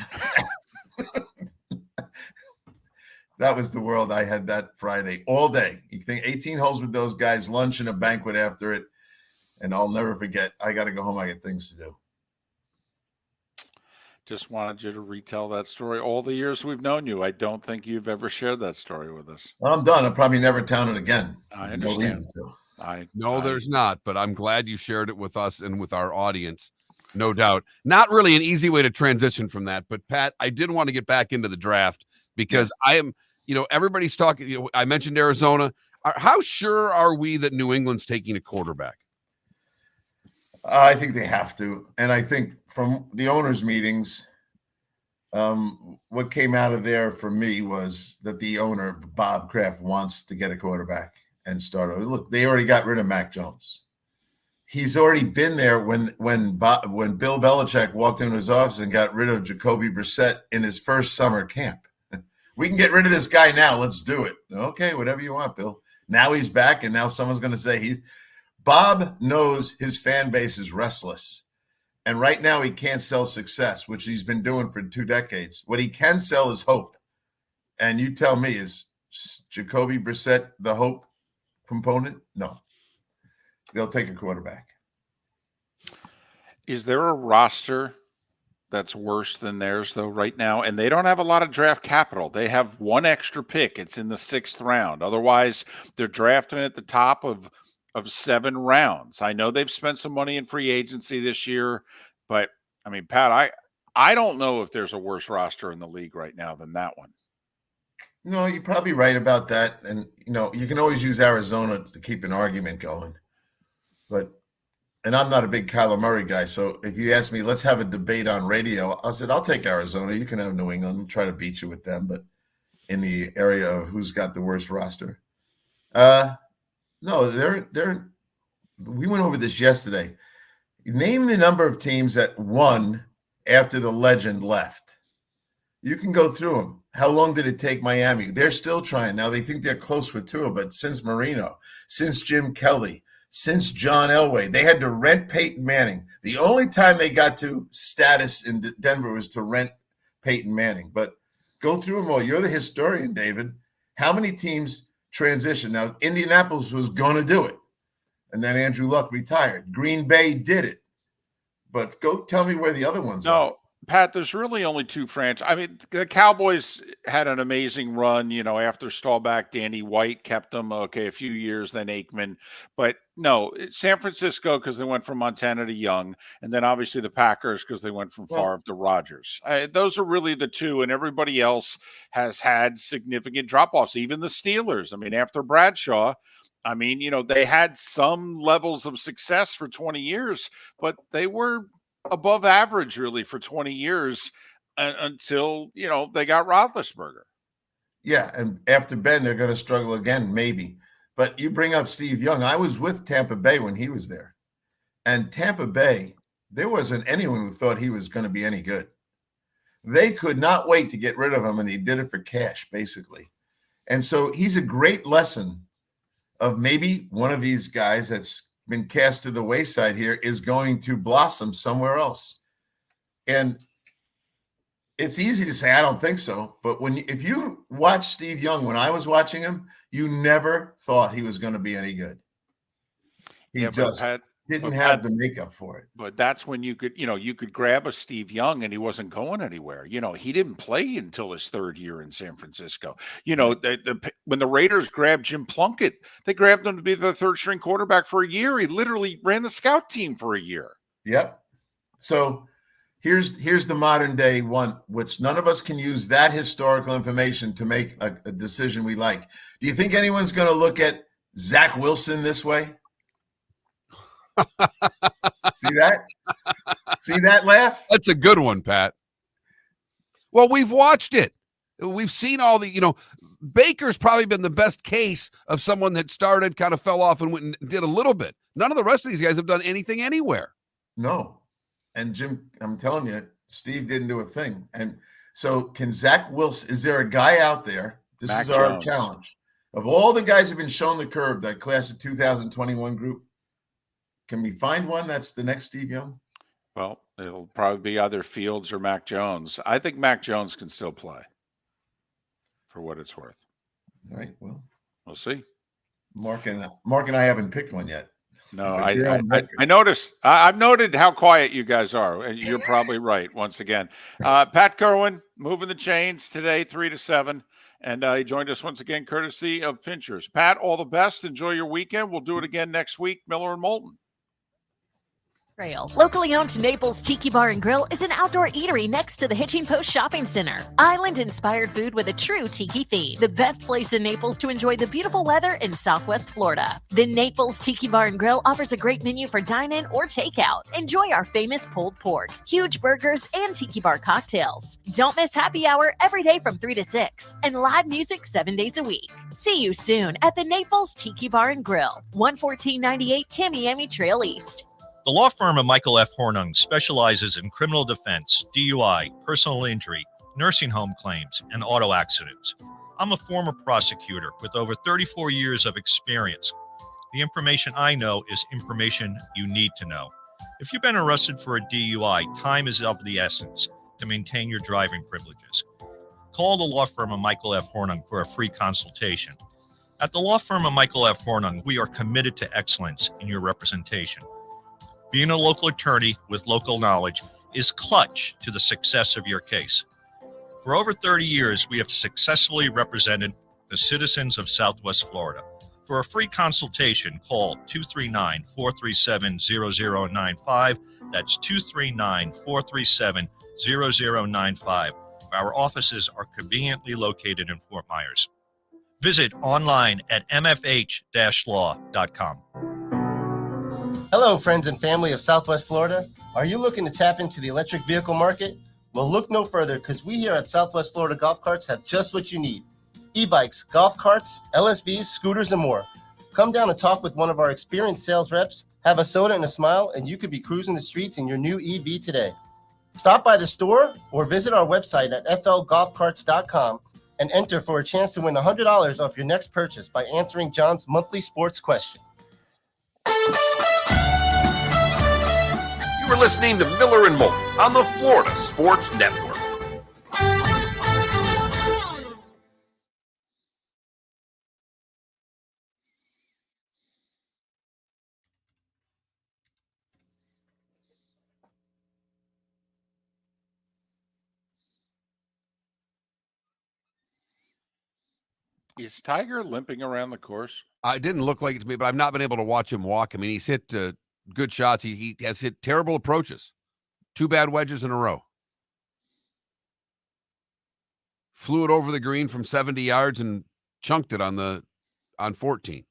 That was the world I had that Friday all day. You think 18 holes with those guys, lunch and a banquet after it. And I'll never forget. I got to go home. I got things to do. Just wanted you to retell that story all the years we've known you. I don't think you've ever shared that story with us. Well, I'm done. I'll probably never tell it again. I There's no reason understand. to. There's not, but I'm glad you shared it with us and with our audience. No doubt. Not really an easy way to transition from that, but Pat, I did want to get back into the draft because I am, everybody's talking, I mentioned Arizona. How sure are we that New England's taking a quarterback? I think they have to. And I think from the owners' meetings, what came out of there for me was that the owner, Bob Kraft, wants to get a quarterback and start over. Look, they already got rid of Mac Jones. He's already been there when Bill Belichick walked into his office and got rid of Jacoby Brissett in his first summer camp. We can get rid of this guy now. Let's do it. Okay, whatever you want, Bill. Now he's back, and now someone's going to say Bob knows his fan base is restless. And right now he can't sell success, which he's been doing for 2 decades. What he can sell is hope. And you tell me, is Jacoby Brissett the hope component? No. They'll take a quarterback. Is there a roster that's worse than theirs, though, right now? And they don't have a lot of draft capital. They have 1 extra pick. It's in the 6th round. Otherwise, they're drafting at the top of 7 rounds. I know they've spent some money in free agency this year, but I mean, Pat, I don't know if there's a worse roster in the league right now than that one. No, you're probably right about that. And, you can always use Arizona to keep an argument going. And I'm not a big Kyler Murray guy. So if you ask me, let's have a debate on radio, I said, I'll take Arizona. You can have New England. I'll try to beat you with them. But in the area of who's got the worst roster, no, we went over this yesterday. Name the number of teams that won after the legend left. You can go through them. How long did it take Miami? They're still trying. Now they think they're close with Tua, but since Marino, since Jim Kelly, since John Elway, they had to rent Peyton Manning. The only time they got to status in Denver was to rent Peyton Manning. But go through them all. You're the historian, David. How many teams transition? Now, Indianapolis was going to do it, and then Andrew Luck retired. Green Bay did it. But go tell me where the other ones are. No, Pat, there's really only 2 franchises. I mean, the Cowboys had an amazing run, after Staubach, Danny White kept them, a few years, then Aikman. But no, San Francisco, because they went from Montana to Young, and then obviously the Packers, because they went from Favre to Rodgers. Those are really the 2, and everybody else has had significant drop-offs, even the Steelers. I mean, after Bradshaw, they had some levels of success for 20 years, but they were above average really for 20 years until, they got Roethlisberger. Yeah, and after Ben, they're going to struggle again, maybe. But you bring up Steve Young. I was with Tampa Bay when he was there. And Tampa Bay, there wasn't anyone who thought he was going to be any good. They could not wait to get rid of him, and he did it for cash, basically. And so he's a great lesson of maybe one of these guys that's been cast to the wayside here is going to blossom somewhere else. And it's easy to say, I don't think so. But if you watch Steve Young, when I was watching him, you never thought he was going to be any good. He just didn't have the makeup for it. But that's when you could grab a Steve Young and he wasn't going anywhere. He didn't play until his 3rd year in San Francisco. When the Raiders grabbed Jim Plunkett, they grabbed him to be the 3rd string quarterback for a year. He literally ran the scout team for a year. Yep. So here's the modern day one, which none of us can use that historical information to make a decision we like. Do you think anyone's going to look at Zach Wilson this way? See that? See that laugh? That's a good one, Pat. Well, we've watched it. We've seen all the, Baker's probably been the best case of someone that started, kind of fell off and went and did a little bit. None of the rest of these guys have done anything anywhere. No. And Jim, I'm telling you, Steve didn't do a thing. And so can Zach Wilson, is there a guy out there? This Mac is our Jones. challenge. Of all the guys who've been shown the curve, that class of 2021 group, can we find one that's the next Steve Young? Well, it'll probably be either Fields or Mac Jones. I think Mac Jones can still play. for what it's worth. All right. Well, We'll see. Mark and I haven't picked one yet. No, But you're on record. I noticed. I've noted how quiet you guys are, and you're probably right. Once again, Pat Kirwan moving the chains today, 3 to 7, and he joined us once again, courtesy of Pinchers. Pat, all the best. Enjoy your weekend. We'll do it again next week. Miller and Moulton. Trail. Locally owned Naples Tiki Bar and Grill is an outdoor eatery next to the Hitching Post Shopping Center. Island-inspired food with a true tiki theme. The best place in Naples to enjoy the beautiful weather in Southwest Florida. The Naples Tiki Bar and Grill offers a great menu for dine-in or takeout. Enjoy our famous pulled pork, huge burgers, and tiki bar cocktails. Don't miss happy hour every day from 3 to 6 and live music 7 days a week. See you soon at the Naples Tiki Bar and Grill, 11498 Tamiami Trail East. The law firm of Michael F. Hornung specializes in criminal defense, DUI, personal injury, nursing home claims, and auto accidents. I'm a former prosecutor with over 34 years of experience. The information I know is information you need to know. If you've been arrested for a DUI, time is of the essence to maintain your driving privileges. Call the law firm of Michael F. Hornung for a free consultation. At the law firm of Michael F. Hornung, we are committed to excellence in your representation. Being a local attorney with local knowledge is clutch to the success of your case. For over 30 years, we have successfully represented the citizens of Southwest Florida. For a free consultation, call 239-437-0095. That's 239-437-0095. Our offices are conveniently located in Fort Myers. Visit online at mfh-law.com. Hello, friends and family of Southwest Florida. Are you looking to tap into the electric vehicle market? Well, look no further, because we here at Southwest Florida Golf Carts have just what you need. E-bikes, golf carts, LSVs, scooters, and more. Come down and talk with one of our experienced sales reps, have a soda and a smile, and you could be cruising the streets in your new EV today. Stop by the store or visit our website at flgolfcarts.com and enter for a chance to win $100 off your next purchase by answering John's monthly sports question. You are listening to Miller and Moulton on the Florida Sports Network. Is Tiger limping around the course? It didn't look like it to me, but I've not been able to watch him walk. I mean, he's hit good shots. He has hit terrible approaches. 2 bad wedges in a row. Flew it over the green from 70 yards and chunked it on 14.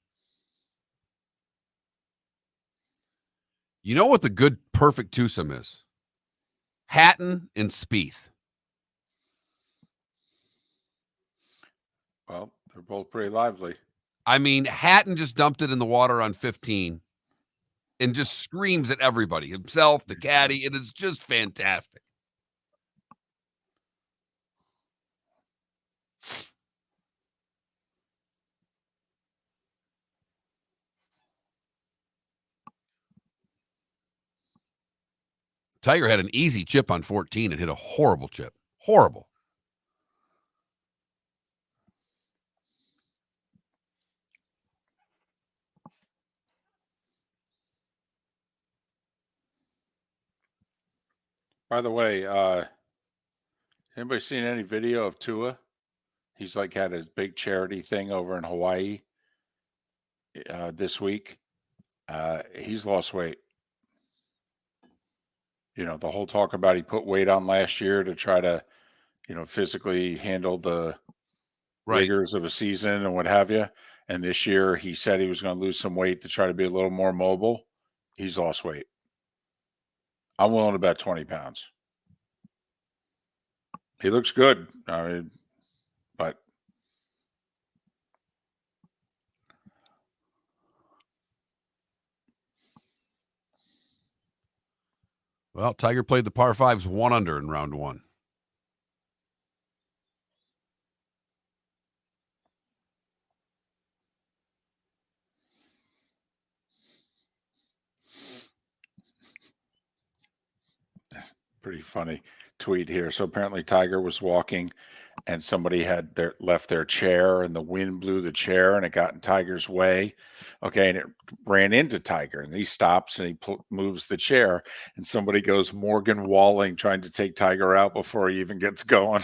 You know what the good perfect twosome is? Hatton and Spieth. Well, they're both pretty lively. I mean, Hatton just dumped it in the water on 15 and just screams at everybody, himself, the caddy. It is just fantastic. Tiger had an easy chip on 14 and hit a horrible chip. Horrible. By the way, anybody seen any video of Tua? He's like had his big charity thing over in Hawaii this week. He's lost weight. You know, the whole talk about he put weight on last year to try to, physically handle the rigors of a season and what have you. And this year he said he was going to lose some weight to try to be a little more mobile. He's lost weight. I'm willing to bet 20 pounds. He looks good. I mean, but well, Tiger played the par 5s 1 under in round 1. pretty funny. tweet here. So apparently Tiger was walking and somebody had left their chair and the wind blew the chair and it got in Tiger's way. Okay. And it ran into Tiger and he stops and he moves the chair and somebody goes Morgan Walling trying to take Tiger out before he even gets going.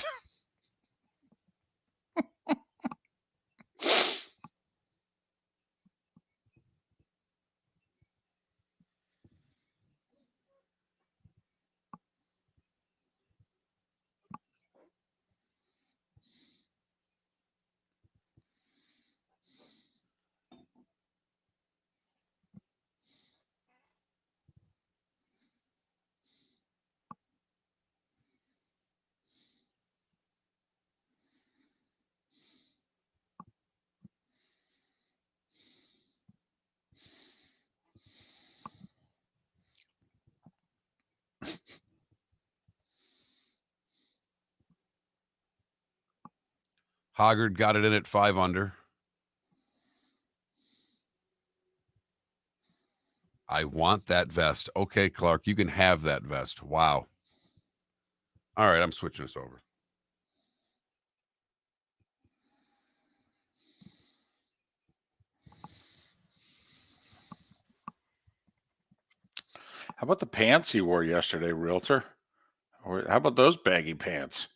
Hoggard got it in at 5 under. I want that vest. Okay, Clark, you can have that vest. Wow. All right, I'm switching this over. How about the pants he wore yesterday, Realtor? Or how about those baggy pants?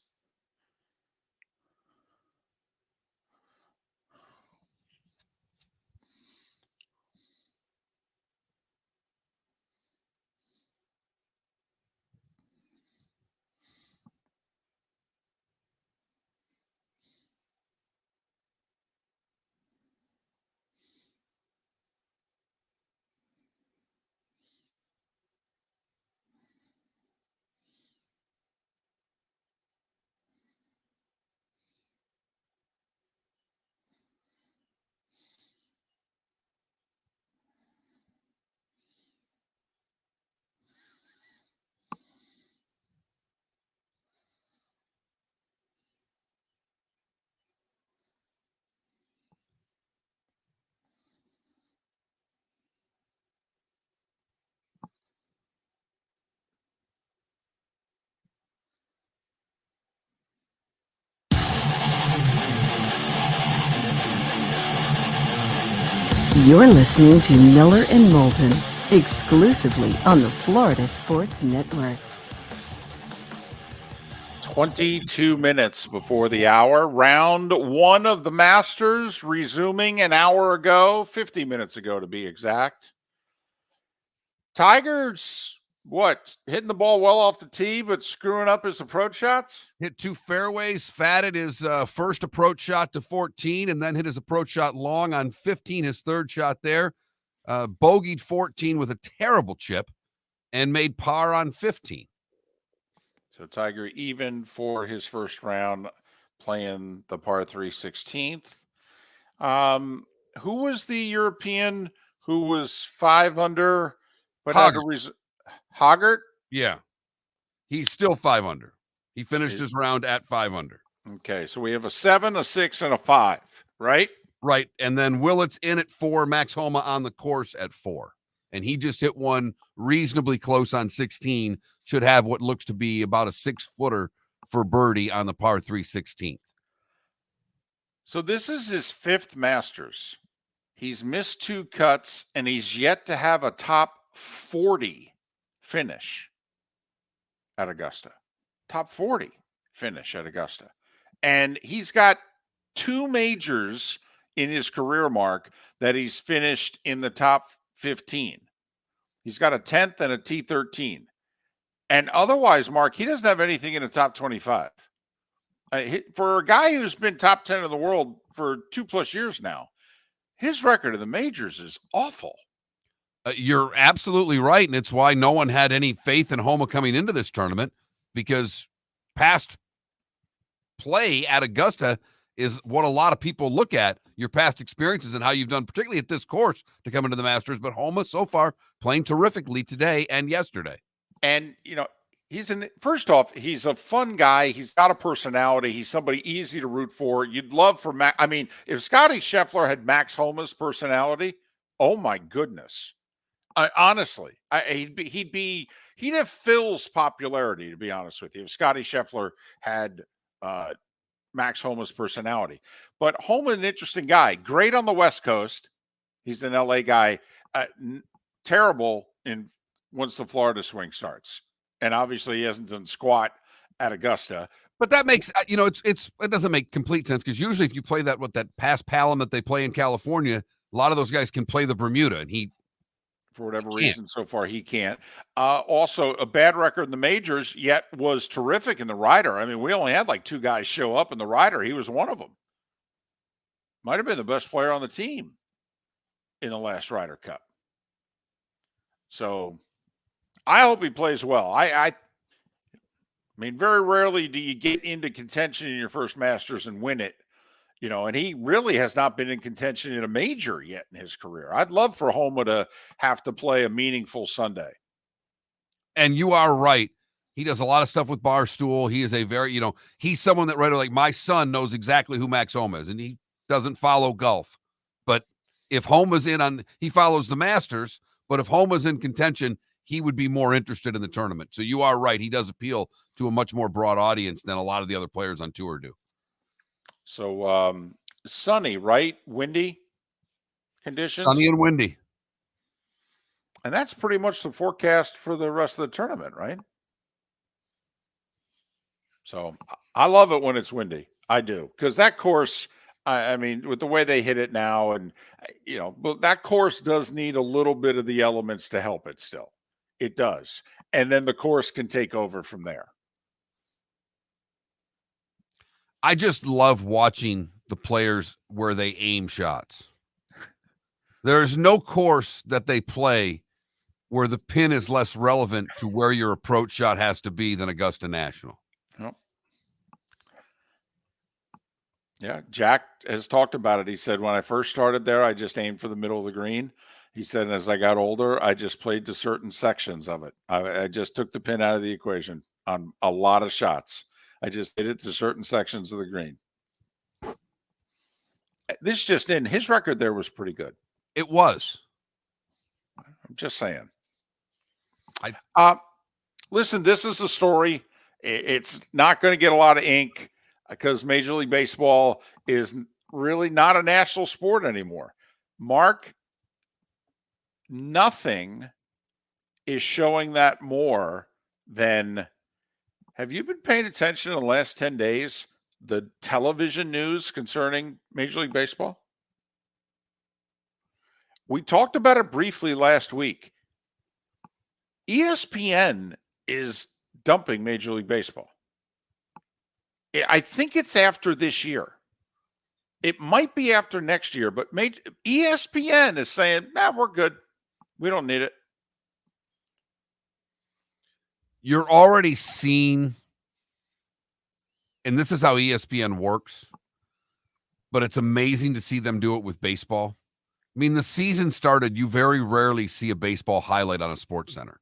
You're listening to Miller and Moulton, exclusively on the Florida Sports Network. 22 minutes before the hour. Round one of the Masters resuming an hour ago, 50 minutes ago to be exact. Tiger's, hitting the ball well off the tee, but screwing up his approach shots? Hit 2 fairways, fatted his first approach shot to 14, and then hit his approach shot long on 15, his third shot there. Bogeyed 14 with a terrible chip and made par on 15. So Tiger even for his first round playing the par 3 16th. Who was the European who was 5 under but had a Hoggart? Yeah. He's still 5 under. He finished his round at 5 under. Okay, so we have a 7, a 6, and a 5, right? Right. And then Willett's in at 4, Max Homa on the course at 4. And he just hit one reasonably close on 16. Should have what looks to be about a 6-footer for birdie on the par 3 16th. So this is his 5th Masters. He's missed 2 cuts, and he's yet to have a top 40 finish at Augusta. Top 40 finish at Augusta. And he's got 2 majors in his career, Mark, that he's finished in the top 15. He's got a 10th and a T13. And otherwise, Mark, he doesn't have anything in the top 25. For a guy who's been top 10 in the world for 2+ years now, his record in the majors is awful. You're absolutely right, and it's why no one had any faith in Homa coming into this tournament, because past play at Augusta is what a lot of people look at, your past experiences and how you've done, particularly at this course, to come into the Masters. But Homa, so far, playing terrifically today and yesterday. And, first off, he's a fun guy. He's got a personality. He's somebody easy to root for. You'd love for Max. I mean, if Scotty Scheffler had Max Homa's personality, oh my goodness. Honestly, he'd have Phil's popularity, to be honest with you, if Scotty Scheffler had Max Homa's personality. But Homa, an interesting guy, great on the West Coast. He's an LA guy, terrible in once the Florida swing starts, and obviously he hasn't done squat at Augusta. But that makes it doesn't make complete sense, because usually if you play that with that pass palom that they play in California, a lot of those guys can play the Bermuda, and he, for whatever reason, so far he can't. Also, a bad record in the majors, yet was terrific in the Ryder. I mean, we only had like 2 guys show up in the Ryder. He was one of them. Might have been the best player on the team in the last Ryder Cup. So I hope he plays well. I mean, very rarely do you get into contention in your first Masters and win it. And he really has not been in contention in a major yet in his career. I'd love for Homa to have to play a meaningful Sunday. And you are right. He does a lot of stuff with Barstool. He is a very, he's someone that, like my son knows exactly who Max Homa is, and he doesn't follow golf. But if Homa's he follows the Masters, but if Homa's in contention, he would be more interested in the tournament. So you are right. He does appeal to a much more broad audience than a lot of the other players on tour do. So sunny, right? Windy conditions? Sunny and windy. And that's pretty much the forecast for the rest of the tournament, right? So I love it when it's windy. I do. Because that course, I mean, with the way they hit it now, and, but that course does need a little bit of the elements to help it still. It does. And then the course can take over from there. I just love watching the players where they aim shots. There's no course that they play where the pin is less relevant to where your approach shot has to be than Augusta National. Yep. Yeah, Jack has talked about it. He said, when I first started there, I just aimed for the middle of the green. He said, as I got older, I just played to certain sections of it. I just took the pin out of the equation on a lot of shots. I just hit it to certain sections of the green. This just in, his record there was pretty good. It was. I'm just saying. Listen, this is a story. It's not going to get a lot of ink because Major League Baseball is really not a national sport anymore. Mark, nothing is showing that more than, have you been paying attention in the last 10 days, the television news concerning Major League Baseball? We talked about it briefly last week. ESPN is dumping Major League Baseball. I think it's after this year. It might be after next year, but ESPN is saying, we're good. We don't need it. You're already seeing, and this is how ESPN works, but it's amazing to see them do it with baseball. I mean, the season started, you very rarely see a baseball highlight on a Sports Center.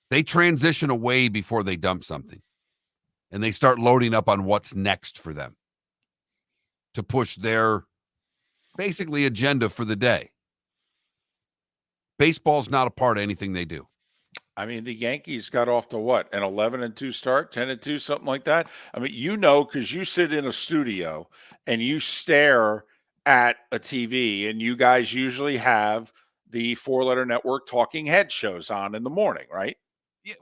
They transition away before they dump something, and they start loading up on what's next for them to push their basically agenda for the day. Baseball's not a part of anything they do. I mean, the Yankees got off to what, an 11-2 start, 10-2, something like that. I mean, because you sit in a studio and you stare at a TV, and you guys usually have the 4-letter network talking head shows on in the morning, right? Yeah,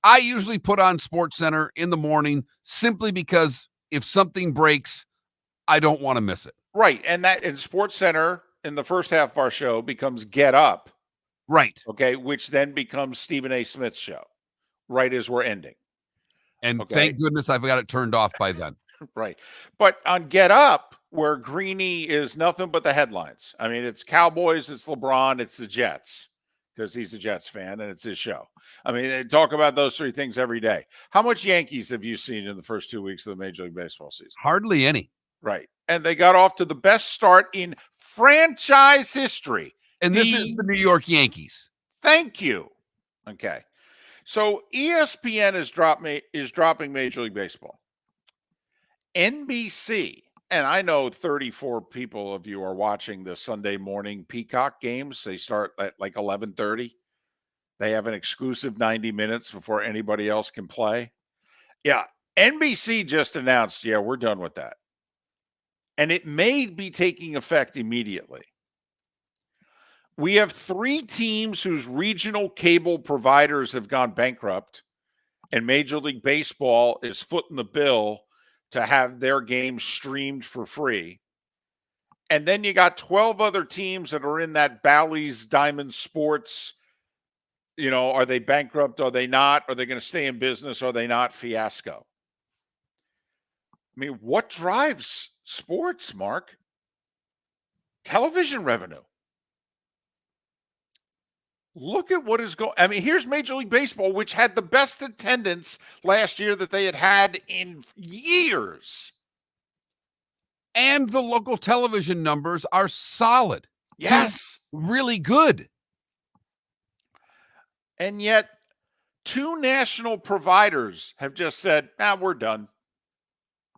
I usually put on Sports Center in the morning simply because if something breaks, I don't want to miss it. Right, and that in Sports Center in the first half of our show becomes Get Up. Right. Okay, which then becomes Stephen A. Smith's show, right as we're ending. And thank goodness I've got it turned off by then. Right. But on Get Up, where Greeny is nothing but the headlines. I mean, it's Cowboys, it's LeBron, it's the Jets, because he's a Jets fan and it's his show. I mean, they talk about those 3 things every day. How much Yankees have you seen in the first 2 weeks of the Major League Baseball season? Hardly any. Right. And they got off to the best start in franchise history. And this is the New York Yankees. Thank you. Okay. So ESPN is dropping Major League Baseball. NBC And I know 34 people of you are watching the Sunday morning Peacock games. They start at like 11:30. They have an exclusive 90 minutes before anybody else can play. Yeah, NBC just announced, yeah, we're done with that. And it may be taking effect immediately. We have 3 teams whose regional cable providers have gone bankrupt, and Major League Baseball is footing the bill to have their games streamed for free. And then you got 12 other teams that are in that Bally's Diamond Sports, are they bankrupt? Are they not? Are they going to stay in business? Are they not? Fiasco. I mean, what drives sports, Mark? Television revenue. Look at what is going. I mean, here's Major League Baseball, which had the best attendance last year that they had in years. And the local television numbers are solid. Yes. Really good. And yet, 2 national providers have just said, we're done.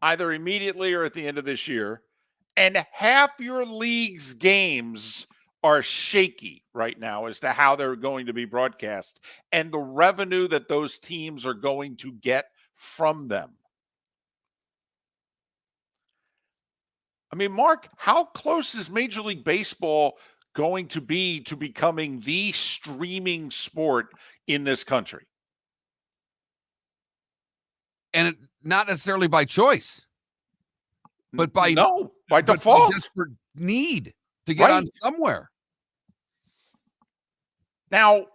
Either immediately or at the end of this year. And half your league's games are shaky right now as to how they're going to be broadcast and the revenue that those teams are going to get from them. I mean, Mark, how close is Major League Baseball going to be to becoming the streaming sport in this country? And not necessarily by choice, but by default. By desperate need to get on somewhere. Now,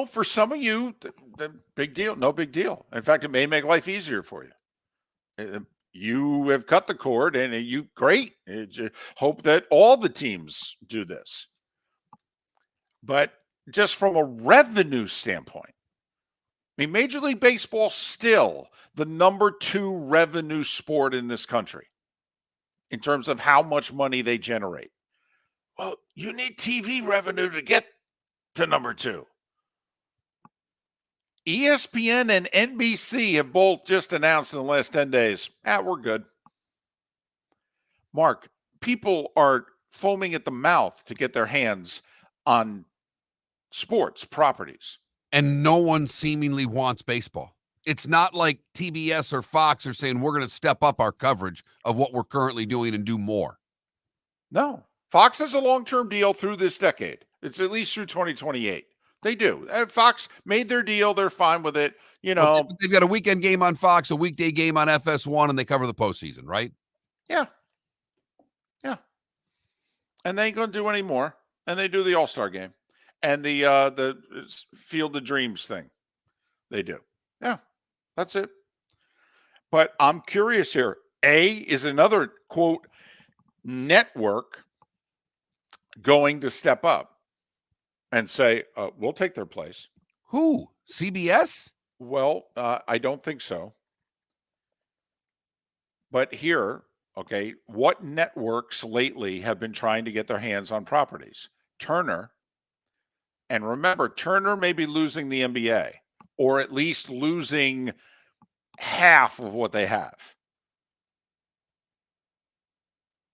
for some of you, the big deal, no big deal. In fact, it may make life easier for you. You have cut the cord, and great. Hope that all the teams do this. But just from a revenue standpoint, I mean, Major League Baseball still the number 2 revenue sport in this country in terms of how much money they generate. Well, you need TV revenue to get to number 2. ESPN and NBC have both just announced in the last 10 days, we're good. Mark, people are foaming at the mouth to get their hands on sports properties. And no one seemingly wants baseball. It's not like TBS or Fox are saying we're going to step up our coverage of what we're currently doing and do more. No. Fox has a long-term deal through this decade. It's at least through 2028. They do. Fox made their deal. They're fine with it. Well, they've got a weekend game on Fox, a weekday game on FS1, and they cover the postseason, right? Yeah. Yeah. And they ain't going to do any more. And they do the All-Star game. And the Field of Dreams thing. They do. Yeah. That's it. But I'm curious here. Is another, quote, network going to step up and say, we'll take their place? Who? CBS? Well, I don't think so. But here, okay, what networks lately have been trying to get their hands on properties? Turner. And remember, Turner may be losing the NBA, or at least losing half of what they have.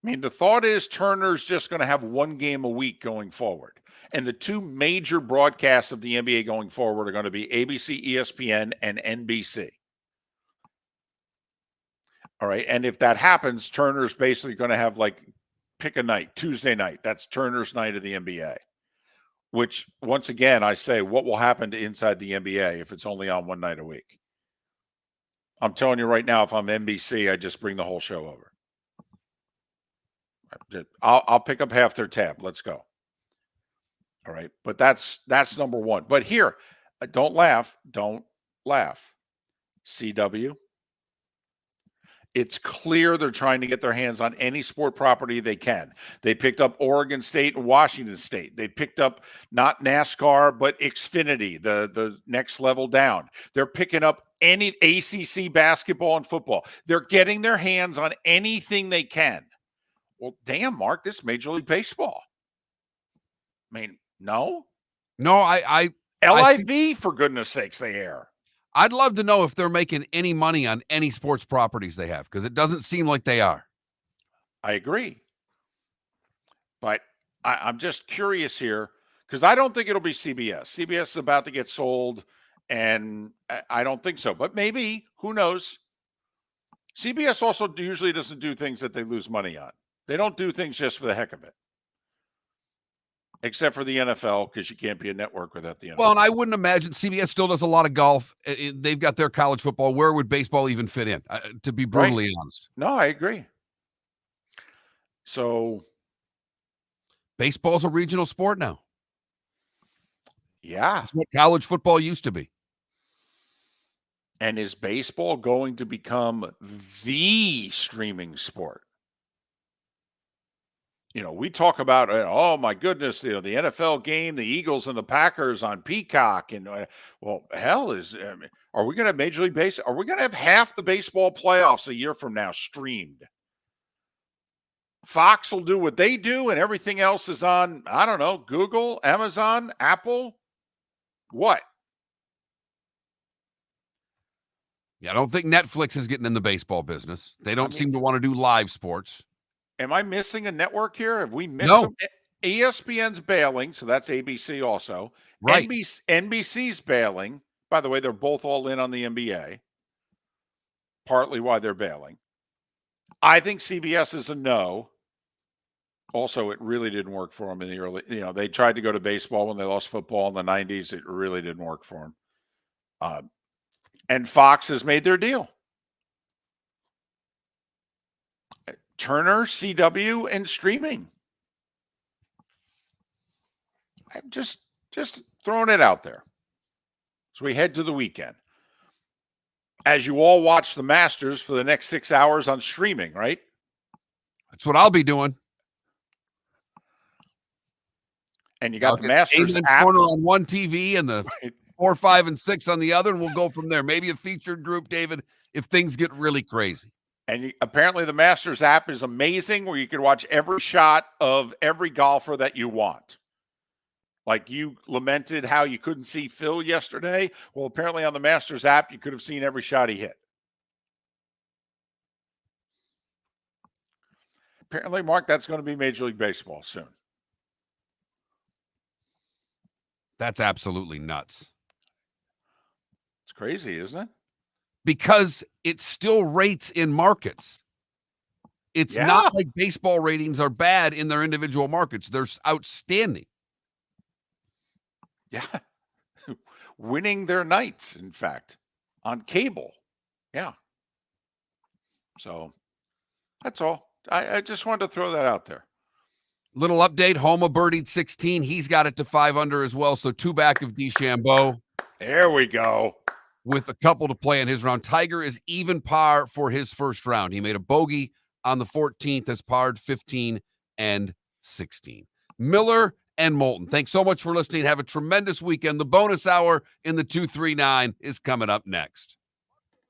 I mean, the thought is Turner's just going to have 1 game a week going forward. And the 2 major broadcasts of the NBA going forward are going to be ABC, ESPN, and NBC. All right. And if that happens, Turner's basically going to have pick a night, Tuesday night. That's Turner's night of the NBA. Which, once again, I say, what will happen to inside the NBA if it's only on 1 night a week? I'm telling you right now, if I'm NBC, I just bring the whole show over. I'll pick up half their tab. Let's go. All right. But that's number 1. But here, don't laugh. Don't laugh. CW. It's clear they're trying to get their hands on any sport property they can. They picked up Oregon State and Washington State. They picked up not NASCAR, but Xfinity, the next level down. They're picking up any ACC basketball and football. They're getting their hands on anything they can. Well, damn, Mark, this is Major League Baseball. I mean, no? No, I LIV, for goodness sakes, they air. I'd love to know if they're making any money on any sports properties they have, because it doesn't seem like they are. I agree. But I'm just curious here because I don't think it'll be CBS. CBS is about to get sold, and I don't think so. But maybe, who knows? CBS also usually doesn't do things that they lose money on. They don't do things just for the heck of it. Except for the NFL, because you can't be a network without the NFL. Well, and I wouldn't imagine CBS still does a lot of golf. They've got their college football. Where would baseball even fit in? To be brutally honest. No, I agree. So baseball's a regional sport now. Yeah. That's what college football used to be. And is baseball going to become the streaming sport? You know, we talk about, oh my goodness, the NFL game, the Eagles and the Packers on Peacock, and well, hell are we going to have Major League Baseball? Are we going to have half the baseball playoffs a year from now streamed? Fox will do what they do, and everything else is on, I don't know, Google, Amazon, Apple. What? Yeah, I don't think Netflix is getting in the baseball business. They don't seem to want to do live sports. Am I missing a network here? Have we missed No. some? ESPN's bailing, so that's ABC also. Right. NBC's bailing. By the way, they're both all in on the NBA. Partly why they're bailing. I think CBS is a no. Also, it really didn't work for them in the early, they tried to go to baseball when they lost football in the 90s. It really didn't work for them. And Fox has made their deal. Turner, CW, and streaming. I'm just throwing it out there. So we head to the weekend. As you all watch the Masters for the next 6 hours on streaming, right? That's what I'll be doing. And you got I'll the get Masters David app Corner on one TV and the 4, 5, and 6 on the other, and we'll go from there. Maybe a featured group, David, if things get really crazy. And apparently the Masters app is amazing, where you can watch every shot of every golfer that you want. Like you lamented how you couldn't see Phil yesterday. Well, apparently on the Masters app, you could have seen every shot he hit. Apparently, Mark, that's going to be Major League Baseball soon. That's absolutely nuts. It's crazy, isn't it? Because it still rates in markets. It's not like baseball ratings are bad in their individual markets. They're outstanding. Yeah. Winning their nights, in fact, on cable. Yeah. So that's all. I just wanted to throw that out there. Little update. Homa birdied 16. He's got it to 5 under as well. So 2 back of DeChambeau. There we go. With a couple to play in his round. Tiger is even par for his first round. He made a bogey on the 14th, as parred 15 and 16. Miller and Moulton, thanks so much for listening. Have a tremendous weekend. The bonus hour in the 239 is coming up next.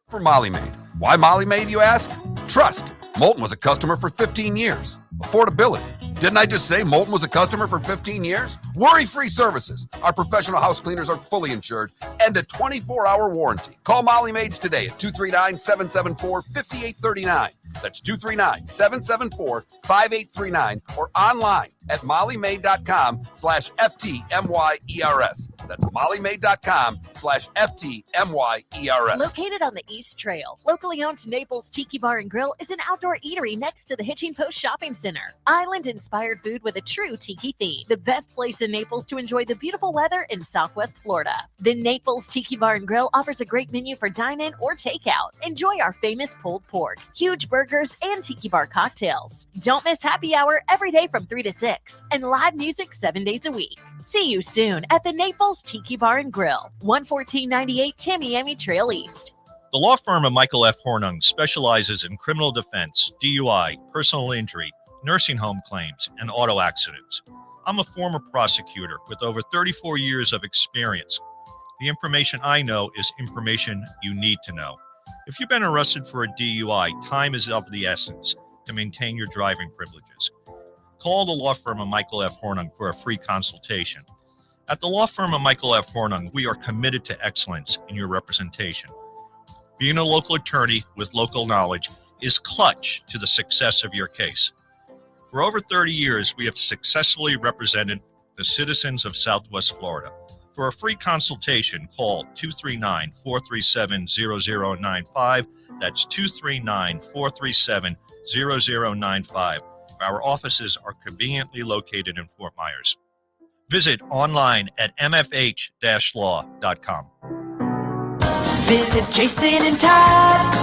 For Molly Maid. Why Molly Maid, you ask? Trust. Moulton was a customer for 15 years. Affordability. Didn't I just say Moulton was a customer for 15 years? Worry-free services. Our professional house cleaners are fully insured and a 24-hour warranty. Call Molly Maids today at 239-774-5839. That's 239-774-5839 or online at mollymaid.com/FTMYERS. That's mollymaid.com/FTMYERS. Located on the East Trail, locally owned Naples Tiki Bar and Grill is an outdoor eatery next to the Hitching Post Shopping Center. Island-inspired food with a true tiki theme. The best place in Naples to enjoy the beautiful weather in Southwest Florida. The Naples Tiki Bar and Grill offers a great menu for dine-in or takeout. Enjoy our famous pulled pork, huge burgers, and tiki bar cocktails. Don't miss happy hour every day from 3 to 6 and live music 7 days a week. See you soon at the Naples Tiki Bar and Grill, 11498 Tamiami Trail East. The law firm of Michael F. Hornung specializes in criminal defense, DUI, personal injury, nursing home claims, and auto accidents. I'm a former prosecutor with over 34 years of experience. The information I know is information you need to know. If you've been arrested for a DUI, time is of the essence to maintain your driving privileges. Call the law firm of Michael F. Hornung for a free consultation. At the law firm of Michael F. Hornung, we are committed to excellence in your representation. Being a local attorney with local knowledge is clutch to the success of your case. For over 30 years, we have successfully represented the citizens of Southwest Florida. For a free consultation, call 239-437-0095. That's 239-437-0095. Our offices are conveniently located in Fort Myers. Visit online at mfh-law.com. Visit Jason and Todd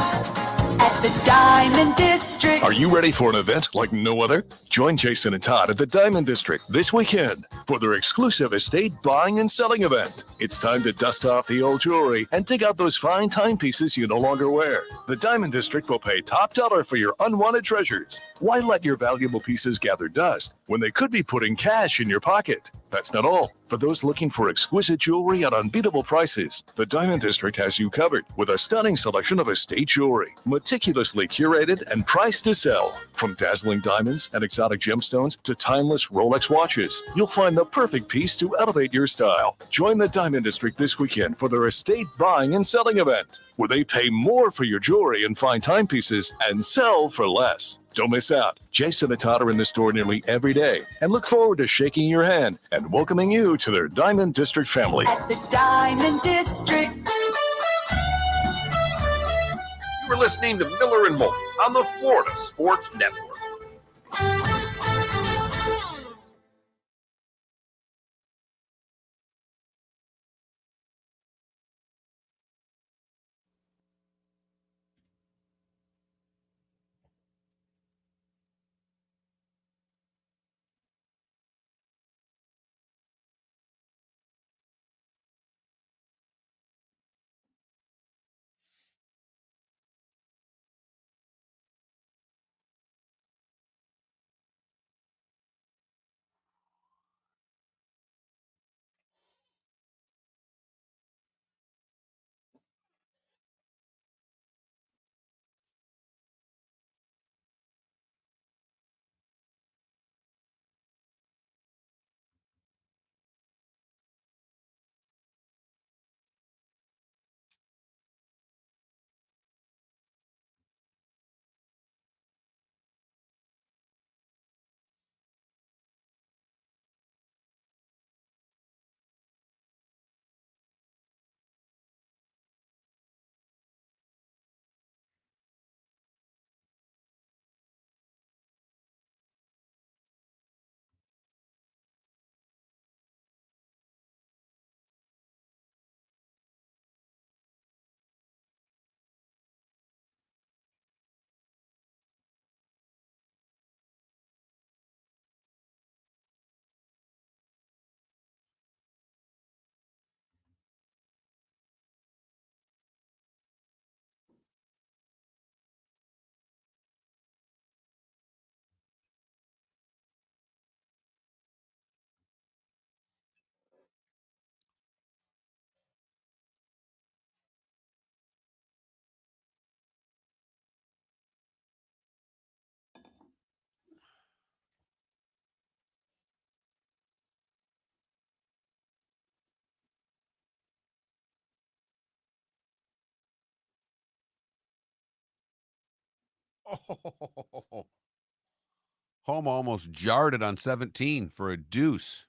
at the Diamond District. Are you ready for an event like no other? Join Jason and Todd at the Diamond District this weekend for their exclusive estate buying and selling event. It's time to dust off the old jewelry and dig out those fine timepieces you no longer wear. The Diamond District will pay top dollar for your unwanted treasures. Why let your valuable pieces gather dust when they could be putting cash in your pocket? That's not all. For those looking for exquisite jewelry at unbeatable prices, the Diamond District has you covered with a stunning selection of estate jewelry, meticulously curated and priced to sell. From dazzling diamonds and exotic gemstones to timeless Rolex watches, you'll find the perfect piece to elevate your style. Join the Diamond District this weekend for their estate buying and selling event, where they pay more for your jewelry and fine timepieces and sell for less. Don't miss out. Jason and Todd are in the store nearly every day and look forward to shaking your hand and welcoming you to their Diamond District family. At the Diamond District. You are listening to Miller and Moulton on the Florida Sports Network. Oh, Homa almost jarred it on 17 for a deuce.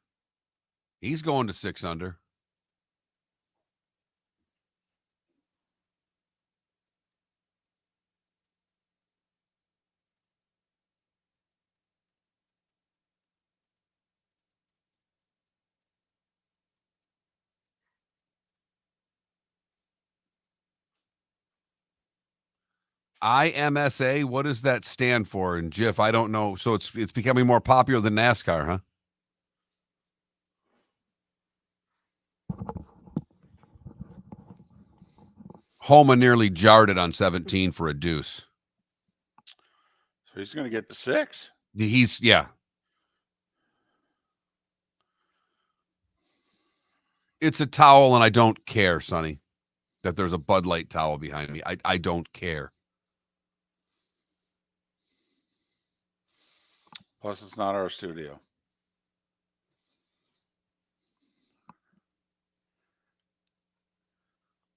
He's going to 6 under. IMSA, what does that stand for? And Jiff, I don't know. So it's becoming more popular than NASCAR, huh? Homa nearly jarred it on 17 for a deuce. So he's going to get the 6. Yeah. It's a towel, and I don't care, Sonny, that there's a Bud Light towel behind me. I don't care. Plus, it's not our studio.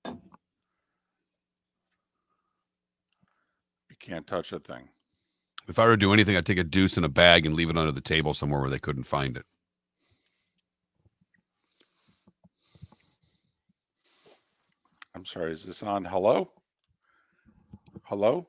You can't touch a thing. If I were to do anything, I'd take a deuce in a bag and leave it under the table somewhere where they couldn't find it. I'm sorry, is this on? Hello? Hello?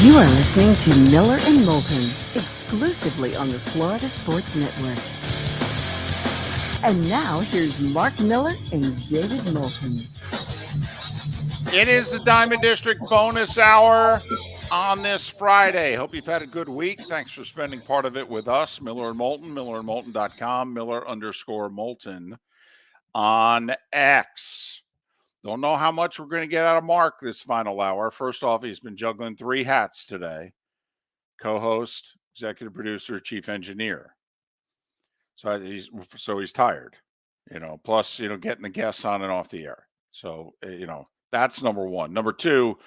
You are listening to Miller and Moulton, exclusively on the Florida Sports Network. And now, here's Mark Miller and David Moulton. It is the Diamond District bonus hour on this Friday. Hope you've had a good week. Thanks for spending part of it with us. Miller and Moulton, millerandmoulton.com, Miller_Moulton on X. Don't know how much we're going to get out of Mark this final hour. First off, he's been juggling 3 hats today. Co-host, executive producer, chief engineer. So he's tired, plus, getting the guests on and off the air. So, that's number one. Number two,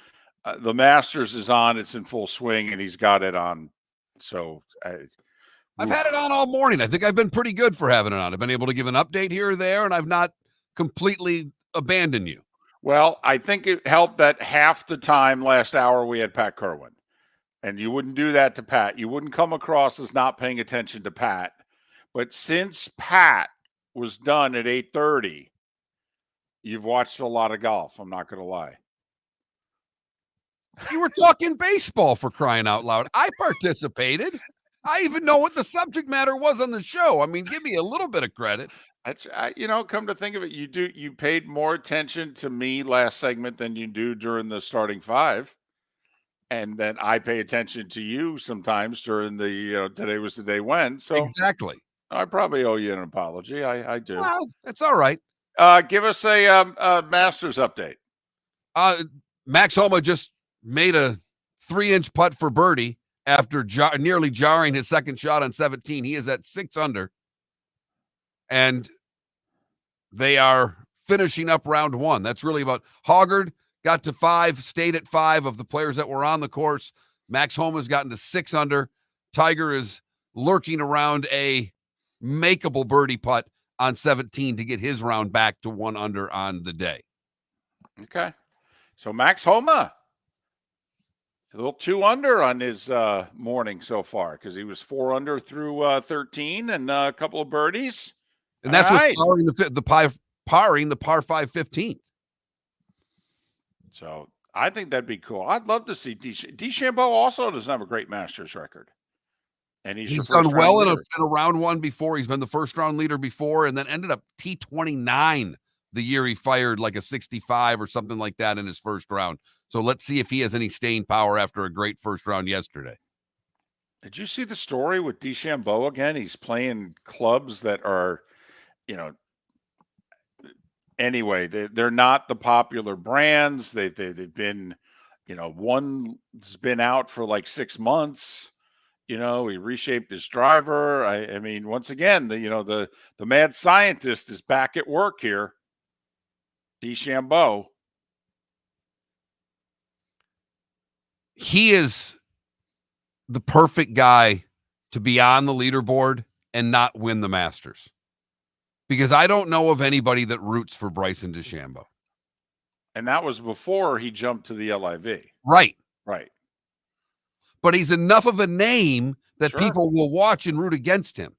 the Masters is on. It's in full swing, and he's got it on. So I've had it on all morning. I think I've been pretty good for having it on. I've been able to give an update here or there, and I've not completely abandoned you. Well, I think it helped that half the time last hour we had Pat Kirwan. And you wouldn't do that to Pat. You wouldn't come across as not paying attention to Pat. But since Pat was done at 8:30, you've watched a lot of golf. I'm not going to lie. You were talking baseball, for crying out loud. I participated. I even know what the subject matter was on the show. I mean, give me a little bit of credit. That's come to think of it, you paid more attention to me last segment than you do during the starting 5. And then I pay attention to you sometimes during the, today was the day when. So exactly. I probably owe you an apology. I do. Well, that's all right. Give us a Masters update. Max Homa just made a 3-inch putt for birdie after nearly jarring his second shot on 17. He is at 6 under. And they are finishing up round 1. That's really about Hoggard got to 5, stayed at 5 of the players that were on the course. Max Homa's gotten to 6 under. Tiger is lurking around a makeable birdie putt on 17 to get his round back to 1 under on the day. Okay. So Max Homa, a little 2 under on his morning so far because he was 4 under through 13 and a couple of birdies. And that's right. what's parring the par 5 15th. So I think that'd be cool. I'd love to see DeChambeau also doesn't have a great Masters record. And he's done well in a round 1 before. He's been the first round leader before and then ended up T29 the year he fired like a 65 or something like that in his first round. So let's see if he has any staying power after a great first round yesterday. Did you see the story with DeChambeau again? He's playing clubs that are, anyway, they're not the popular brands. They've been, one's been out for like 6 months. He reshaped his driver. I mean, once again, the mad scientist is back at work here. DeChambeau. He is the perfect guy to be on the leaderboard and not win the Masters. Because I don't know of anybody that roots for Bryson DeChambeau. And that was before he jumped to the LIV. Right. Right. But he's enough of a name that Sure. people will watch and root against him.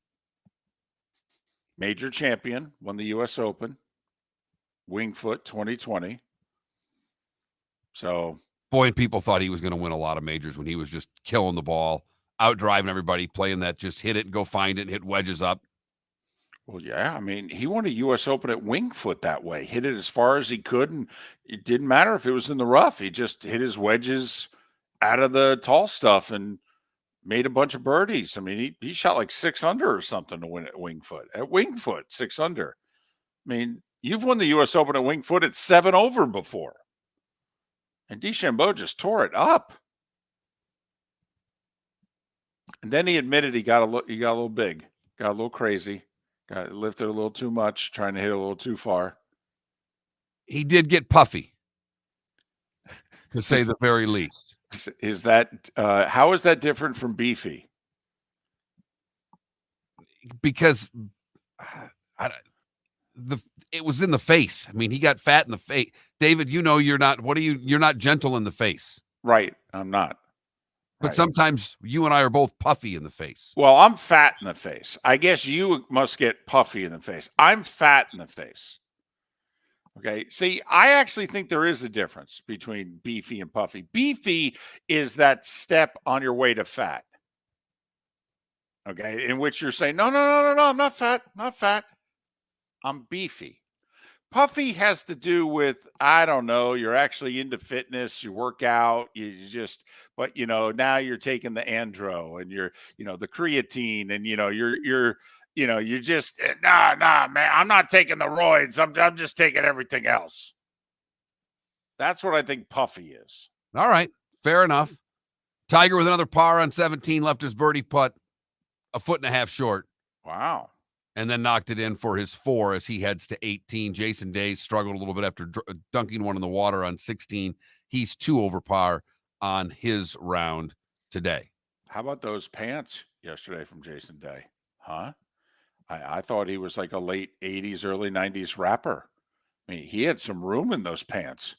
Major champion, won the U.S. Open, Wingfoot 2020. So, boy, and people thought he was going to win a lot of majors when he was just killing the ball, out driving everybody, playing that just hit it and go find it and hit wedges up. Well, yeah, I mean, he won a U.S. Open at Wingfoot that way. Hit it as far as he could, and it didn't matter if it was in the rough. He just hit his wedges out of the tall stuff and made a bunch of birdies. I mean, he shot like 6 under or something to win at Wingfoot. At Wingfoot, 6 under. I mean, you've won the U.S. Open at Wingfoot at 7 over before. And DeChambeau just tore it up. And then he admitted he got a little big, got a little crazy, got lifted a little too much, trying to hit a little too far. He did get puffy, to say the very least. Is that how is that different from beefy? Because it was in the face. I mean, he got fat in the face. David, you're not gentle in the face. Right. I'm not. But right. Sometimes you and I are both puffy in the face. Well, I'm fat in the face. I guess you must get puffy in the face. I'm fat in the face. Okay. See, I actually think there is a difference between beefy and puffy. Beefy is that step on your way to fat. Okay. In which you're saying, no, I'm not fat. Not fat. I'm beefy. Puffy has to do with, I don't know, you're actually into fitness, you work out, but now you're taking the andro and you're, the creatine and, you're just, nah, man, I'm not taking the roids. I'm just taking everything else. That's what I think puffy is. All right. Fair enough. Tiger with another par on 17, left his birdie putt a foot and a half short. Wow. And then knocked it in for his 4 as he heads to 18. Jason Day struggled a little bit after dunking one in the water on 16. He's 2 over par on his round today. How about those pants yesterday from Jason Day? Huh? I thought he was like a late 80s, early 90s rapper. I mean, he had some room in those pants.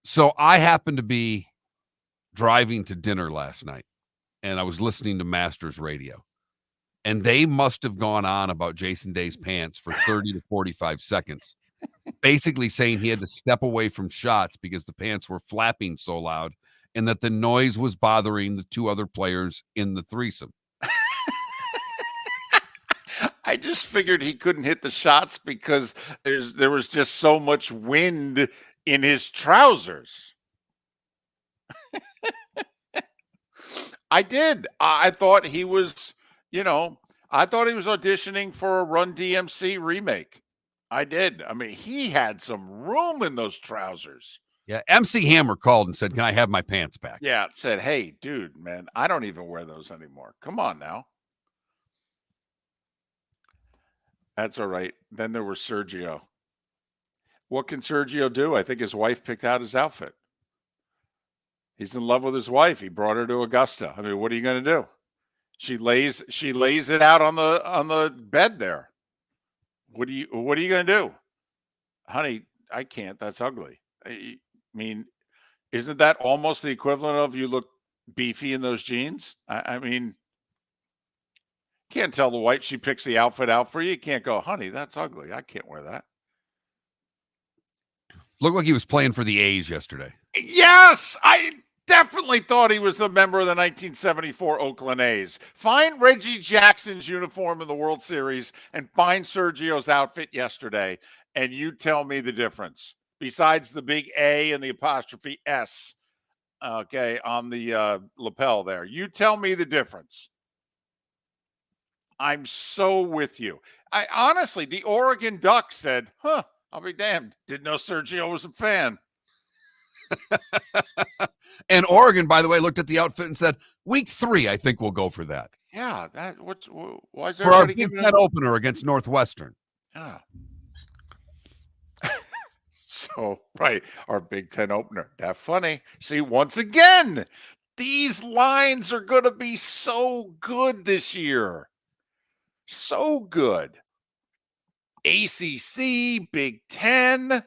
So I happened to be driving to dinner last night, and I was listening to Masters Radio. And they must have gone on about Jason Day's pants for 30 to 45 seconds, basically saying he had to step away from shots because the pants were flapping so loud and that the noise was bothering the 2 other players in the threesome. I just figured he couldn't hit the shots because there was just so much wind in his trousers. I did. I thought he was... I thought he was auditioning for a Run DMC remake. I did. I mean, he had some room in those trousers. Yeah, MC Hammer called and said, "Can I have my pants back?" Yeah, said, "Hey, dude, man, I don't even wear those anymore. Come on now." That's all right. Then there was Sergio. What can Sergio do? I think his wife picked out his outfit. He's in love with his wife. He brought her to Augusta. I mean, what are you going to do? She lays it out on the bed there. What are you going to do? Honey, I can't. That's ugly. I mean, isn't that almost the equivalent of you look beefy in those jeans? I mean, can't tell the wife she picks the outfit out for you. You can't go, honey, that's ugly. I can't wear that. Looked like he was playing for the A's yesterday. Yes, I definitely thought he was a member of the 1974 Oakland A's. Find Reggie Jackson's uniform in the World Series and find Sergio's outfit yesterday, and you tell me the difference. Besides the big A and the apostrophe S, okay, on the lapel there. You tell me the difference. I'm so with you. I honestly, the Oregon Ducks said, I'll be damned. Didn't know Sergio was a fan. And Oregon, by the way, looked at the outfit and said, "Week 3, I think we'll go for that." Yeah, why is for our Big Ten opener against Northwestern? Yeah. So right, our Big Ten opener. That's funny. See, once again, these lines are going to be so good this year. So good. ACC, Big Ten.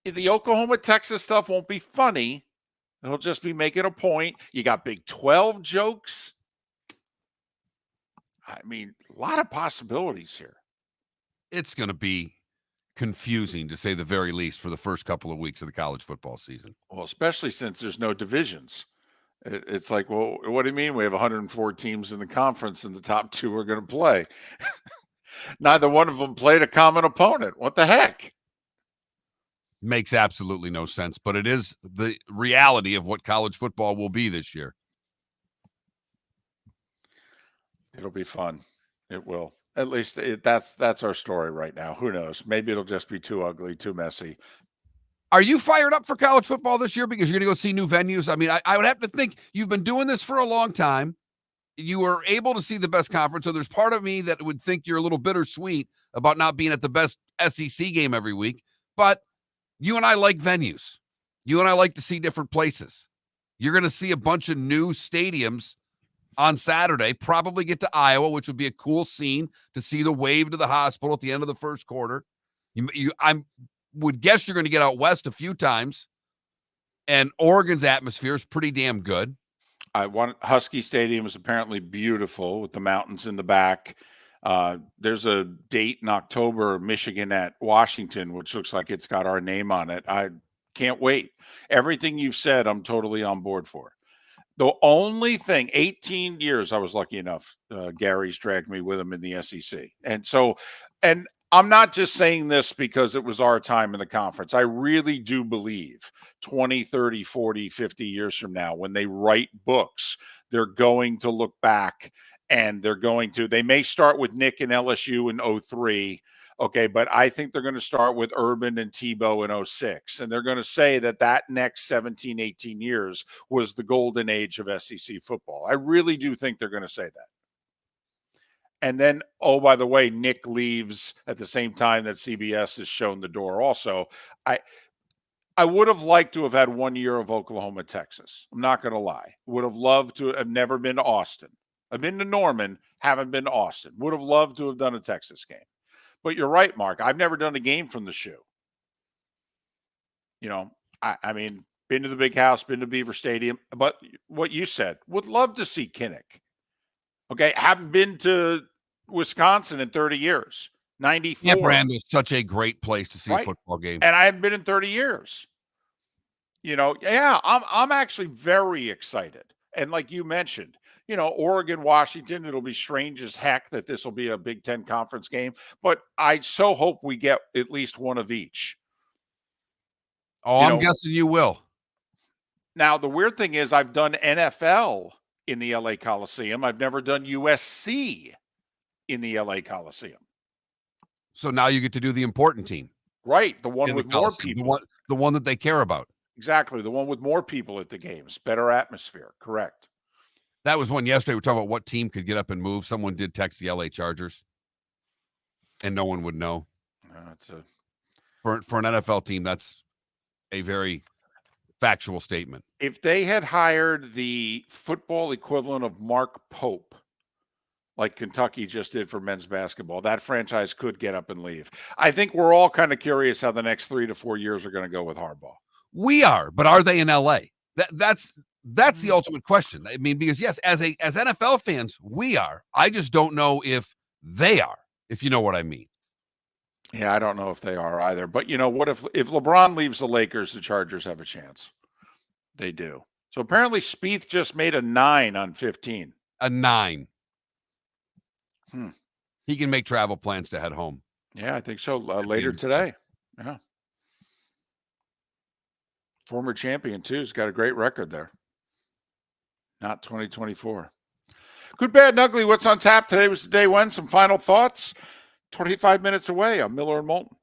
The Oklahoma-Texas stuff won't be funny. It'll just be making a point. You got Big 12 jokes. I mean, a lot of possibilities here. It's going to be confusing, to say the very least, for the first couple of weeks of the college football season. Well, especially since there's no divisions. It's like, well, what do you mean we have 104 teams in the conference and the top 2 are going to play? Neither one of them played a common opponent. What the heck? Makes absolutely no sense, but it is the reality of what college football will be this year. It'll be fun. It will. At least that's our story right now. Who knows? Maybe it'll just be too ugly, too messy. Are you fired up for college football this year because you're going to go see new venues? I mean, I would have to think you've been doing this for a long time. you were able to see the best conference. So there's part of me that would think you're a little bittersweet about not being at the best SEC game every week. But you and I like venues. You and I like to see different places. You're going to see a bunch of new stadiums on Saturday, probably get to Iowa, which would be a cool scene to see the wave to the hospital at the end of the first quarter. I would guess you're going to get out west a few times, and Oregon's atmosphere is pretty damn good. Husky Stadium is apparently beautiful with the mountains in the back. There's a date in October, Michigan at Washington, which looks like it's got our name on it. I can't wait. Everything you've said, I'm totally on board for. The only thing, 18 years, I was lucky enough, Gary's dragged me with him in the SEC. And I'm not just saying this because it was our time in the conference. I really do believe 20, 30, 40, 50 years from now, when they write books, they're going to look back and they may start with Nick and LSU in 03. Okay, but I think they're going to start with Urban and Tebow in 06. And they're going to say that next 17, 18 years was the golden age of SEC football. I really do think they're going to say that. And then, oh, by the way, Nick leaves at the same time that CBS has shown the door also. I would have liked to have had 1 year of Oklahoma, Texas. I'm not going to lie. Would have loved to have never been to Austin. I've been to Norman, haven't been to Austin. Would have loved to have done a Texas game. But you're right, Mark. I've never done a game from the shoe. I mean, been to the Big House, been to Beaver Stadium. But what you said, would love to see Kinnick. Okay, haven't been to Wisconsin in 30 years. 94. Brand is such a great place to see a football game. And I haven't been in 30 years. I'm actually very excited. And like you mentioned, Oregon, Washington, it'll be strange as heck that this will be a Big Ten conference game, but I so hope we get at least one of each. Oh, I'm guessing you will. Now, the weird thing is I've done NFL in the LA Coliseum. I've never done USC in the LA Coliseum. So now you get to do the important team. Right, the one with more people. The one that they care about. Exactly, the one with more people at the games, better atmosphere, correct. That was one yesterday. We're talking about what team could get up and move. Someone did text the LA Chargers, and no one would know. For an NFL team, that's a very factual statement. If they had hired the football equivalent of Mark Pope, like Kentucky just did for men's basketball, that franchise could get up and leave. I think we're all kind of curious how the next 3 to 4 years are going to go with Harbaugh. We are, but are they in LA? That's the ultimate question. I mean, because yes, as NFL fans, we are. I just don't know if they are, if you know what I mean. Yeah, I don't know if they are either. But what if LeBron leaves the Lakers, the Chargers have a chance? They do. So apparently Spieth just made a 9 on 15. A 9. He can make travel plans to head home. Yeah, I think so. Later today. Yeah. Former champion, too. He's got a great record there. Not 2024. Good, bad, and ugly. What's on tap? Today was the day when. Some final thoughts. 25 minutes away. I'm Miller and Moulton.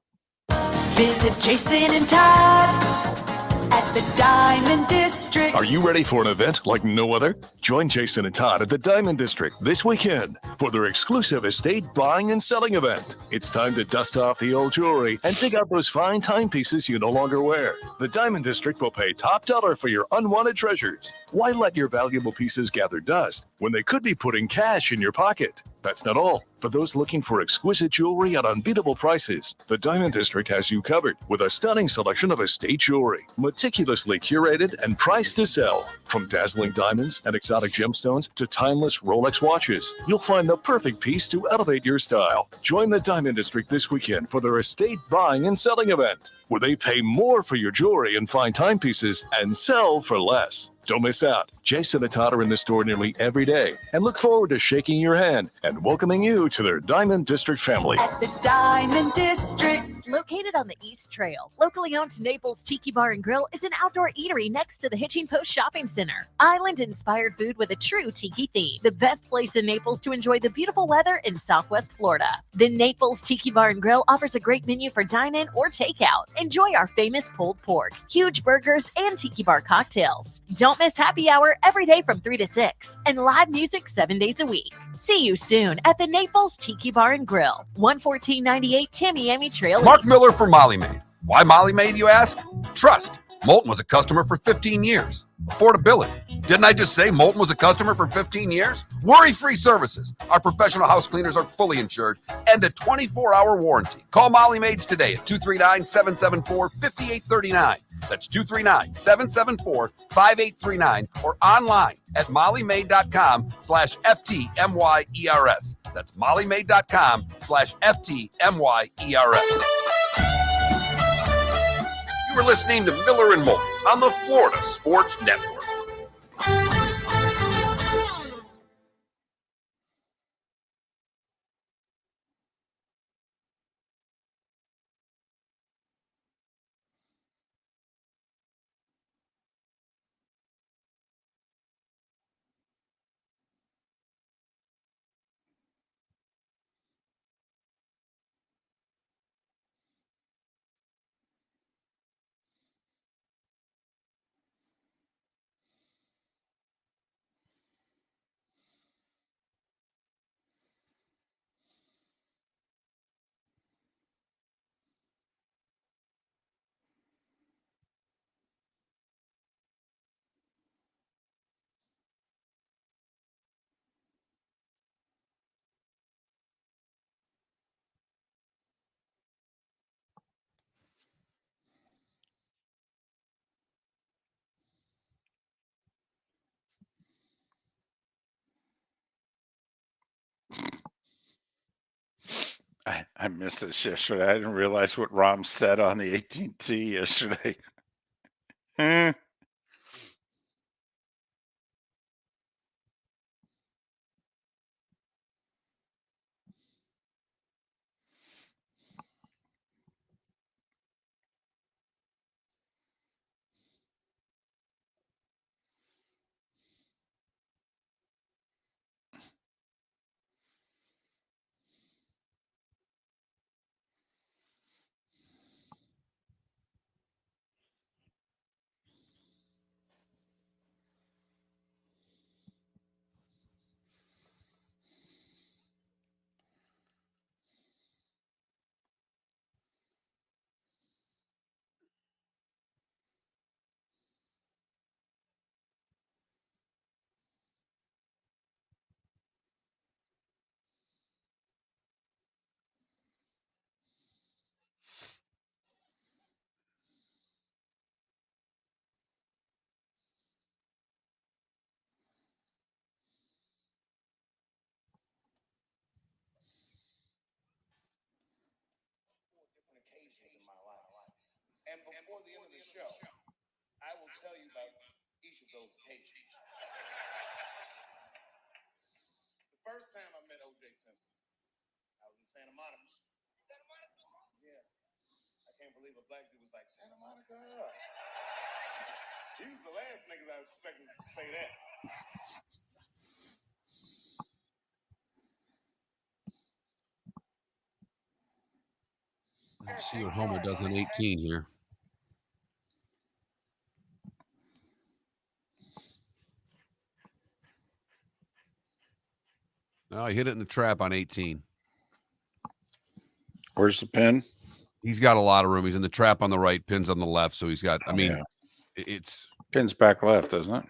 Visit Jason and Todd at the Diamond District. Are you ready for an event like no other? Join Jason and Todd at the Diamond District this weekend for their exclusive estate buying and selling event. It's time to dust off the old jewelry and dig out those fine timepieces you no longer wear. The Diamond District will pay top dollar for your unwanted treasures. Why let your valuable pieces gather dust when they could be putting cash in your pocket? That's not all. For those looking for exquisite jewelry at unbeatable prices, the Diamond District has you covered with a stunning selection of estate jewelry, meticulously curated and priced to sell. From dazzling diamonds and exotic gemstones to timeless Rolex watches, you'll find the perfect piece to elevate your style. Join the Diamond District this weekend for their estate buying and selling event, where they pay more for your jewelry and fine timepieces and sell for less. Don't miss out. Jason and Todd are in the store nearly every day and look forward to shaking your hand and welcoming you to their Diamond District family. At the Diamond District. Located on the East Trail, locally owned Naples Tiki Bar and Grill is an outdoor eatery next to the Hitching Post Shopping Center. Island-inspired food with a true tiki theme. The best place in Naples to enjoy the beautiful weather in Southwest Florida. The Naples Tiki Bar and Grill offers a great menu for dine-in or takeout. Enjoy our famous pulled pork, huge burgers, and tiki bar cocktails. Don't miss happy hour every day from 3 to 6 and live music 7 days a week. See you soon at the Naples Tiki Bar and Grill, 11498 Tamiami Trail Mark East. Miller for Molly Maid. Why Molly Maid, you ask? Trust. Moulton was a customer for 15 years. Affordability. Didn't I just say Moulton was a customer for 15 years? Worry-free services. Our professional house cleaners are fully insured and a 24-hour warranty. Call Molly Maids today at 239-774-5839. That's 239-774-5839 or online at mollymaid.com/FTMYERS. That's mollymaid.com/FTMYERS. You were listening to Miller and Moulton on the Florida Sports Network. I missed this yesterday. I didn't realize what Rom said on the AT&T yesterday. Eh. And before the end of the show, I will tell you about each of those occasions. The first time I met O.J. Simpson, I was in Santa Monica. Yeah. I can't believe a black dude was like, Santa Monica? He was the last niggas I expected to say that. Let's see what Homer does in 18 here. No, he hit it in the trap on 18. Where's the pin? He's got a lot of room. He's in the trap on the right, pins on the left. So he's got, I mean, Yeah. it's Pin's back left, isn't it?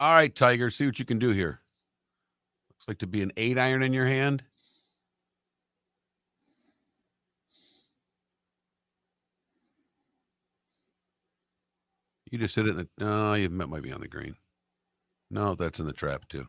all right, Tiger. See what you can do here. Looks like to be an 8-iron in your hand. You just hit it in the, no, you might be on the green. No, that's in the trap too.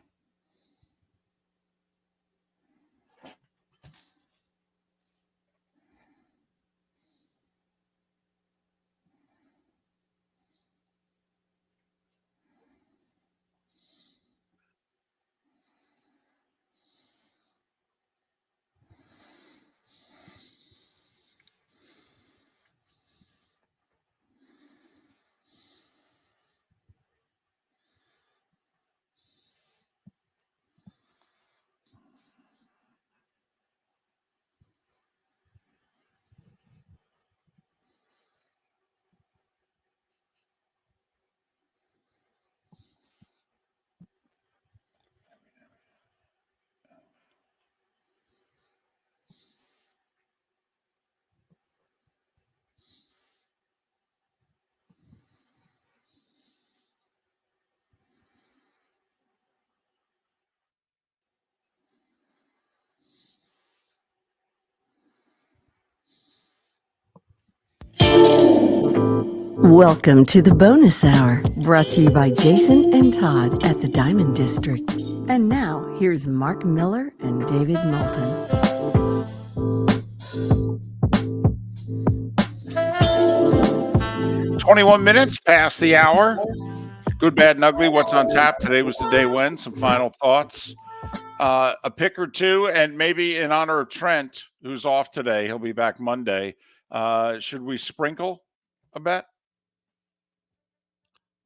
Welcome to the bonus hour, brought to you by Jason and Todd at the Diamond District. And now, here's Mark Miller and David Moulton. 21 minutes past the hour. Good, bad, and ugly. What's on tap? Today was the day when. Some final thoughts. A pick or two, and maybe in honor of Trent, who's off today. He'll be back Monday. Should we sprinkle a bet?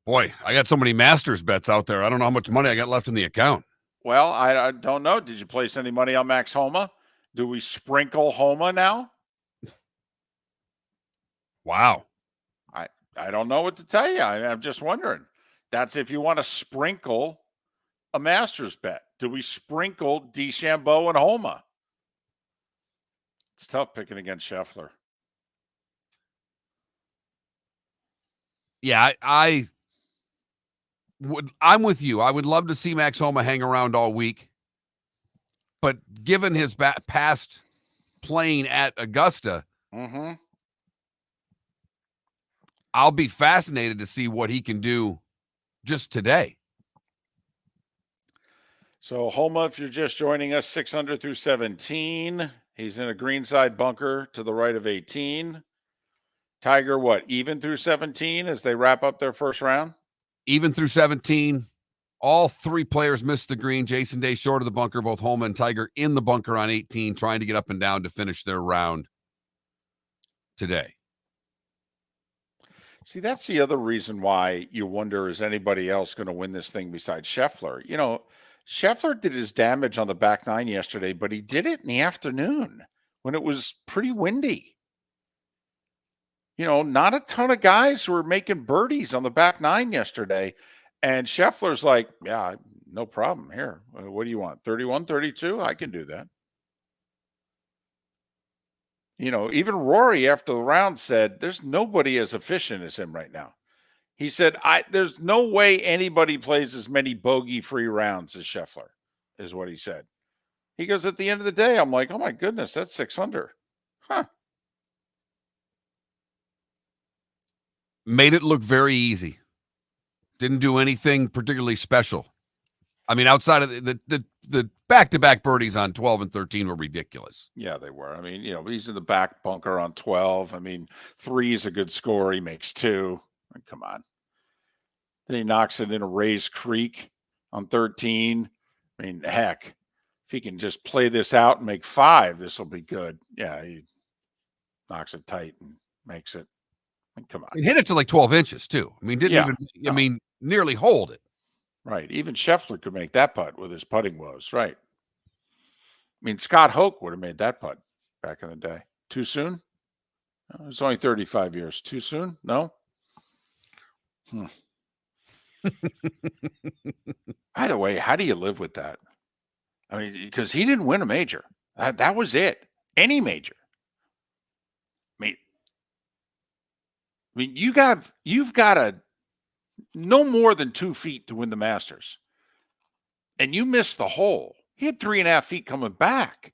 Boy, I got so many Masters bets out there. I don't know how much money I got left in the account. Well, I don't know. Did you place any money on Max Homa? Do we sprinkle Homa now? Wow. I don't know what to tell you. I'm just wondering. That's if you want to sprinkle a Masters bet. Do we sprinkle DeChambeau and Homa? It's tough picking against Scheffler. Yeah, I'm with you. I would love to see Max Homa hang around all week. But given his past playing at Augusta, I'll be fascinated to see what he can do just today. So Homa, if you're just joining us, 600 through 17. He's in a greenside bunker to the right of 18. Tiger, what, even through 17 as they wrap up their first round? Even through 17. All three players missed the green. Jason Day short of the bunker, both Homa and Tiger in the bunker on 18, trying to get up and down to finish their round today. See, that's the other reason why you wonder, is anybody else going to win this thing besides Scheffler? You know, Scheffler did his damage on the back nine yesterday, but he did it in the afternoon when it was pretty windy. You know, not a ton of guys were making birdies on the back nine yesterday. And Scheffler's like, yeah, no problem here. What do you want? 31, 32? I can do that. You know, even Rory after the round said, there's nobody as efficient as him right now. He said, there's no way anybody plays as many bogey-free rounds as Scheffler, is what he said. He goes, at the end of the day, I'm like, oh my goodness, that's 6 under. Huh. Made it look very easy. Didn't do anything particularly special. I mean, outside of the back-to-back birdies on 12 and 13 were ridiculous. Yeah, they were. I mean, you know, he's in the back bunker on 12. I mean, 3 is a good score. He makes 2. Come on. Then he knocks it in a Rays Creek on 13. I mean, heck, if he can just play this out and make 5, this will be good. Yeah, he knocks it tight and makes it. Come on. He hit it to like 12 inches, too. I mean, nearly hold it. Right. Even Scheffler could make that putt with his putting woes. Right. I mean, Scott Hoke would have made that putt back in the day. Too soon? No, it's only 35 years. Too soon? No? Either way, how do you live with that? I mean, because he didn't win a major. That was it. Any major. I mean, you've got to no more than 2 feet to win the Masters. And you missed the hole. He had 3.5 feet coming back.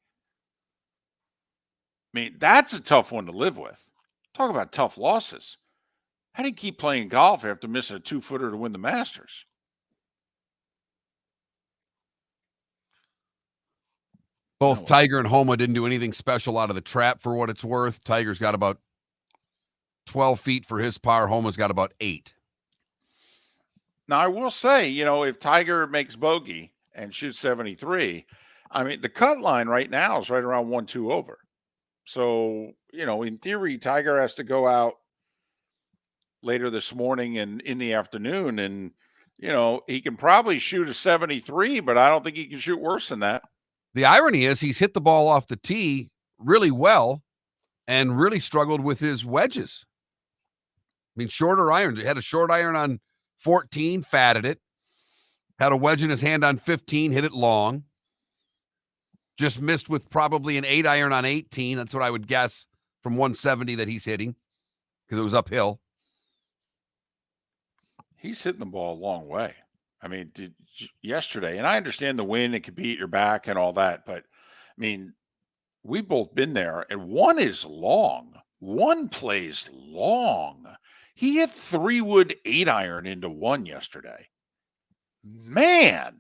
I mean, that's a tough one to live with. Talk about tough losses. How do you keep playing golf after missing a 2-footer to win the Masters? Both Tiger and Homa didn't do anything special out of the trap for what it's worth. Tiger's got about 12 feet for his par. Homa's got about 8. Now, I will say, you know, if Tiger makes bogey and shoots 73, I mean, the cut line right now is right around 1-2 over. So, you know, in theory, Tiger has to go out later this morning and in the afternoon. And, you know, he can probably shoot a 73, but I don't think he can shoot worse than that. The irony is he's hit the ball off the tee really well and really struggled with his wedges. I mean, shorter irons. He had a short iron on 14, fatted it. Had a wedge in his hand on 15, hit it long. Just missed with probably an 8 iron on 18. That's what I would guess from 170 that he's hitting because it was uphill. He's hitting the ball a long way. I mean, yesterday, and I understand the wind, it could be at your back and all that, but I mean, we've both been there, and one is long. One plays long. He hit 3-wood 8-iron into 1 yesterday. Man.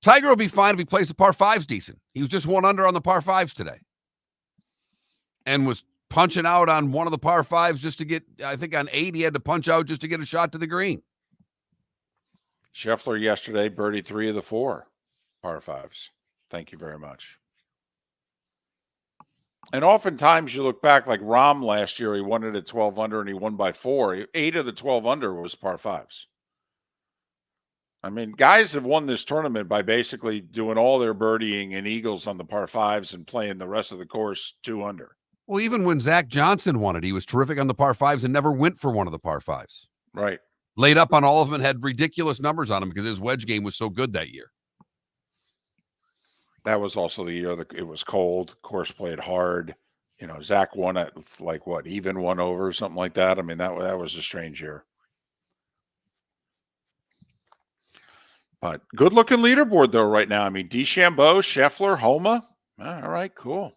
Tiger will be fine if he plays the par 5s decent. He was just 1 under on the par 5s today. And was punching out on one of the par 5s just to get, I think on 8, he had to punch out just to get a shot to the green. Scheffler yesterday birdied 3 of the 4 par 5s. Thank you very much. And oftentimes you look back, like Rahm last year, he won it at 12 under and he won by 4. 8 of the 12 under was par 5s. I mean, guys have won this tournament by basically doing all their birdieing and eagles on the par 5s and playing the rest of the course 2 under. Well, even when Zach Johnson won it, he was terrific on the par 5s and never went for one of the par 5s. Right. Laid up on all of them and had ridiculous numbers on him because his wedge game was so good that year. That was also the year that it was cold. Course played hard. You know, Zach won at like what, even 1 over, something like that. I mean, that was a strange year. But good looking leaderboard though right now. I mean, DeChambeau, Scheffler, Homa. All right, cool.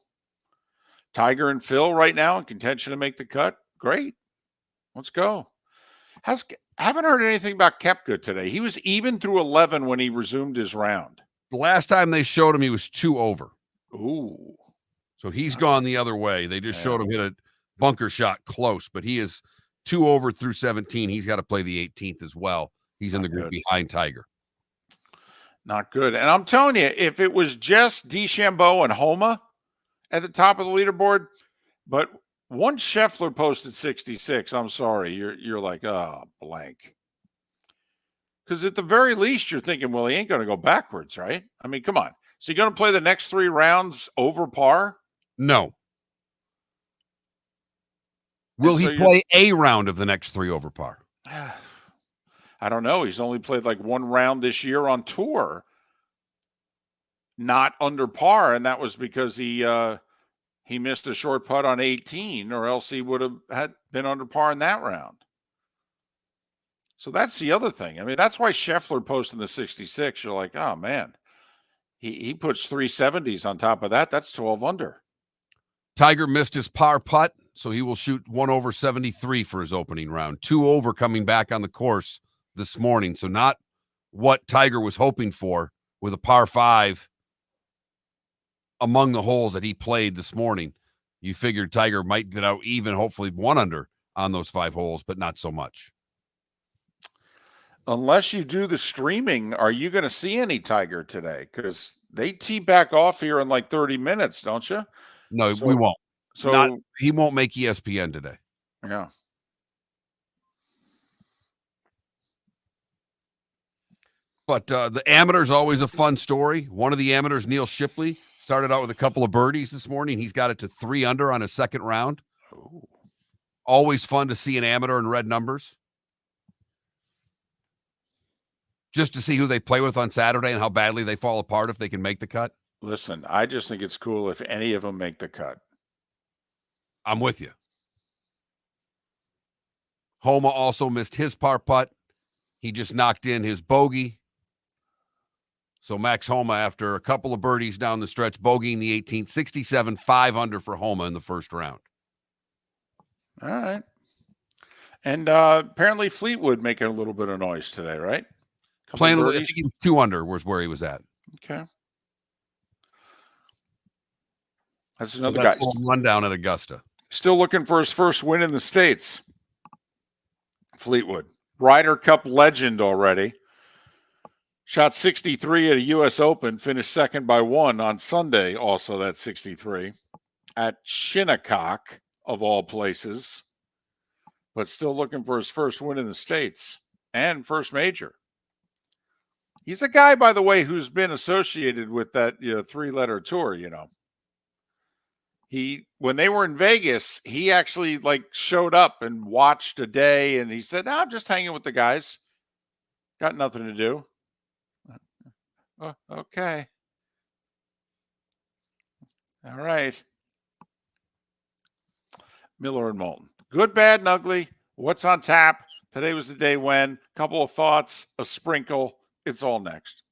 Tiger and Phil right now in contention to make the cut. Great. Let's go. Haven't heard anything about Koepka today. He was even through 11 when he resumed his round. The last time they showed him, he was 2 over. Ooh. So he's gone the other way. They just showed him hit a bunker shot close, but he is 2 over through 17. He's got to play the 18th as well. He's in the group behind Tiger. Not good. And I'm telling you, if it was just DeChambeau and Homa at the top of the leaderboard, but once Scheffler posted 66, I'm sorry, you're like, oh, blank. Because at the very least, you're thinking, well, he ain't going to go backwards, right? I mean, come on. So you're going to play the next 3 rounds over par? No. Will he play a round of the next 3 over par? I don't know. He's only played like 1 round this year on tour, not under par, and that was because he missed a short putt on 18, or else he would have been under par in that round. So that's the other thing. I mean, that's why Scheffler posting the 66. You're like, oh man, he puts 370s on top of that. That's 12 under. Tiger missed his par putt, so he will shoot 1 over 73 for his opening round. 2 over coming back on the course this morning. So not what Tiger was hoping for with a par 5 among the holes that he played this morning. You figured Tiger might get out even, hopefully 1 under on those 5 holes, but not so much. Unless you do the streaming, are you going to see any Tiger today? Because they tee back off here in like 30 minutes, don't you? No, we won't. So he won't make ESPN today. Yeah. But the amateur is always a fun story. One of the amateurs, Neil Shipley, started out with a couple of birdies this morning. He's got it to 3 under on his second round. Ooh. Always fun to see an amateur in red numbers. Just to see who they play with on Saturday and how badly they fall apart if they can make the cut. Listen, I just think it's cool if any of them make the cut. I'm with you. Homa also missed his par putt. He just knocked in his bogey. So Max Homa, after a couple of birdies down the stretch, bogeying the 18th, 67, 5 under for Homa in the first round. All right. And apparently Fleetwood making a little bit of noise today, right? Playing, I think he was 2 under was where he was at. Okay. That's another guy. Rundown at Augusta. Still looking for his first win in the States. Fleetwood. Ryder Cup legend already. Shot 63 at a U.S. Open. Finished second by 1 on Sunday. Also that 63. At Shinnecock, of all places. But still looking for his first win in the States. And first major. He's a guy, by the way, who's been associated with that 3-letter tour, When they were in Vegas, he actually showed up and watched a day, and he said, "No, I'm just hanging with the guys. Got nothing to do." Oh, okay. All right. Miller and Moulton. Good, bad, and ugly. What's on tap? Today was the day when. Couple of thoughts, a sprinkle. It's all next.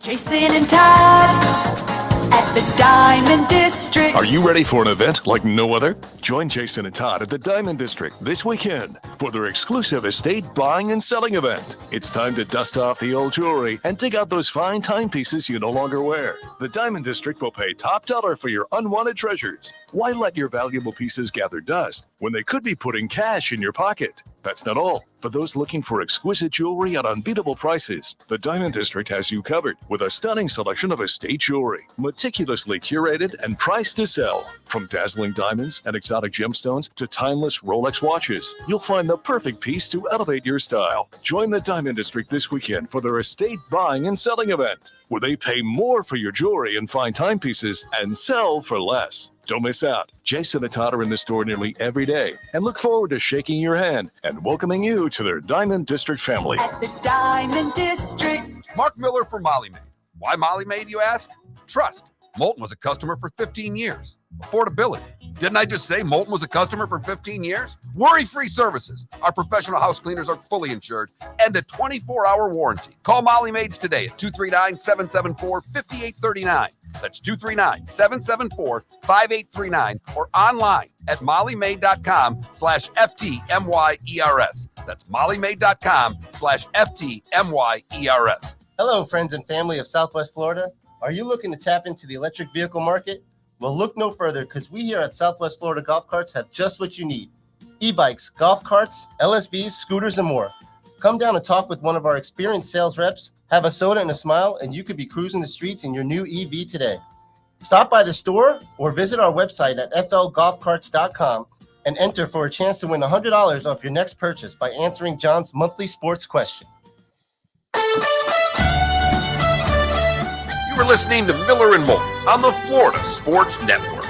Jason and Todd at the Diamond District. Are you ready for an event like no other? Join Jason and Todd at the Diamond District this weekend for their exclusive estate buying and selling event. It's time to dust off the old jewelry and dig out those fine timepieces you no longer wear. The Diamond District will pay top dollar for your unwanted treasures. Why let your valuable pieces gather dust when they could be putting cash in your pocket? That's not all. For those looking for exquisite jewelry at unbeatable prices, the Diamond District has you covered with a stunning selection of estate jewelry, meticulously curated and priced to sell. From dazzling diamonds and exotic gemstones to timeless Rolex watches, you'll find the perfect piece to elevate your style. Join the Diamond District this weekend for their estate buying and selling event, where they pay more for your jewelry and fine timepieces and sell for less. Don't miss out. Jason and Todd are in the store nearly every day and look forward to shaking your hand and welcoming you to their Diamond District family. At the Diamond District. Mark Miller for Molly Maid. Why Molly Maid, you ask? Trust. Moulton was a customer for 15 years. Affordability. Didn't I just say Moulton was a customer for 15 years? Worry-free services. Our professional house cleaners are fully insured and a 24-hour warranty. Call Molly Maids today at 239-774-5839. That's 239-774-5839 or online at mollymaid.com/FTMYERS. That's mollymaid.com/FTMYERS. Hello, friends and family of Southwest Florida. Are you looking to tap into the electric vehicle market? Well, look no further, because we here at Southwest Florida Golf Carts have just what you need. E-bikes, golf carts, LSVs, scooters, and more. Come down and talk with one of our experienced sales reps, have a soda and a smile, and you could be cruising the streets in your new EV today. Stop by the store or visit our website at flgolfcarts.com and enter for a chance to win $100 off your next purchase by answering John's monthly sports question. You were listening to Miller and Moulton on the Florida Sports Network.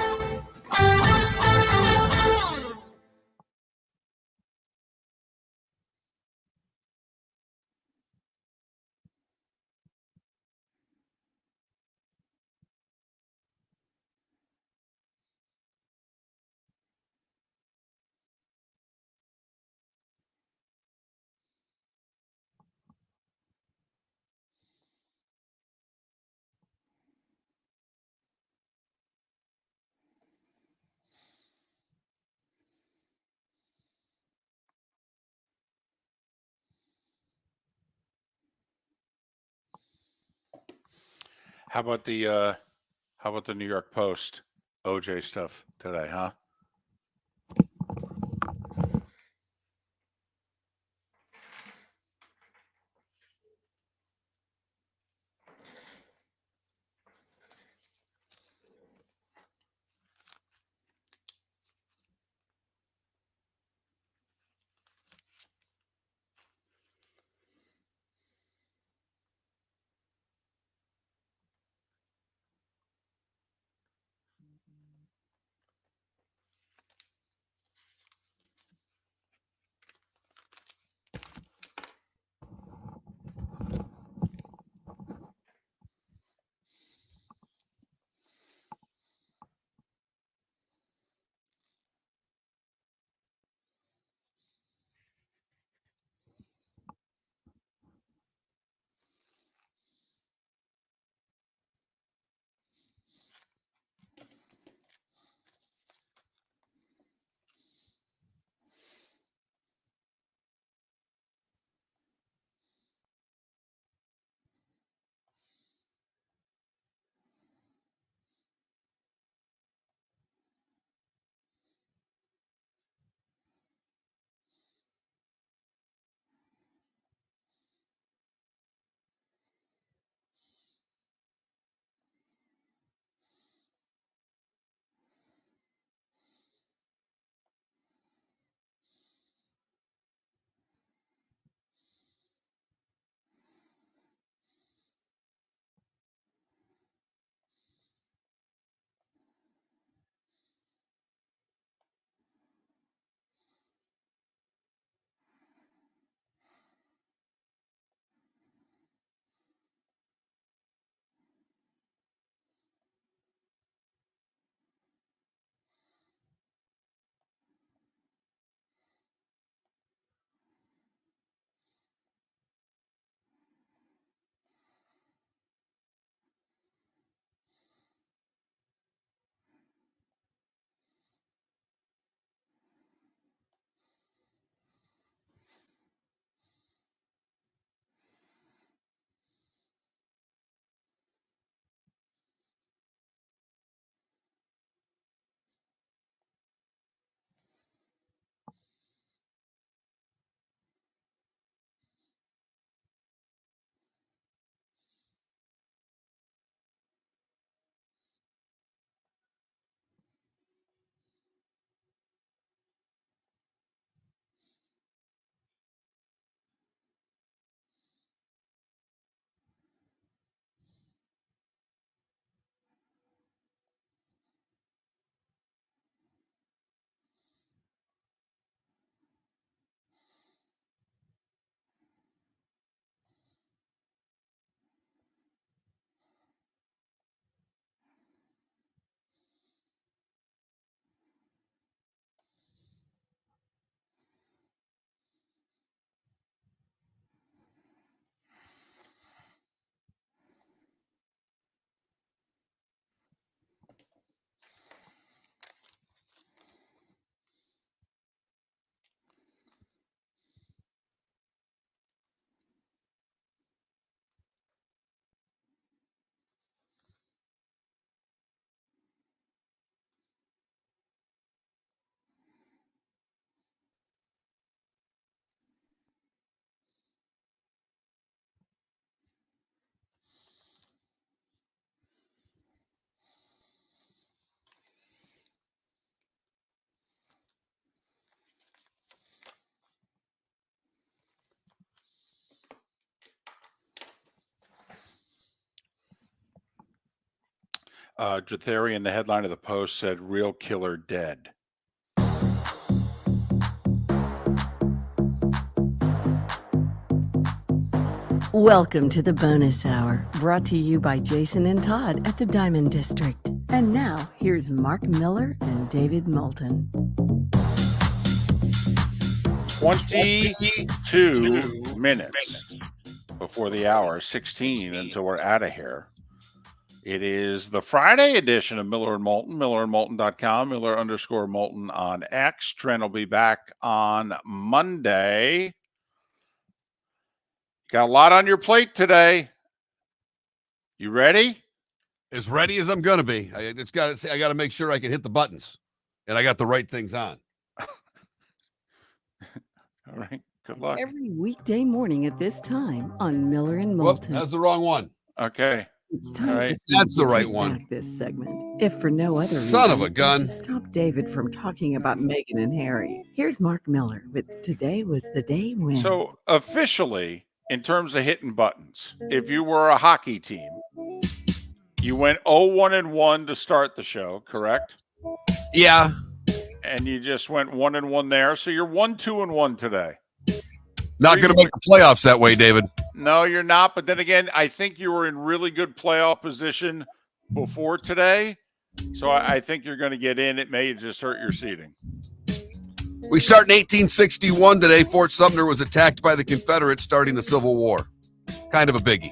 How about the New York Post OJ stuff today, huh? Dratherian, the headline of the Post, said real killer dead. Welcome to the bonus hour, brought to you by Jason and Todd at the Diamond District. And now, here's Mark Miller and David Moulton. 22 minutes before the hour, 16 until we're out of here. It is the Friday edition of Miller and Moulton, millerandmoulton.com, Miller_Moulton on X. Trent will be back on Monday. Got a lot on your plate today. You ready? As ready as I'm going to be. I got to make sure I can hit the buttons and I got the right things on. All right. Good luck. Every weekday morning at this time on Miller and Whoop, Moulton. that's the wrong one. Okay. It's time All for right. Steve That's the to right take one. back this segment, if for no other reason Son of a gun. than to stop David from talking about Meghan and Harry. Here's Mark Miller with Today Was the Day When. So officially, in terms of hitting buttons, if you were a hockey team, you went 0-1-1 to start the show, correct? Yeah. And you just went 1-1 there. So you're 1-2-1 today. Not going to make the playoffs that way, David. No, you're not. But then again, I think you were in really good playoff position before today. So I think you're going to get in. It may just hurt your seeding. We start in 1861 today. Fort Sumter was attacked by the Confederates, starting the Civil War. Kind of a biggie.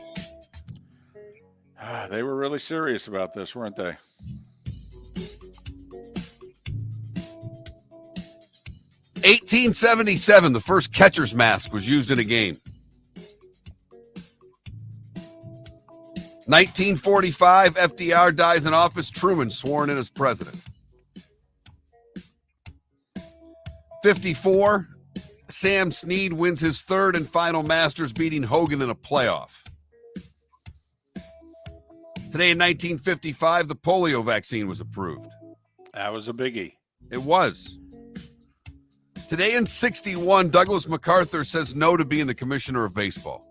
They were really serious about this, weren't they? (1877), the first catcher's mask was used in a game. 1945, FDR dies in office. Truman sworn in as president. 54, Sam Snead wins his third and final Masters, beating Hogan in a playoff. Today in 1955, the polio vaccine was approved. That was a biggie. It was. Today in 61, Douglas MacArthur says no to being the commissioner of baseball.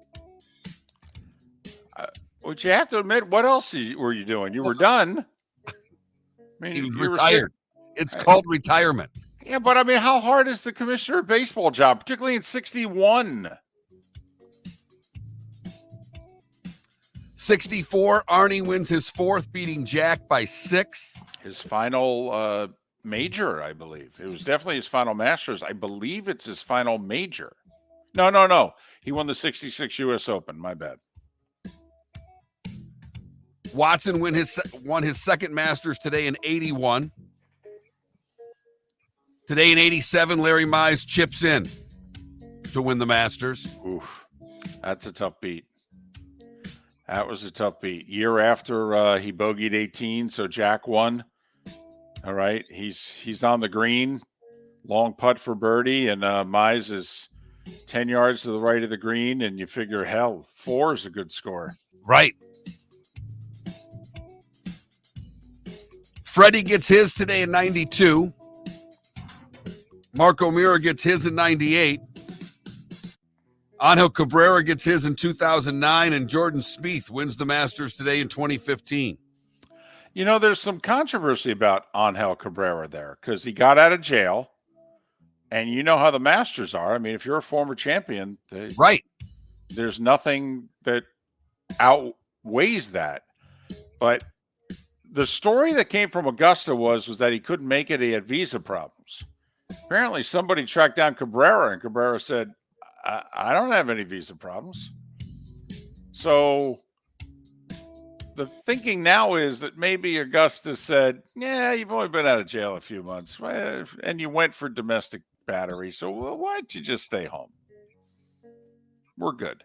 Which you have to admit, what else were you doing? You were done. I mean, He was you were retired. It's called retirement. Yeah, but I mean, how hard is the commissioner of baseball job, particularly in 61? 64, Arnie wins his fourth, beating Jack by 6. His final major, I believe. It was definitely his final Masters. I believe it's his final major. No. He won the 66 U.S. Open. My bad. Watson won his second Masters today in 81. Today in 87, Larry Mize chips in to win the Masters. Oof, that's a tough beat. That was a tough beat. Year after he bogeyed 18, so Jack won. All right, he's on the green, long putt for birdie, and Mize is 10 yards to the right of the green, and you figure, hell, 4 is a good score. Right. Freddie gets his today in 92. Marco Mira gets his in 98. Angel Cabrera gets his in 2009, and Jordan Spieth wins the Masters today in 2015. You know, there's some controversy about Angel Cabrera there because he got out of jail, and you know how the Masters are. I mean, if you're a former champion, right, there's nothing that outweighs that. But the story that came from Augusta was that he couldn't make it. He had visa problems. Apparently, somebody tracked down Cabrera, and Cabrera said, I don't have any visa problems. So the thinking now is that maybe Augusta said, yeah, you've only been out of jail a few months, and you went for domestic battery, so why don't you just stay home? We're good.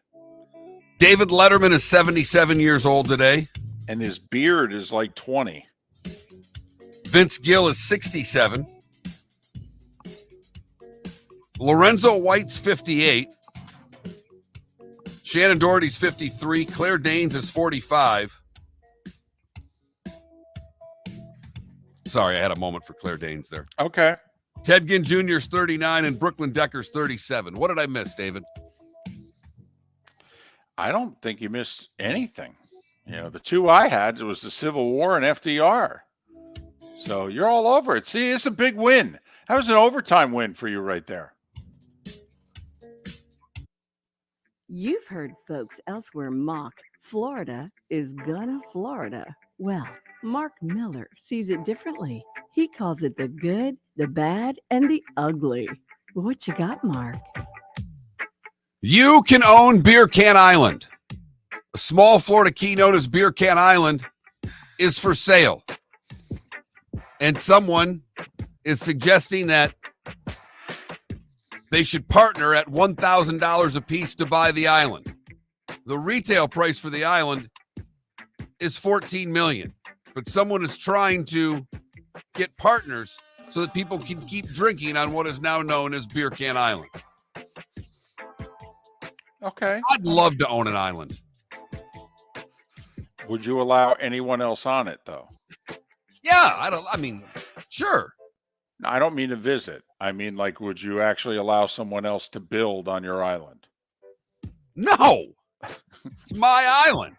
David Letterman is 77 years old today. And his beard is like 20. Vince Gill is 67. Lorenzo White's 58. Shannon Doherty's 53. Claire Danes is 45. Sorry, I had a moment for Claire Danes there. Okay. Ted Ginn Jr. is 39 and Brooklyn Decker's 37. What did I miss, David? I don't think you missed anything. The two I had, it was the Civil War and FDR. So you're all over it. See, it's a big win. That was an overtime win for you right there. You've heard folks elsewhere mock Florida is gonna Florida. Well, Mark Miller sees it differently. He calls it the good, the bad, and the ugly. What you got, Mark? You can own Beer Can Island. A small Florida key known as Beer Can Island is for sale. And someone is suggesting that they should partner at $1,000 a piece to buy the island. The retail price for the island is $14 million, but someone is trying to get partners so that people can keep drinking on what is now known as Beer Can Island. Okay. I'd love to own an island. Would you allow anyone else on it, though? Yeah, sure. No, I don't mean to visit. I mean, like, would you actually allow someone else to build on your island? No. It's my island.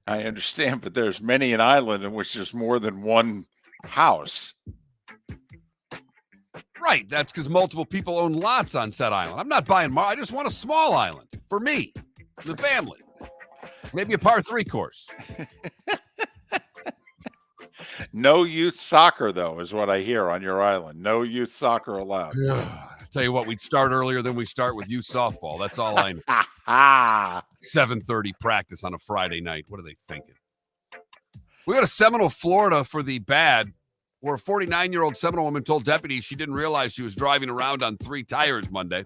I understand, but there's many an island in which there's more than one house. Right. That's because multiple people own lots on said island. I'm not buying I just want a small island for me, the family. Maybe a par 3 course. No youth soccer, though, is what I hear on your island. No youth soccer allowed. Tell you what, we'd start earlier than we start with youth softball. That's all I know. 7:30 practice on a Friday night. What are they thinking? We got a Seminole, Florida for the bad, where a 49-year-old Seminole woman told deputies she didn't realize she was driving around on 3 tires Monday.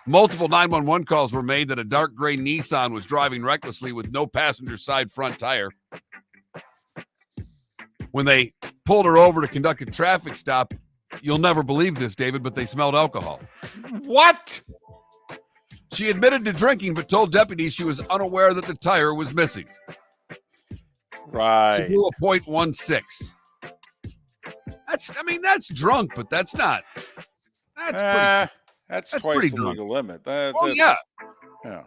Multiple 911 calls were made that a dark gray Nissan was driving recklessly with no passenger side front tire. When they pulled her over to conduct a traffic stop, you'll never believe this, David, but they smelled alcohol. What? She admitted to drinking, but told deputies she was unaware that the tire was missing. Right. She blew a .16. That's drunk, but that's not. That's pretty twice the drunk. legal limit. Yeah. Yeah.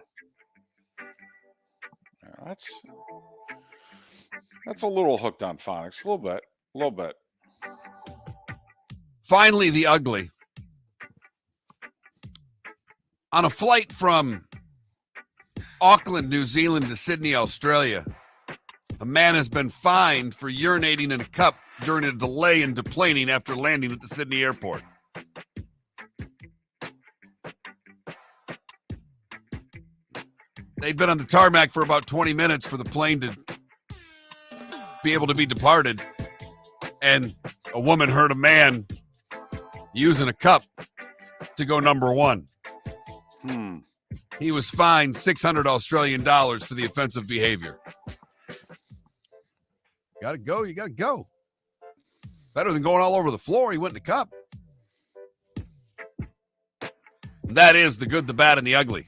That's a little hooked on phonics. A little bit. Finally, the ugly. On a flight from Auckland, New Zealand to Sydney, Australia, a man has been fined for urinating in a cup during a delay in deplaning after landing at the Sydney airport. They'd been on the tarmac for about 20 minutes for the plane to be able to be departed, and a woman heard a man using a cup to go number 1. He was fined $600 Australian for the offensive behavior. You gotta go. Better than going all over the floor. He went in a cup. That is the good, the bad, and the ugly.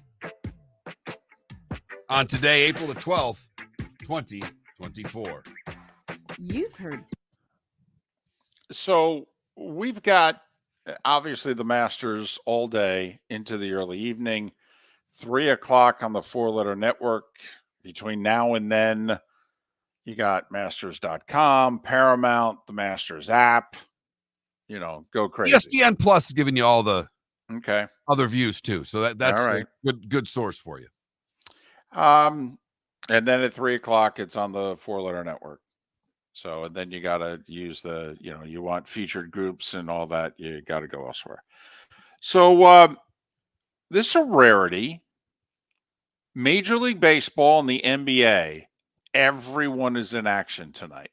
On today, April the 12th, 2024. You've heard. So we've got obviously the Masters all day into the early evening, 3:00 on the 4-letter network. Between now and then, you got Masters.com, Paramount, the Masters app. Go crazy. ESPN Plus is giving you all the other views too, so that's all right. a good source for you. And then at 3:00, it's on the 4-letter network. So, and then you got to use you want featured groups and all that. You got to go elsewhere. So, this is a rarity. Major League Baseball and the NBA, everyone is in action tonight.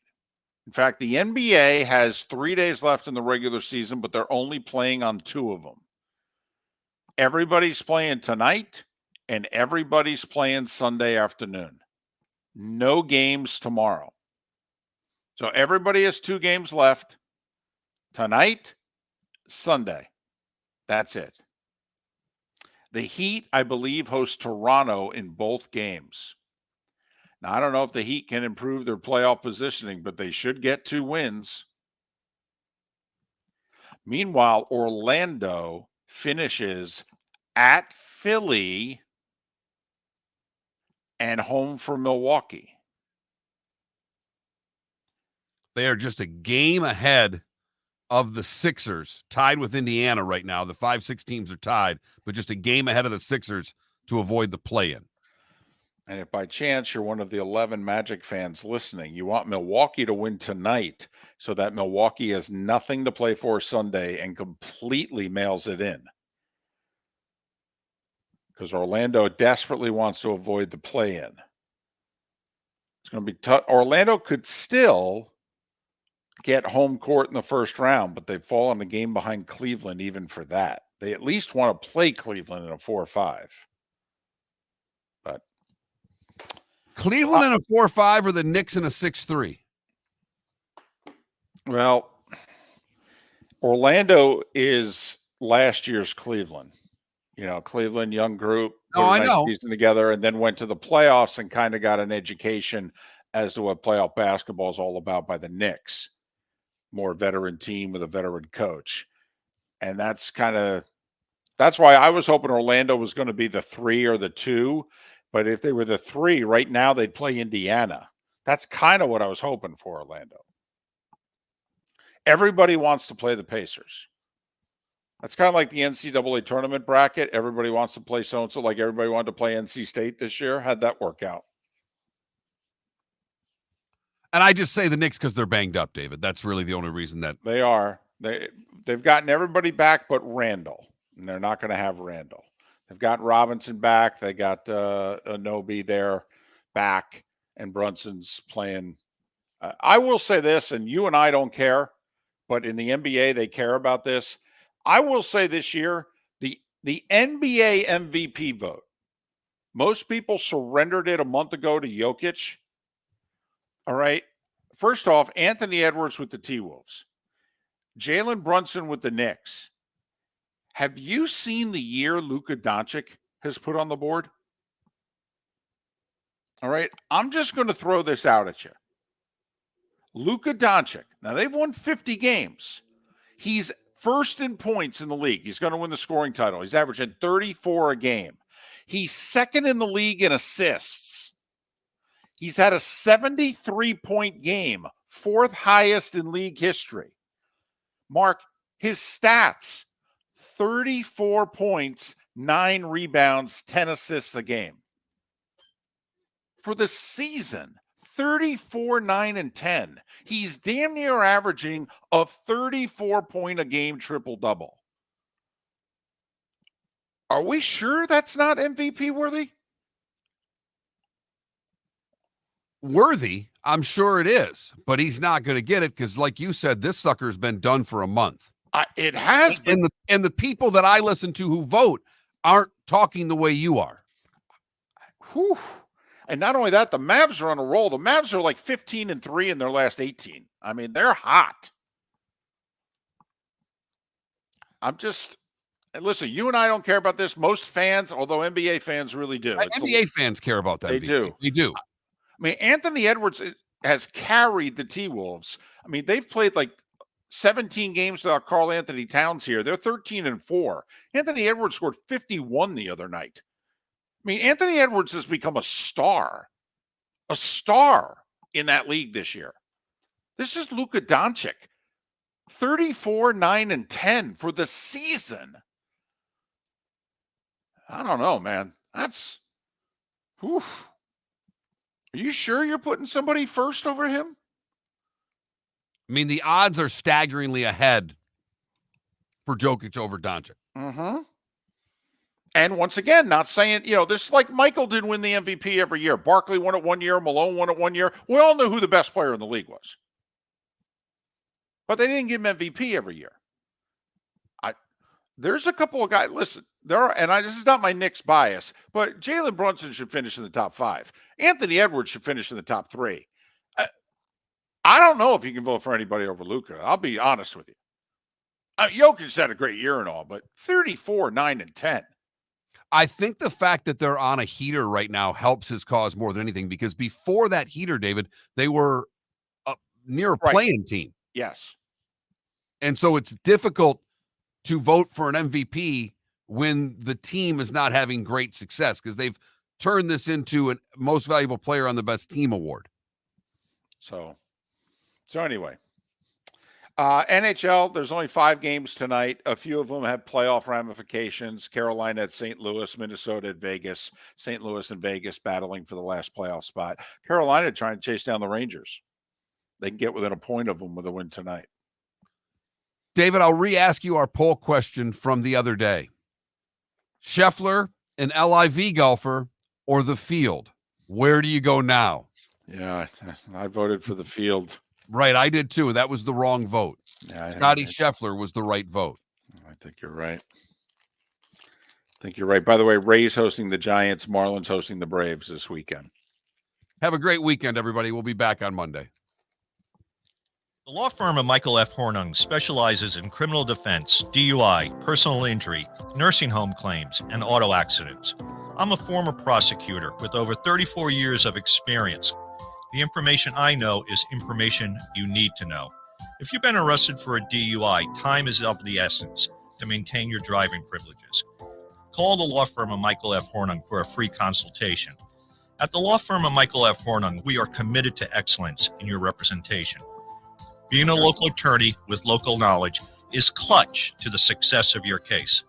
In fact, the NBA has 3 days left in the regular season, but they're only playing on 2 of them. Everybody's playing tonight, and everybody's playing Sunday afternoon. No games tomorrow. So everybody has 2 games left. Tonight, Sunday. That's it. The Heat, I believe, host Toronto in both games. Now, I don't know if the Heat can improve their playoff positioning, but they should get 2 wins. Meanwhile, Orlando finishes at Philly and home for Milwaukee. They are just a game ahead of the Sixers, tied with Indiana right now. The 5-6 teams are tied, but just a game ahead of the Sixers to avoid the play-in. And if by chance you're one of the 11 Magic fans listening, you want Milwaukee to win tonight so that Milwaukee has nothing to play for Sunday and completely mails it in. Because Orlando desperately wants to avoid the play-in. It's going to be tough. Orlando could still get home court in the first round, but they've fallen a game behind Cleveland even for that. They at least want to play Cleveland in a 4-5. But Cleveland in a 4-5 or the Knicks in a 6-3? Well, Orlando is last year's Cleveland. You know, Cleveland, young group, put a nice season together, and then went to the playoffs and kind of got an education as to what playoff basketball is all about by the Knicks. More veteran team with a veteran coach. And that's why I was hoping Orlando was going to be the 3 or the 2. But if they were the 3, right now they'd play Indiana. That's kind of what I was hoping for Orlando. Everybody wants to play the Pacers. That's kind of like the NCAA tournament bracket. Everybody wants to play so-and-so, like everybody wanted to play NC State this year. How'd that work out? And I just say the Knicks because they're banged up, David. That's really the only reason that they are. They've gotten everybody back but Randall, and they're not going to have Randall. They've got Robinson back. They got Anobi there back, and Brunson's playing. I will say this, and you and I don't care, but in the NBA they care about this. I will say this year, the NBA MVP vote, most people surrendered it a month ago to Jokic. All right. First off, Anthony Edwards with the T-Wolves. Jalen Brunson with the Knicks. Have you seen the year Luka Doncic has put on the board? All right. I'm just going to throw this out at you. Luka Doncic. Now, they've won 50 games. He's first in points in the league. He's going to win the scoring title. He's averaging 34 a game. He's second in the league in assists. He's had a 73-point game, 4th highest in league history. Mark, his stats, 34 points, 9 rebounds, 10 assists a game. For the season, 34, 9, and 10. He's damn near averaging a 34-point-a-game triple-double. Are we sure that's not MVP worthy? Worthy, I'm sure it is, but he's not going to get it because, like you said, this sucker's been done for a month. It has been. And the people that I listen to who vote aren't talking the way you are. Whew. And not only that, the Mavs are on a roll. The Mavs are like 15-3 in their last 18. I mean, they're hot. Listen, you and I don't care about this. Most fans, although NBA fans really do. NBA fans care about that. They do. They do. I mean, Anthony Edwards has carried the T-Wolves. I mean, they've played like 17 games without Karl Anthony Towns here. They're 13-4. Anthony Edwards scored 51 the other night. I mean, Anthony Edwards has become a star in that league this year. This is Luka Doncic, 34, 9, and 10 for the season. I don't know, man. That's, whew. Are you sure you're putting somebody first over him? I mean, the odds are staggeringly ahead for Jokic over Doncic. Mm-hmm. And once again, not saying, this is like Michael did win the MVP every year. Barkley won it 1 year. Malone won it 1 year. We all knew who the best player in the league was. But they didn't give him MVP every year. There's a couple of guys, listen, this is not my Knicks bias, but Jalen Brunson should finish in the top 5. Anthony Edwards should finish in the top 3. I don't know if you can vote for anybody over Luka. I'll be honest with you. Jokic had a great year and all, but 34, 9, and 10. I think the fact that they're on a heater right now helps his cause more than anything, because before that heater, David, they were near a play-in team. Yes. And so it's difficult to vote for an MVP when the team is not having great success, because they've turn this into a most valuable player on the best team award. So anyway, NHL, there's only 5 games tonight. A few of them have playoff ramifications. Carolina at St. Louis, Minnesota at Vegas, St. Louis and Vegas battling for the last playoff spot. Carolina trying to chase down the Rangers. They can get within a point of them with a win tonight. David, I'll re-ask you our poll question from the other day. Scheffler, an LIV golfer, or the field? Where do you go now? Yeah, I voted for the field. Right, I did too. That was the wrong vote. Yeah, Scotty Scheffler was the right vote. I think you're right. By the way, Rays hosting the Giants, Marlins hosting the Braves this weekend. Have a great weekend, everybody. We'll be back on Monday. The law firm of Michael F. Hornung specializes in criminal defense, DUI, personal injury, nursing home claims, and auto accidents. I'm a former prosecutor with over 34 years of experience. The information I know is information you need to know. If you've been arrested for a DUI, time is of the essence to maintain your driving privileges. Call the law firm of Michael F. Hornung for a free consultation. At the law firm of Michael F. Hornung, we are committed to excellence in your representation. Being a local attorney with local knowledge is clutch to the success of your case.